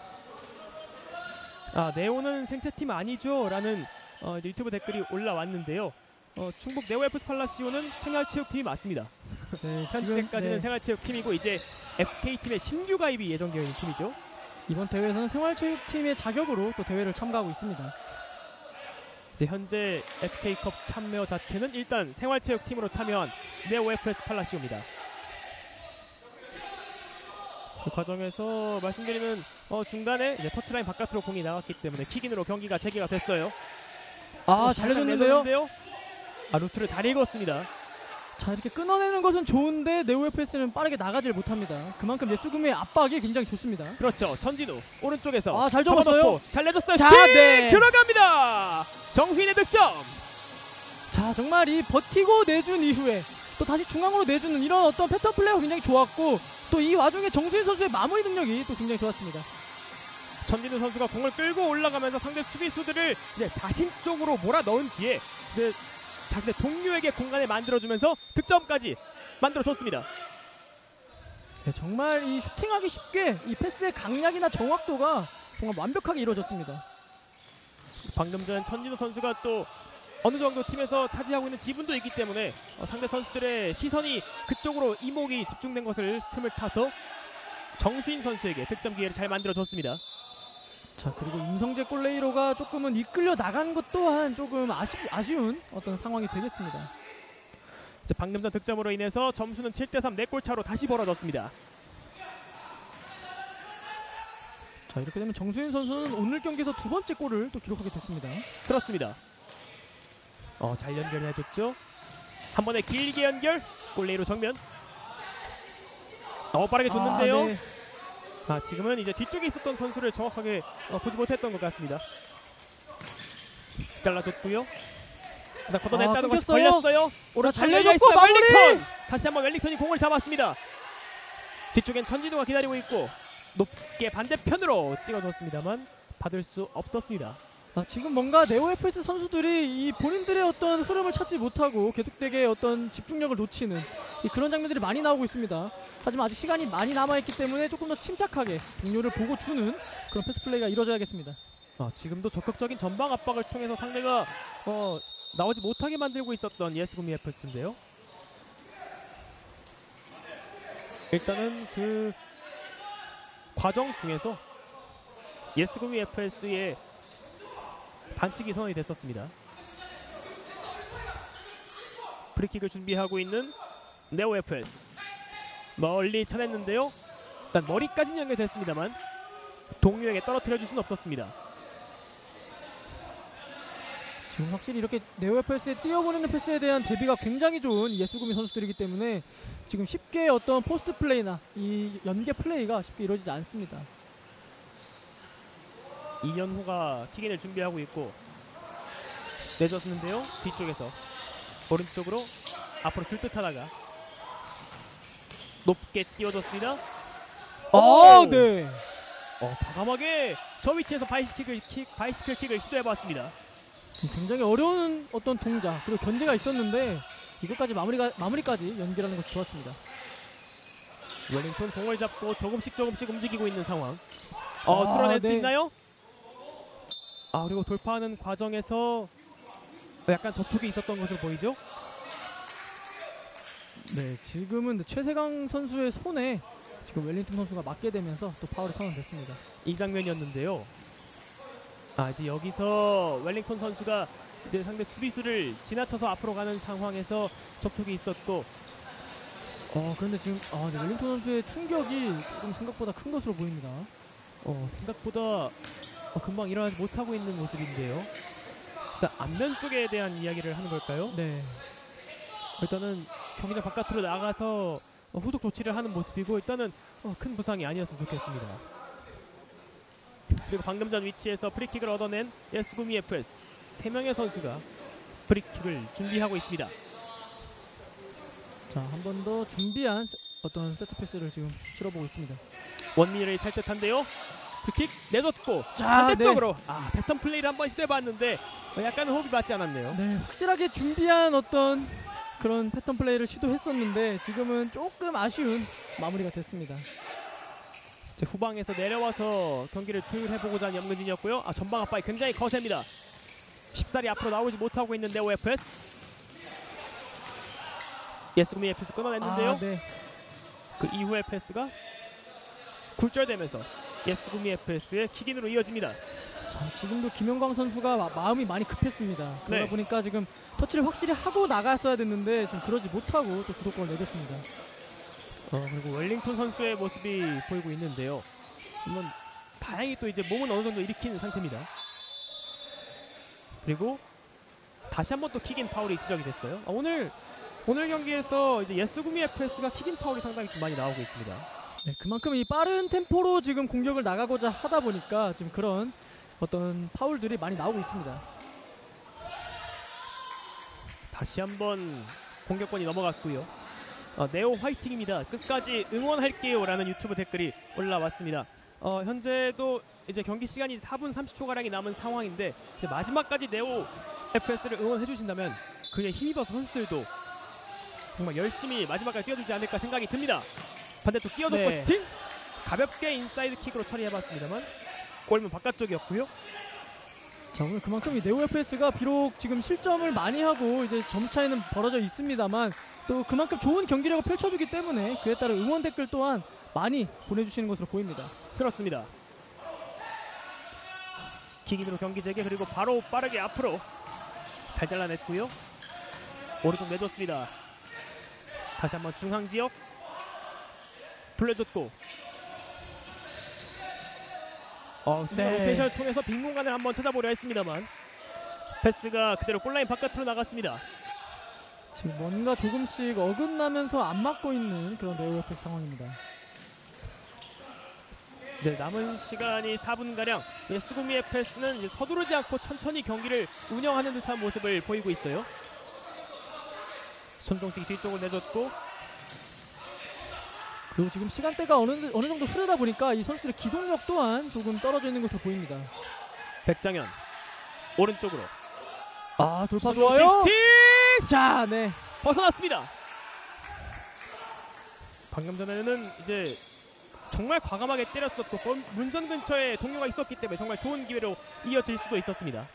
네오는 생체팀 아니죠? 라는 이제 유튜브 댓글이 올라왔는데요. 충북 네오 FC 팔라시오는 생활체육팀이 맞습니다. 네, 현재까지는 네. 생활체육팀이고 이제 FK팀의 신규 가입이 예정되어 있는 팀이죠. 이번 대회에서는 생활체육팀의 자격으로 또 대회를 참가하고 있습니다. 이제 현재 FK컵 참여 자체는 일단 생활체육팀으로 참여한 네오 FS 팔라시오입니다. 그 과정에서 말씀드리는 중간에 이제 터치라인 바깥으로 공이 나갔기 때문에 킥인으로 경기가 재개가 됐어요. 잘 내줬는데요. 루트를 잘 읽었습니다. 자, 이렇게 끊어내는 것은 좋은데 네오 FS는 빠르게 나가질 못합니다. 그만큼 예수금의 압박이 굉장히 좋습니다. 그렇죠. 전진우 오른쪽에서 잘 접었어요. 접어놓고 잘 내줬어요. 자, 스틱 네. 들어갑니다. 정수인의 득점. 자, 정말 이 버티고 내준 이후에 또 다시 중앙으로 내주는 이런 어떤 패턴 플레이가 굉장히 좋았고, 또 이 와중에 정수인 선수의 마무리 능력이 또 굉장히 좋았습니다. 전진우 선수가 공을 끌고 올라가면서 상대 수비수들을 이제 자신 쪽으로 몰아 넣은 뒤에 이제 자신의 동료에게 공간을 만들어주면서 득점까지 만들어줬습니다. 네, 정말 이 슈팅하기 쉽게 이 패스의 강약이나 정확도가 정말 완벽하게 이루어졌습니다. 방금 전 전진우 선수가 또 어느 정도 팀에서 차지하고 있는 지분도 있기 때문에 상대 선수들의 시선이 그쪽으로 이목이 집중된 것을 틈을 타서 정수인 선수에게 득점 기회를 잘 만들어줬습니다. 자, 그리고 임성재 골레이로가 조금은 이끌려 나간 것 또한 조금 아쉬운 어떤 상황이 되겠습니다. 이제 방금 전 득점으로 인해서 점수는 7대3 4골 차로 다시 벌어졌습니다. 자, 이렇게 되면 정수인 선수는 오늘 경기에서 두 번째 골을 또 기록하게 됐습니다. 그렇습니다. 잘 연결해줬죠. 한 번에 길게 연결. 골레이로 정면. 빠르게 줬는데요. 네. 지금은 이제 뒤쪽에 있었던 선수를 정확하게 보지 못했던 것 같습니다. 잘라줬고요. 걷어냈다는 것이 끊겼어요. 걸렸어요. 오른쪽 잘 열려 내줬고 있어요. 마무리! 웰링턴! 다시 한번 웰링턴이 공을 잡았습니다. 뒤쪽엔 전진우가 기다리고 있고 높게 반대편으로 찍어줬습니다만 받을 수 없었습니다. 지금 뭔가 네오 FS 선수들이 이 본인들의 어떤 흐름을 찾지 못하고 계속되게 어떤 집중력을 놓치는 그런 장면들이 많이 나오고 있습니다. 하지만 아직 시간이 많이 남아있기 때문에 조금 더 침착하게 동료를 보고 주는 그런 패스 플레이가 이루어져야겠습니다. 지금도 적극적인 전방 압박을 통해서 상대가 나오지 못하게 만들고 있었던 예스구미 FS인데요. 일단은 그 과정 중에서 예스구미 FS의 반칙이 선언이 됐었습니다. 프리킥을 준비하고 있는 네오 FS. 멀리 쳐냈는데요. 일단 머리까지는 연결됐습니다만 동료에게 떨어뜨려 줄 수는 없었습니다. 지금 확실히 이렇게 네오 FS의 뛰어보내는 패스에 대한 대비가 굉장히 좋은 예수구미 선수들이기 때문에 지금 쉽게 어떤 포스트 플레이나 이 연계 플레이가 쉽게 이루어지지 않습니다. 이현호가 킥인을 준비하고 있고 내줬는데요. 뒤쪽에서 오른쪽으로 앞으로 줄 듯하다가 높게 띄워줬습니다. 네. 과감하게 저 위치에서 바이시클 킥을 시도해봤습니다. 굉장히 어려운 어떤 동작 그리고 견제가 있었는데 이것까지 마무리까지 연결하는 것이 좋았습니다. 웰링턴 공을 잡고 조금씩 움직이고 있는 상황. 뚫어낼 수 네. 있나요? 그리고 돌파하는 과정에서 약간 접촉이 있었던 것으로 보이죠? 네, 지금은 최세강 선수의 손에 지금 웰링턴 선수가 맞게 되면서 또 파울이 선언됐습니다. 이 장면이었는데요. 이제 여기서 웰링턴 선수가 이제 상대 수비수를 지나쳐서 앞으로 가는 상황에서 접촉이 있었고, 그런데 지금 네, 웰링턴 선수의 충격이 조금 생각보다 큰 것으로 보입니다. 생각보다 금방 일어나지 못하고 있는 모습인데요. 일단 앞면 쪽에 대한 이야기를 하는 걸까요? 네. 일단은 경기장 바깥으로 나가서 후속 조치를 하는 모습이고, 일단은 큰 부상이 아니었으면 좋겠습니다. 그리고 방금 전 위치에서 프리킥을 얻어낸 예스구미 FS 3명의 선수가 프리킥을 준비하고 있습니다. 자, 한 번 더 준비한 어떤 세트 패스를 지금 치러보고 있습니다. 원미를 찰 듯한데요. 프리킥 내줬고 자, 반대쪽으로 패턴 플레이를 한번 시도해봤는데 약간은 호흡이 맞지 않았네요. 네, 확실하게 준비한 어떤 그런 패턴 플레이를 시도했었는데 지금은 조금 아쉬운 마무리가 됐습니다. 이제 후방에서 내려와서 경기를 조율해보고자 하는 염근진이었고요. 전방 압박이 굉장히 거셉니다. 쉽사리 앞으로 나오지 못하고 있는 네오 FS. 예스구미 FS 끊어냈는데요. 네. 그 이후의 패스가 굴절되면서 예스구미 FS의 킥인으로 이어집니다. 자, 지금도 김영광 선수가 마음이 많이 급했습니다. 그러다 네. 보니까 지금 터치를 확실히 하고 나갔어야 됐는데 지금 그러지 못하고 또 주도권을 내줬습니다. 그리고 웰링턴 선수의 모습이 보이고 있는데요. 물론 다행히 또 이제 몸은 어느 정도 일으키는 상태입니다. 그리고 다시 한번 또 킥인 파울이 지적이 됐어요. 오늘 경기에서 이제 예스구미 FS가 킥인 파울이 상당히 좀 많이 나오고 있습니다. 네, 그만큼 이 빠른 템포로 지금 공격을 나가고자 하다 보니까 지금 그런 어떤 파울들이 많이 나오고 있습니다. 다시 한번 공격권이 넘어갔고요. 네오 화이팅입니다. 끝까지 응원할게요라는 유튜브 댓글이 올라왔습니다. 현재도 이제 경기 시간이 4분 30초 가량이 남은 상황인데 이제 마지막까지 네오 FS를 응원해 주신다면 그에 힘입어서 선수들도 정말 열심히 마지막까지 뛰어들지 않을까 생각이 듭니다. 반대쪽 뛰어졌고 네. 스팅 가볍게 인사이드 킥으로 처리해봤습니다만 골문 바깥쪽이었고요. 자, 오늘 그만큼 이 네오 FS가 비록 지금 실점을 많이 하고 이제 점수 차이는 벌어져 있습니다만 또 그만큼 좋은 경기력을 펼쳐주기 때문에 그에 따른 응원 댓글 또한 많이 보내주시는 것으로 보입니다. 그렇습니다. 킥인으로 경기 재개 그리고 바로 빠르게 앞으로 잘 잘라냈고요. 오른쪽 내줬습니다. 다시 한번 중앙 지역 돌려줬고 네. 로테이션을 통해서 빈 공간을 한번 찾아보려 했습니다만 패스가 그대로 골라인 바깥으로 나갔습니다. 지금 뭔가 조금씩 어긋나면서 안 맞고 있는 그런 네오 FS 상황입니다. 이제 남은 시간이 4분가량 예스구미 FS는 이제 서두르지 않고 천천히 경기를 운영하는 듯한 모습을 보이고 있어요. 손종식이 뒤쪽으로 내줬고 그리고 지금 시간대가 어느 정도 흐르다 보니까 이 선수들의 기동력 또한 조금 떨어져 있는 것으로 보입니다. 백장현 오른쪽으로 돌파 손종식 좋아요. 스틱! 자, 네. 벗어났습니다. 방금 전에는 이제 정말 과감하게 때렸었고 문전 근처에 동료가 있었기 때문에 정말 좋은 기회로 이어질 수도 있었습니다.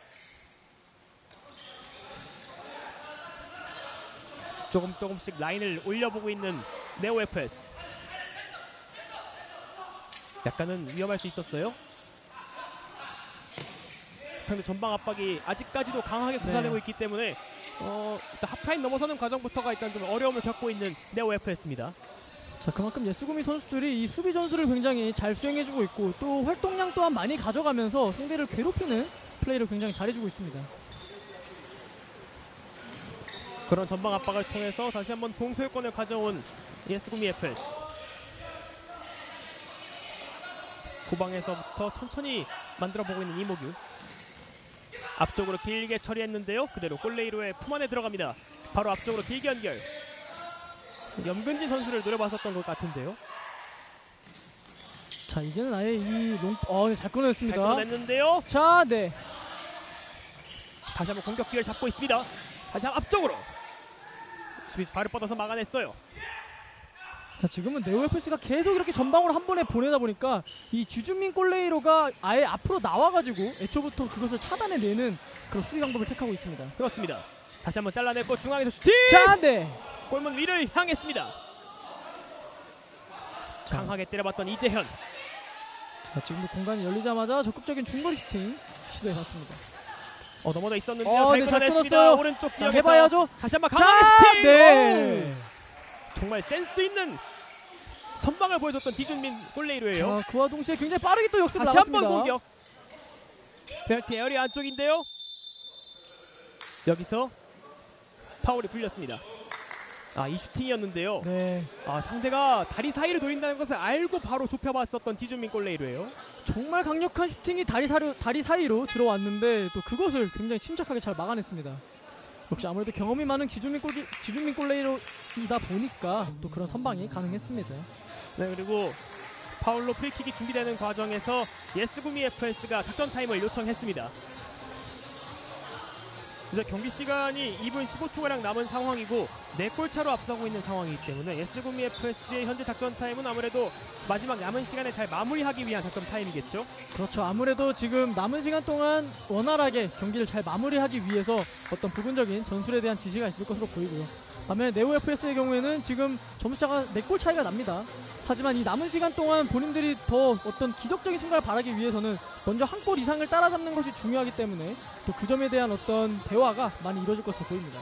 조금씩 라인을 올려보고 있는 네오 FS. 약간은 위험할 수 있었어요. 상대 전방 압박이 아직까지도 강하게 구사되고 있기 때문에 일단 하프라인 넘어서는 과정부터가 일단 좀 어려움을 겪고 있는 네오 FS입니다. 자, 그만큼 예스구미 선수들이 이 수비 전술을 굉장히 잘 수행해주고 있고 또 활동량 또한 많이 가져가면서 상대를 괴롭히는 플레이를 굉장히 잘해주고 있습니다. 그런 전방 압박을 통해서 다시 한번 동소유권을 가져온 예스구미 FS. 후방에서부터 천천히 만들어보고 있는 이모규. 앞쪽으로 길게 처리했는데요. 그대로 골레이로의 품 안에 들어갑니다. 바로 앞쪽으로 길게 연결. 염근진 선수를 노려봤었던 것 같은데요. 자, 이제는 아예 이 잘 잘 끊어냈습니다. 끊어냈는데요. 자, 네. 다시 한번 공격 기회를 잡고 있습니다. 다시 한번 앞쪽으로 수비수 발을 뻗어서 막아냈어요. 자, 지금은 네오 FS가 계속 이렇게 전방으로 한 번에 보내다 보니까 이 주준민 골레이로가 아예 앞으로 나와가지고 애초부터 그것을 차단해내는 그런 수비 방법을 택하고 있습니다. 그렇습니다. 다시 한번 잘라냈고 중앙에서 슈팅! 자, 네. 골문 위를 향했습니다. 자. 강하게 때려봤던 이재현. 자, 지금도 공간이 열리자마자 적극적인 중거리 슈팅 시도해봤습니다. 넘어져 있었는데요. 잘 네, 잘 끊어냈습니다. 끊었어요. 오른쪽 자, 지역에서 해봐야죠. 다시 한번 자, 강하게 슈팅! 네. 오! 정말 센스 있는 선방을 보여줬던 지준민 골레이로예요. 자, 그와 동시에 굉장히 빠르게 또 역습을 다시 나갔습니다. 한번 공격. 페널티 에어리 안쪽인데요. 여기서 파울이 불렸습니다. 이 슈팅이었는데요. 네, 상대가 다리 사이를 노린다는 것을 알고 바로 좁혀봤었던 지준민 골레이로예요. 정말 강력한 슈팅이 다리 사이로 들어왔는데 또 그것을 굉장히 침착하게 잘 막아냈습니다. 역시 아무래도 경험이 많은 지준민 골레이로이다 보니까 또 그런 선방이 가능했습니다. 네, 그리고 파울로 프리킥이 준비되는 과정에서 예스구미 FS가 작전 타임을 요청했습니다. 이제 경기 시간이 2분 15초가량 남은 상황이고 4골 차로 앞서고 있는 상황이기 때문에 S구미 FS의 현재 작전 타임은 아무래도 마지막 남은 시간에 잘 마무리하기 위한 작전 타임이겠죠. 그렇죠. 아무래도 지금 남은 시간 동안 원활하게 경기를 잘 마무리하기 위해서 어떤 부분적인 전술에 대한 지시가 있을 것으로 보이고요. 반면에 네오 FS의 경우에는 지금 점수차가 4골 차이가 납니다. 하지만 이 남은 시간 동안 본인들이 더 어떤 기적적인 순간을 바라기 위해서는 먼저 한 골 이상을 따라잡는 것이 중요하기 때문에 또 그 점에 대한 어떤 대화가 많이 이루어질 것으로 보입니다.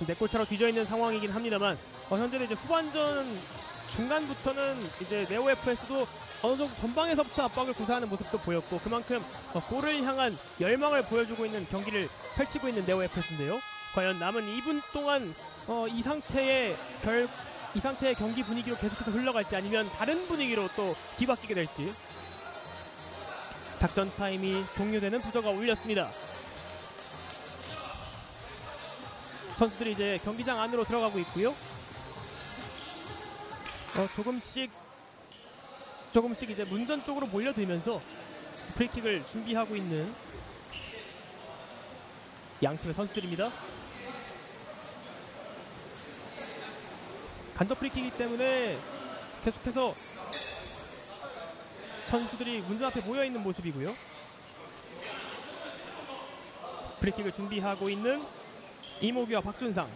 4골 차로 뒤져 있는 상황이긴 합니다만 현재는 이제 후반전 중간부터는 이제 네오 FS도 어느 정도 전방에서부터 압박을 구사하는 모습도 보였고 그만큼 골을 향한 열망을 보여주고 있는 경기를 펼치고 있는 네오 FS인데요. 과연 남은 2분 동안 이 상태의 경기 분위기로 계속해서 흘러갈지 아니면 다른 분위기로 또 뒤바뀌게 될지. 작전 타임이 종료되는 부저가 울렸습니다. 선수들이 이제 경기장 안으로 들어가고 있고요. 조금씩 이제 문전 쪽으로 몰려들면서 프리킥을 준비하고 있는 양 팀의 선수들입니다. 간접 프리킥이기 때문에 계속해서 선수들이 문전 앞에 모여있는 모습이고요. 프리킥을 준비하고 있는 이모규와 박준상.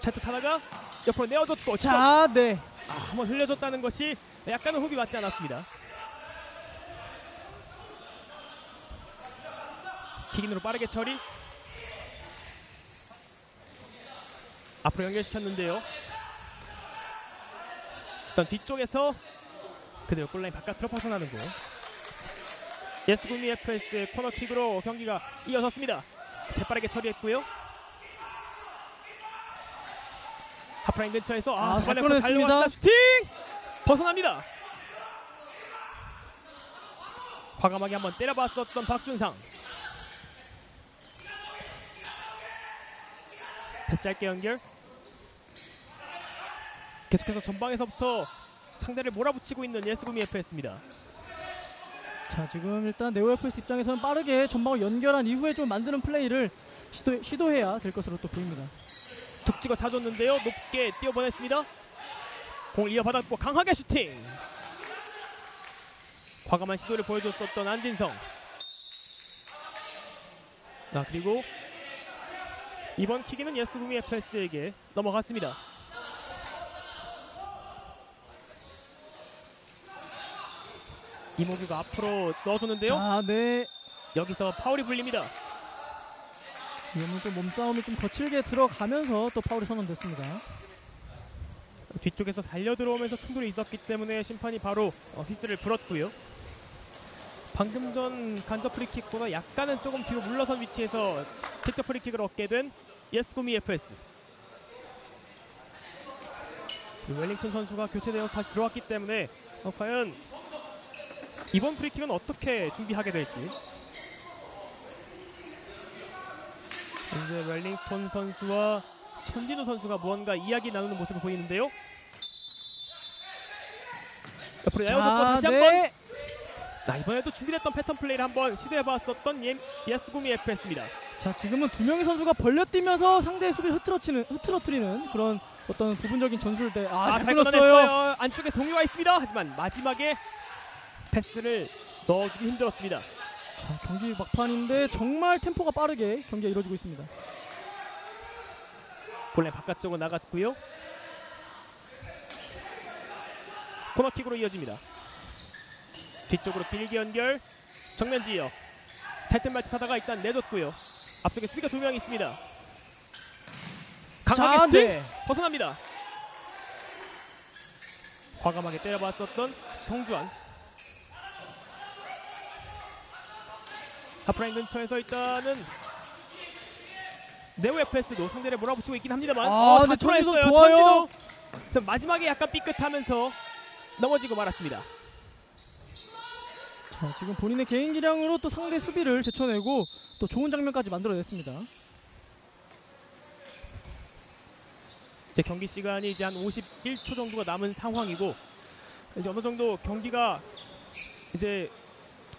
차트 타다가 옆으로 내어줬고 자, 네. 한번 흘려줬다는 것이 약간은 호흡이 맞지 않았습니다. 킥인으로 빠르게 처리. 앞으로 연결시켰는데요. 일단 뒤쪽에서 그대로 골라인 바깥으로 벗어나는 거. 예스구미 FS의 코너킥으로 경기가 이어졌습니다. 재빠르게 처리했고요. 하프라인 근처에서 잘 잡아내고 꺼냈습니다. 달려왔다. 슈팅! 벗어납니다. 과감하게 한번 때려봤었던 박준상. 패스 짧게 연결. 계속해서 전방에서부터 상대를 몰아붙이고 있는 예스구미 FS입니다. 자, 지금 일단 네오 FS 입장에서는 빠르게 전방을 연결한 이후에 좀 만드는 플레이를 시도해야 될 것으로 또 보입니다. 툭 찍어 차줬는데요. 높게 뛰어보냈습니다. 공을 이어받았고 강하게 슈팅. 과감한 시도를 보여줬었던 안진성. 그리고 이번 킥은 예스구미 FS에게 넘어갔습니다. 이모규가 앞으로 넣어줬는데요. 자, 네. 여기서 파울이 불립니다. 지금은 좀 몸싸움이 좀 거칠게 들어가면서 또 파울이 선언됐습니다. 뒤쪽에서 달려들어오면서 충돌이 있었기 때문에 심판이 바로 휘슬을 불었고요. 방금 전 간접 프리킥보다 약간은 조금 뒤로 물러선 위치에서 직접 프리킥을 얻게 된 예스구미 FS. 웰링턴 선수가 교체되어서 다시 들어왔기 때문에 과연 이번 프리킥은 어떻게 준비하게 될지. 이제 웰링턴 선수와 천진우 선수가 무언가 이야기 나누는 모습을 보이는데요. 옆으로 내어줬고 다시 한번. 이번에도 준비됐던 패턴 플레이를 한번 시도해봤었던 예스구미 FS입니다. 자, 지금은 두 명의 선수가 벌려뛰면서 상대의 수비를 흐트러뜨리는 그런 어떤 부분적인 전술대. 잘 끊었어요. 안쪽에 동료가 있습니다. 하지만 마지막에 패스를 넣어주기 힘들었습니다. 자, 경기 막판인데 정말 템포가 빠르게 경기가 이루어지고 있습니다. 골라인 바깥쪽으로 나갔고요. 코너킥으로 이어집니다. 뒤쪽으로 길게 연결. 정면 지역. 찰튼 말트 타다가 일단 내줬고요. 앞쪽에 수비가 2명 있습니다. 강하게 슈팅! 벗어납니다. 과감하게 때려봤었던 성주환. 하프라인 근처에서 일단은 네오 FS도 상대를 몰아붙이고 있긴 합니다만 근데 천지도 좋아요. 천지도 마지막에 약간 삐끗하면서 넘어지고 말았습니다. 자, 지금 본인의 개인 기량으로 또 상대 수비를 제쳐내고 또 좋은 장면까지 만들어냈습니다. 이제 경기 시간이 이제 한 51초 정도가 남은 상황이고 이제 어느 정도 경기가 이제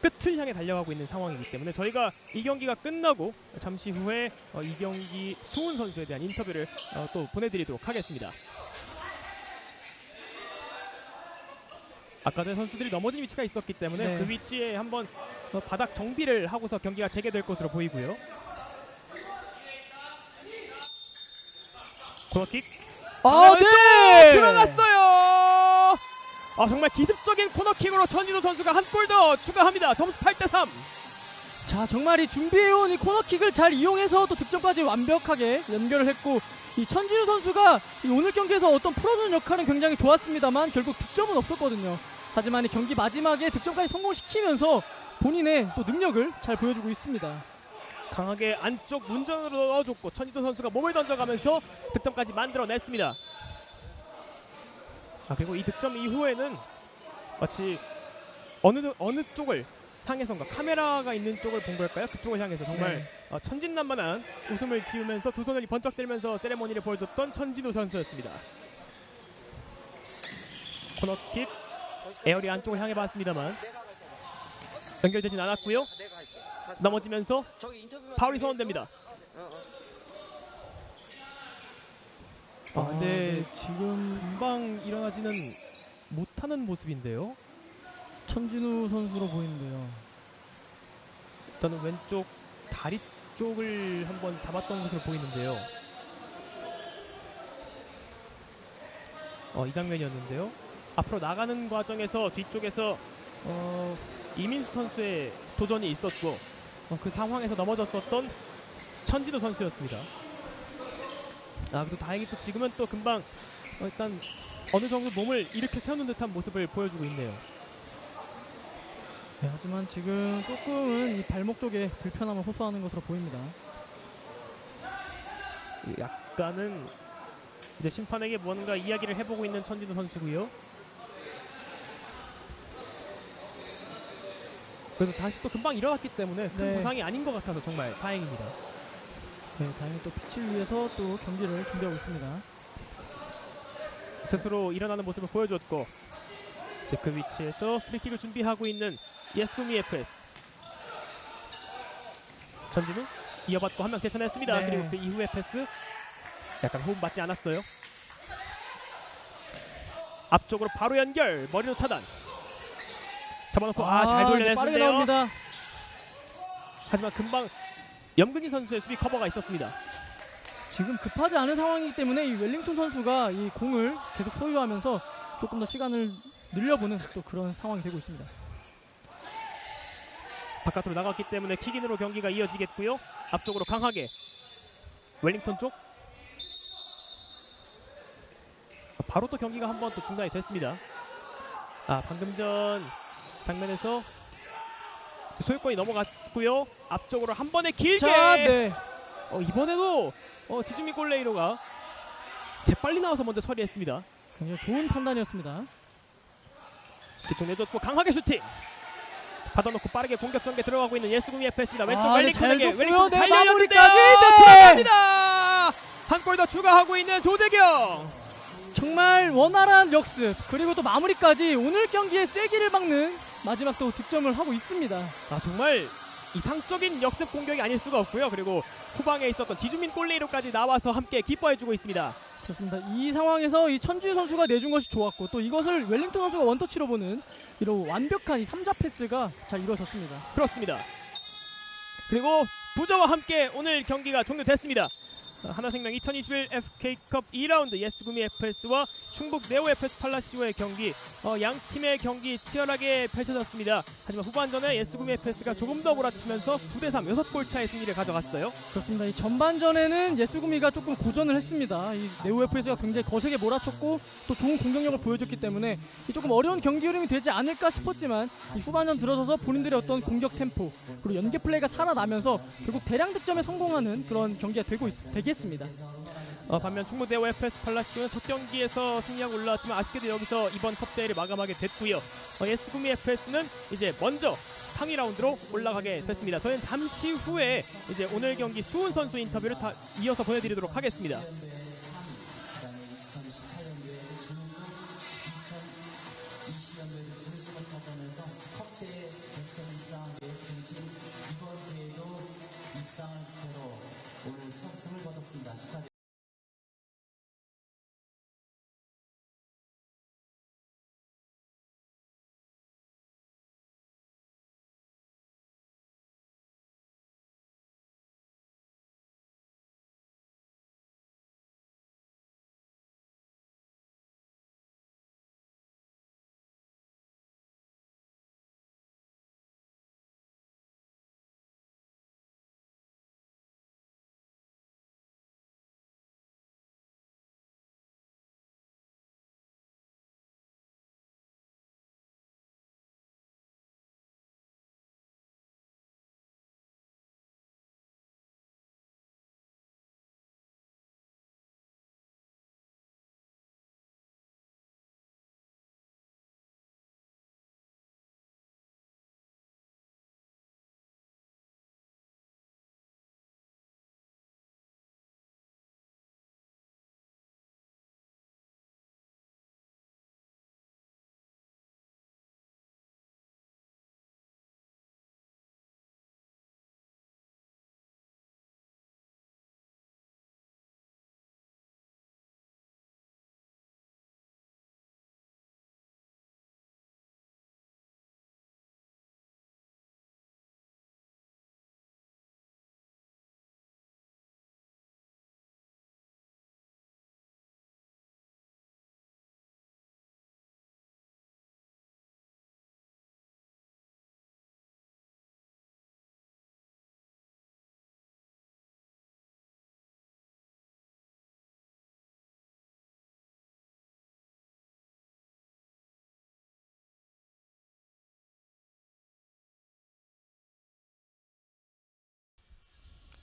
끝을 향해 달려가고 있는 상황이기 때문에 저희가 이 경기가 끝나고 잠시 후에 이 경기 수훈 선수에 대한 인터뷰를 또 보내드리도록 하겠습니다. 아까 전에 선수들이 넘어진 위치가 있었기 때문에 네. 그 위치에 한번 바닥 정비를 하고서 경기가 재개될 것으로 보이고요. 코너킥 네! 들어갔어요. 정말 기습적인 코너킥으로 천진우 선수가 한 골 더 추가합니다. 점수 8대3. 자, 정말 이 준비해온 이 코너킥을 잘 이용해서 또 득점까지 완벽하게 연결을 했고, 이 천진우 선수가 이 오늘 경기에서 어떤 풀어주는 역할은 굉장히 좋았습니다만 결국 득점은 없었거든요. 하지만 이 경기 마지막에 득점까지 성공시키면서 본인의 또 능력을 잘 보여주고 있습니다. 강하게 안쪽 문전으로 넣어줬고 천진우 선수가 몸을 던져가면서 득점까지 만들어냈습니다. 그리고 이 득점 이후에는 마치 어느 쪽을 향해선가 카메라가 있는 쪽을 본 걸까요? 그쪽을 향해서 정말 천진난만한 웃음을 지으면서 두 손을 번쩍 들면서 세레모니를 보여줬던 천진우 선수였습니다. 코너킥 에어리 안쪽을 향해 봤습니다만 연결되진 않았고요. 넘어지면서 파울이 선언됩니다. 근데 지금 금방 일어나지는 못하는 모습인데요. 천진우 선수로 보이는데요. 일단은 왼쪽 다리 쪽을 한번 잡았던 것으로 보이는데요. 이 장면이었는데요. 앞으로 나가는 과정에서 뒤쪽에서 이민수 선수의 도전이 있었고 그 상황에서 넘어졌었던 천진우 선수였습니다. 그래도 다행히 또 지금은 또 금방 일단 어느 정도 몸을 이렇게 세우는 듯한 모습을 보여주고 있네요. 네, 하지만 지금 조금은 이 발목 쪽에 불편함을 호소하는 것으로 보입니다. 약간은 이제 심판에게 뭔가 이야기를 해보고 있는 천진우 선수고요. 그래도 다시 또 금방 일어났기 때문에 큰 네. 부상이 아닌 것 같아서 정말 다행입니다. 네, 다행히 또 피치를 위해서 또 경기를 준비하고 있습니다. 스스로 일어나는 모습을 보여줬고 이제 그 위치에서 프리킥을 준비하고 있는 예스구미 FS. 전진우 이어받고 한 명 제쳐냈습니다. 네. 그리고 그 이후의 패스 약간 호흡 맞지 않았어요. 앞쪽으로 바로 연결, 머리로 차단. 잡아놓고 잘 빠르게 돌려냈는데요. 나옵니다. 하지만 금방 염근희 선수의 수비 커버가 있었습니다. 지금 급하지 않은 상황이기 때문에 이 웰링턴 선수가 이 공을 계속 소유하면서 조금 더 시간을 늘려보는 또 그런 상황이 되고 있습니다. 바깥으로 나갔기 때문에 킥인으로 경기가 이어지겠고요. 앞쪽으로 강하게 웰링턴 쪽. 바로 또 경기가 한번 또 중단이 됐습니다. 방금 전 장면에서 소유권이 넘어갔고요. 앞쪽으로 한 번에 길게. 자, 네. 이번에도 지주미 골레이로가 재빨리 나와서 먼저 처리했습니다. 굉장히 좋은 판단이었습니다. 뒤쪽 내줬고 강하게 슈팅. 받아놓고 빠르게 공격 전개 들어가고 있는 예스구미 FS입니다. 왼쪽 네, 웰링턴에게 잘 줬고요. 웰링턴 잘 네, 열렸는데요. 마무리까지. 네. 들어갑니다. 한 골 더 추가하고 있는 조재경. 정말 원활한 역습 그리고 또 마무리까지 오늘 경기에 쐐기를 박는 마지막 또 득점을 하고 있습니다. 정말 이상적인 역습 공격이 아닐 수가 없고요. 그리고 후방에 있었던 지주민 골레이로까지 나와서 함께 기뻐해주고 있습니다. 그렇습니다. 이 상황에서 이 천진우 선수가 내준 것이 좋았고 또 이것을 웰링턴 선수가 원터치로 보는 이런 완벽한 이 3자 패스가 잘 이루어졌습니다. 그렇습니다. 그리고 부저와 함께 오늘 경기가 종료됐습니다. 하나생명 2021 FK컵 2라운드 예스구미 FS와 충북 네오 FS 팔라시오의 경기, 양 팀의 경기 치열하게 펼쳐졌습니다. 하지만 후반전에 예스구미 FS가 조금 더 몰아치면서 9대3 6골 차의 승리를 가져갔어요. 그렇습니다. 이 전반전에는 예스구미가 조금 고전을 했습니다. 이 네오 FS가 굉장히 거세게 몰아쳤고 또 좋은 공격력을 보여줬기 때문에 조금 어려운 경기 흐름이 되지 않을까 싶었지만 이 후반전 들어서서 본인들의 어떤 공격 템포 그리고 연계 플레이가 살아나면서 결국 대량 득점에 성공하는 그런 경기가 되겠습니다. 반면 충북 네오 FS 팔라시오는 첫 경기에서 승리하고 올라왔지만 아쉽게도 여기서 이번 컵 대회를 마감하게 됐고요. 예스구미 FS는 이제 먼저 상위 라운드로 올라가게 됐습니다. 저희는 잠시 후에 이제 오늘 경기 수훈 선수 인터뷰를 다 이어서 보내드리도록 하겠습니다. 컵대회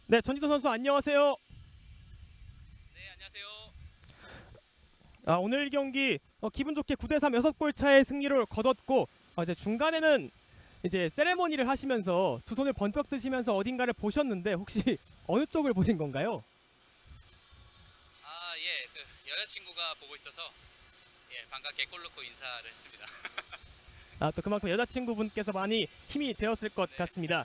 네, 전지도 선수 안녕하세요. 네, 안녕하세요. 오늘 경기 기분 좋게 9대3 6골 차의 승리를 거뒀고 이제 중간에는 이제 세레머니를 하시면서 두 손을 번쩍 드시면서 어딘가를 보셨는데 혹시 어느 쪽을 보신 건가요? 아, 예, 여자친구가 보고 있어서 반갑게 골 넣고 인사를 했습니다. 또 그만큼 여자친구분께서 많이 힘이 되었을 것 같습니다.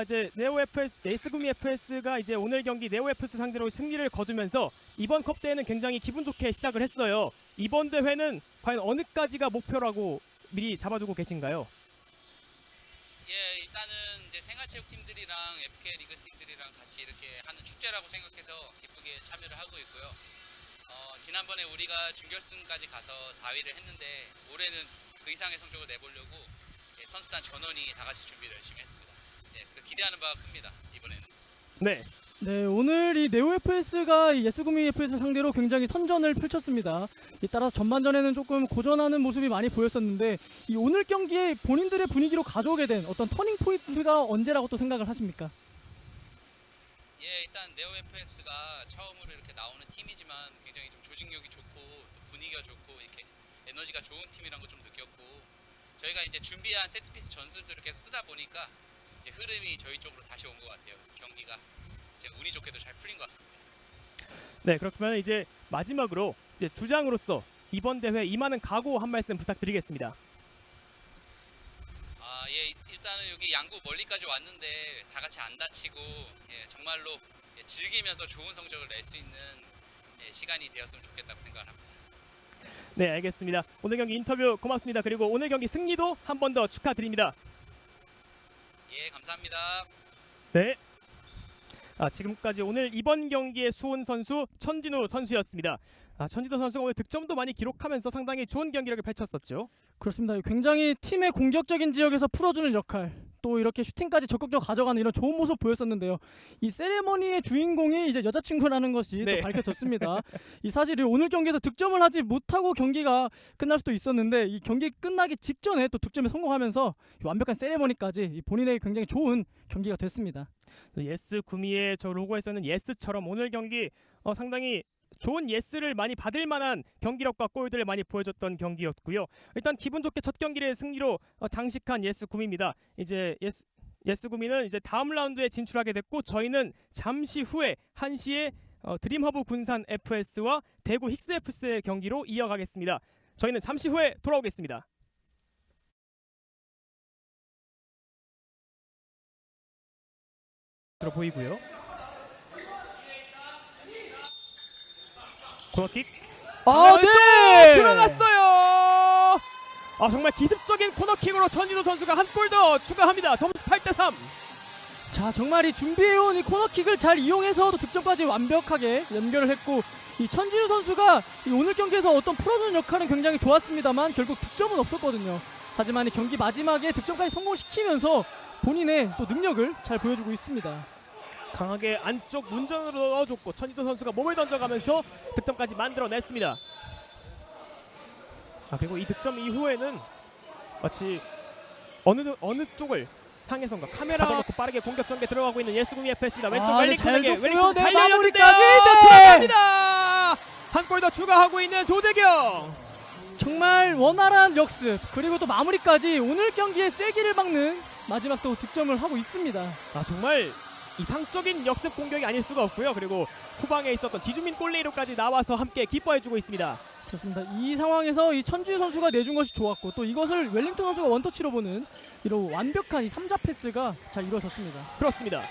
이제 네오 FS, 에이스구미 FS가 이제 오늘 경기 네오 FS 상대로 승리를 거두면서 이번 컵 대회는 굉장히 기분 좋게 시작을 했어요. 이번 대회는 과연 어느까지가 목표라고 미리 잡아두고 계신가요? 예, 일단은 이제 생활체육팀들이랑 FK 리그 팀들이랑 같이 이렇게 하는 축제라고 생각해서 기쁘게 참여를 하고 있고요. 지난번에 우리가 준결승까지 가서 4위를 했는데 올해는 그 이상의 성적을 내보려고 선수단 전원이 다 같이 준비를 열심히 했습니다. 그래서 기대하는 바가 큽니다. 이번에는. 네. 네, 오늘 이 네오 FS가 이 예스구미 FS 상대로 굉장히 선전을 펼쳤습니다. 따라서 전반전에는 조금 고전하는 모습이 많이 보였었는데 이 오늘 경기에 본인들의 분위기로 가져오게 된 어떤 터닝 포인트가 언제라고 또 생각을 하십니까? 예, 일단 네오 FS가 처음으로 이렇게 나오는 팀이지만 굉장히 좀 조직력이 좋고 또 분위기가 좋고 이렇게 에너지가 좋은 팀이란 거 좀 느꼈고 저희가 이제 준비한 세트피스 전술들을 계속 쓰다 보니까 이제 흐름이 저희 쪽으로 다시 온 것 같아요. 그래서 경기가 이제 운이 좋게도 잘 풀린 것 같습니다. 네, 그렇다면 이제 마지막으로 이제 주장으로서 이번 대회 임하는 각오 한 말씀 부탁드리겠습니다. 아, 예, 일단은 여기 양구 멀리까지 왔는데 다 같이 안 다치고 정말로 즐기면서 좋은 성적을 낼 수 있는 시간이 되었으면 좋겠다고 생각을 합니다. 네, 알겠습니다. 오늘 경기 인터뷰 고맙습니다. 그리고 오늘 경기 승리도 한 번 더 축하드립니다. 예, 감사합니다. 네. 지금까지 오늘 이번 경기의 수훈 선수 천진우 선수였습니다. 천진우 선수가 오늘 득점도 많이 기록하면서 상당히 좋은 경기력을 펼쳤었죠. 그렇습니다. 굉장히 팀의 공격적인 지역에서 풀어주는 역할, 또 이렇게 슈팅까지 적극적으로 가져가는 이런 좋은 모습 보였었는데요. 이 세레머니의 주인공이 이제 여자친구라는 것이 네. 또 밝혀졌습니다. 이 사실이 오늘 경기에서 득점을 하지 못하고 경기가 끝날 수도 있었는데 이 경기 끝나기 직전에 또 득점에 성공하면서 완벽한 세레머니까지 본인에게 굉장히 좋은 경기가 됐습니다. 예스 구미의 저 로고에 써있는 예스처럼 오늘 경기 상당히 좋은 예스를 많이 받을 만한 경기력과 골들을 많이 보여줬던 경기였고요. 일단 기분 좋게 첫 경기를 승리로 장식한 예스 구미입니다. 이제 예스 구미는 이제 다음 라운드에 진출하게 됐고 저희는 잠시 후에 1시에 드림허브 군산 FS와 대구 힉스 FS의 경기로 이어가겠습니다. 저희는 잠시 후에 돌아오겠습니다. 들어 보이고요. 코너킥. 네! 들어갔어요. 정말 기습적인 코너킥으로 천진우 선수가 한 골 더 추가합니다. 점수 8대3. 자, 정말 이 준비해온 이 코너킥을 잘 이용해서 또 득점까지 완벽하게 연결을 했고 이 천진우 선수가 이 오늘 경기에서 어떤 풀어주는 역할은 굉장히 좋았습니다만 결국 득점은 없었거든요. 하지만 이 경기 마지막에 득점까지 성공시키면서 본인의 또 능력을 잘 보여주고 있습니다. 강하게 안쪽 문전으로 넣어줬고 천진우 선수가 몸을 던져가면서 득점까지 만들어냈습니다. 그리고 이 득점 이후에는 마치 어느 쪽을 향해선가 카메라 받아놓고 빠르게 공격 전개 들어가고 있는 예스구미 FS입니다. 왼쪽 웰링턴에게 웰링턴 잘 열렸는데요. 들어갑니다. 한 골 더 추가하고 있는 조재경. 정말 원활한 역습 그리고 또 마무리까지 오늘 경기에 쐐기를 박는 마지막 또 득점을 하고 있습니다. 정말 이상적인 역습 공격이 아닐 수가 없고요. 그리고 후방에 있었던 지주민 골레이로까지 나와서 함께 기뻐해주고 있습니다. 그렇습니다. 이 상황에서 이 천주희 선수가 내준 것이 좋았고 또 이것을 웰링턴 선수가 원터치로 보는 이런 완벽한 이 3자 패스가 잘 이루어졌습니다. 그렇습니다.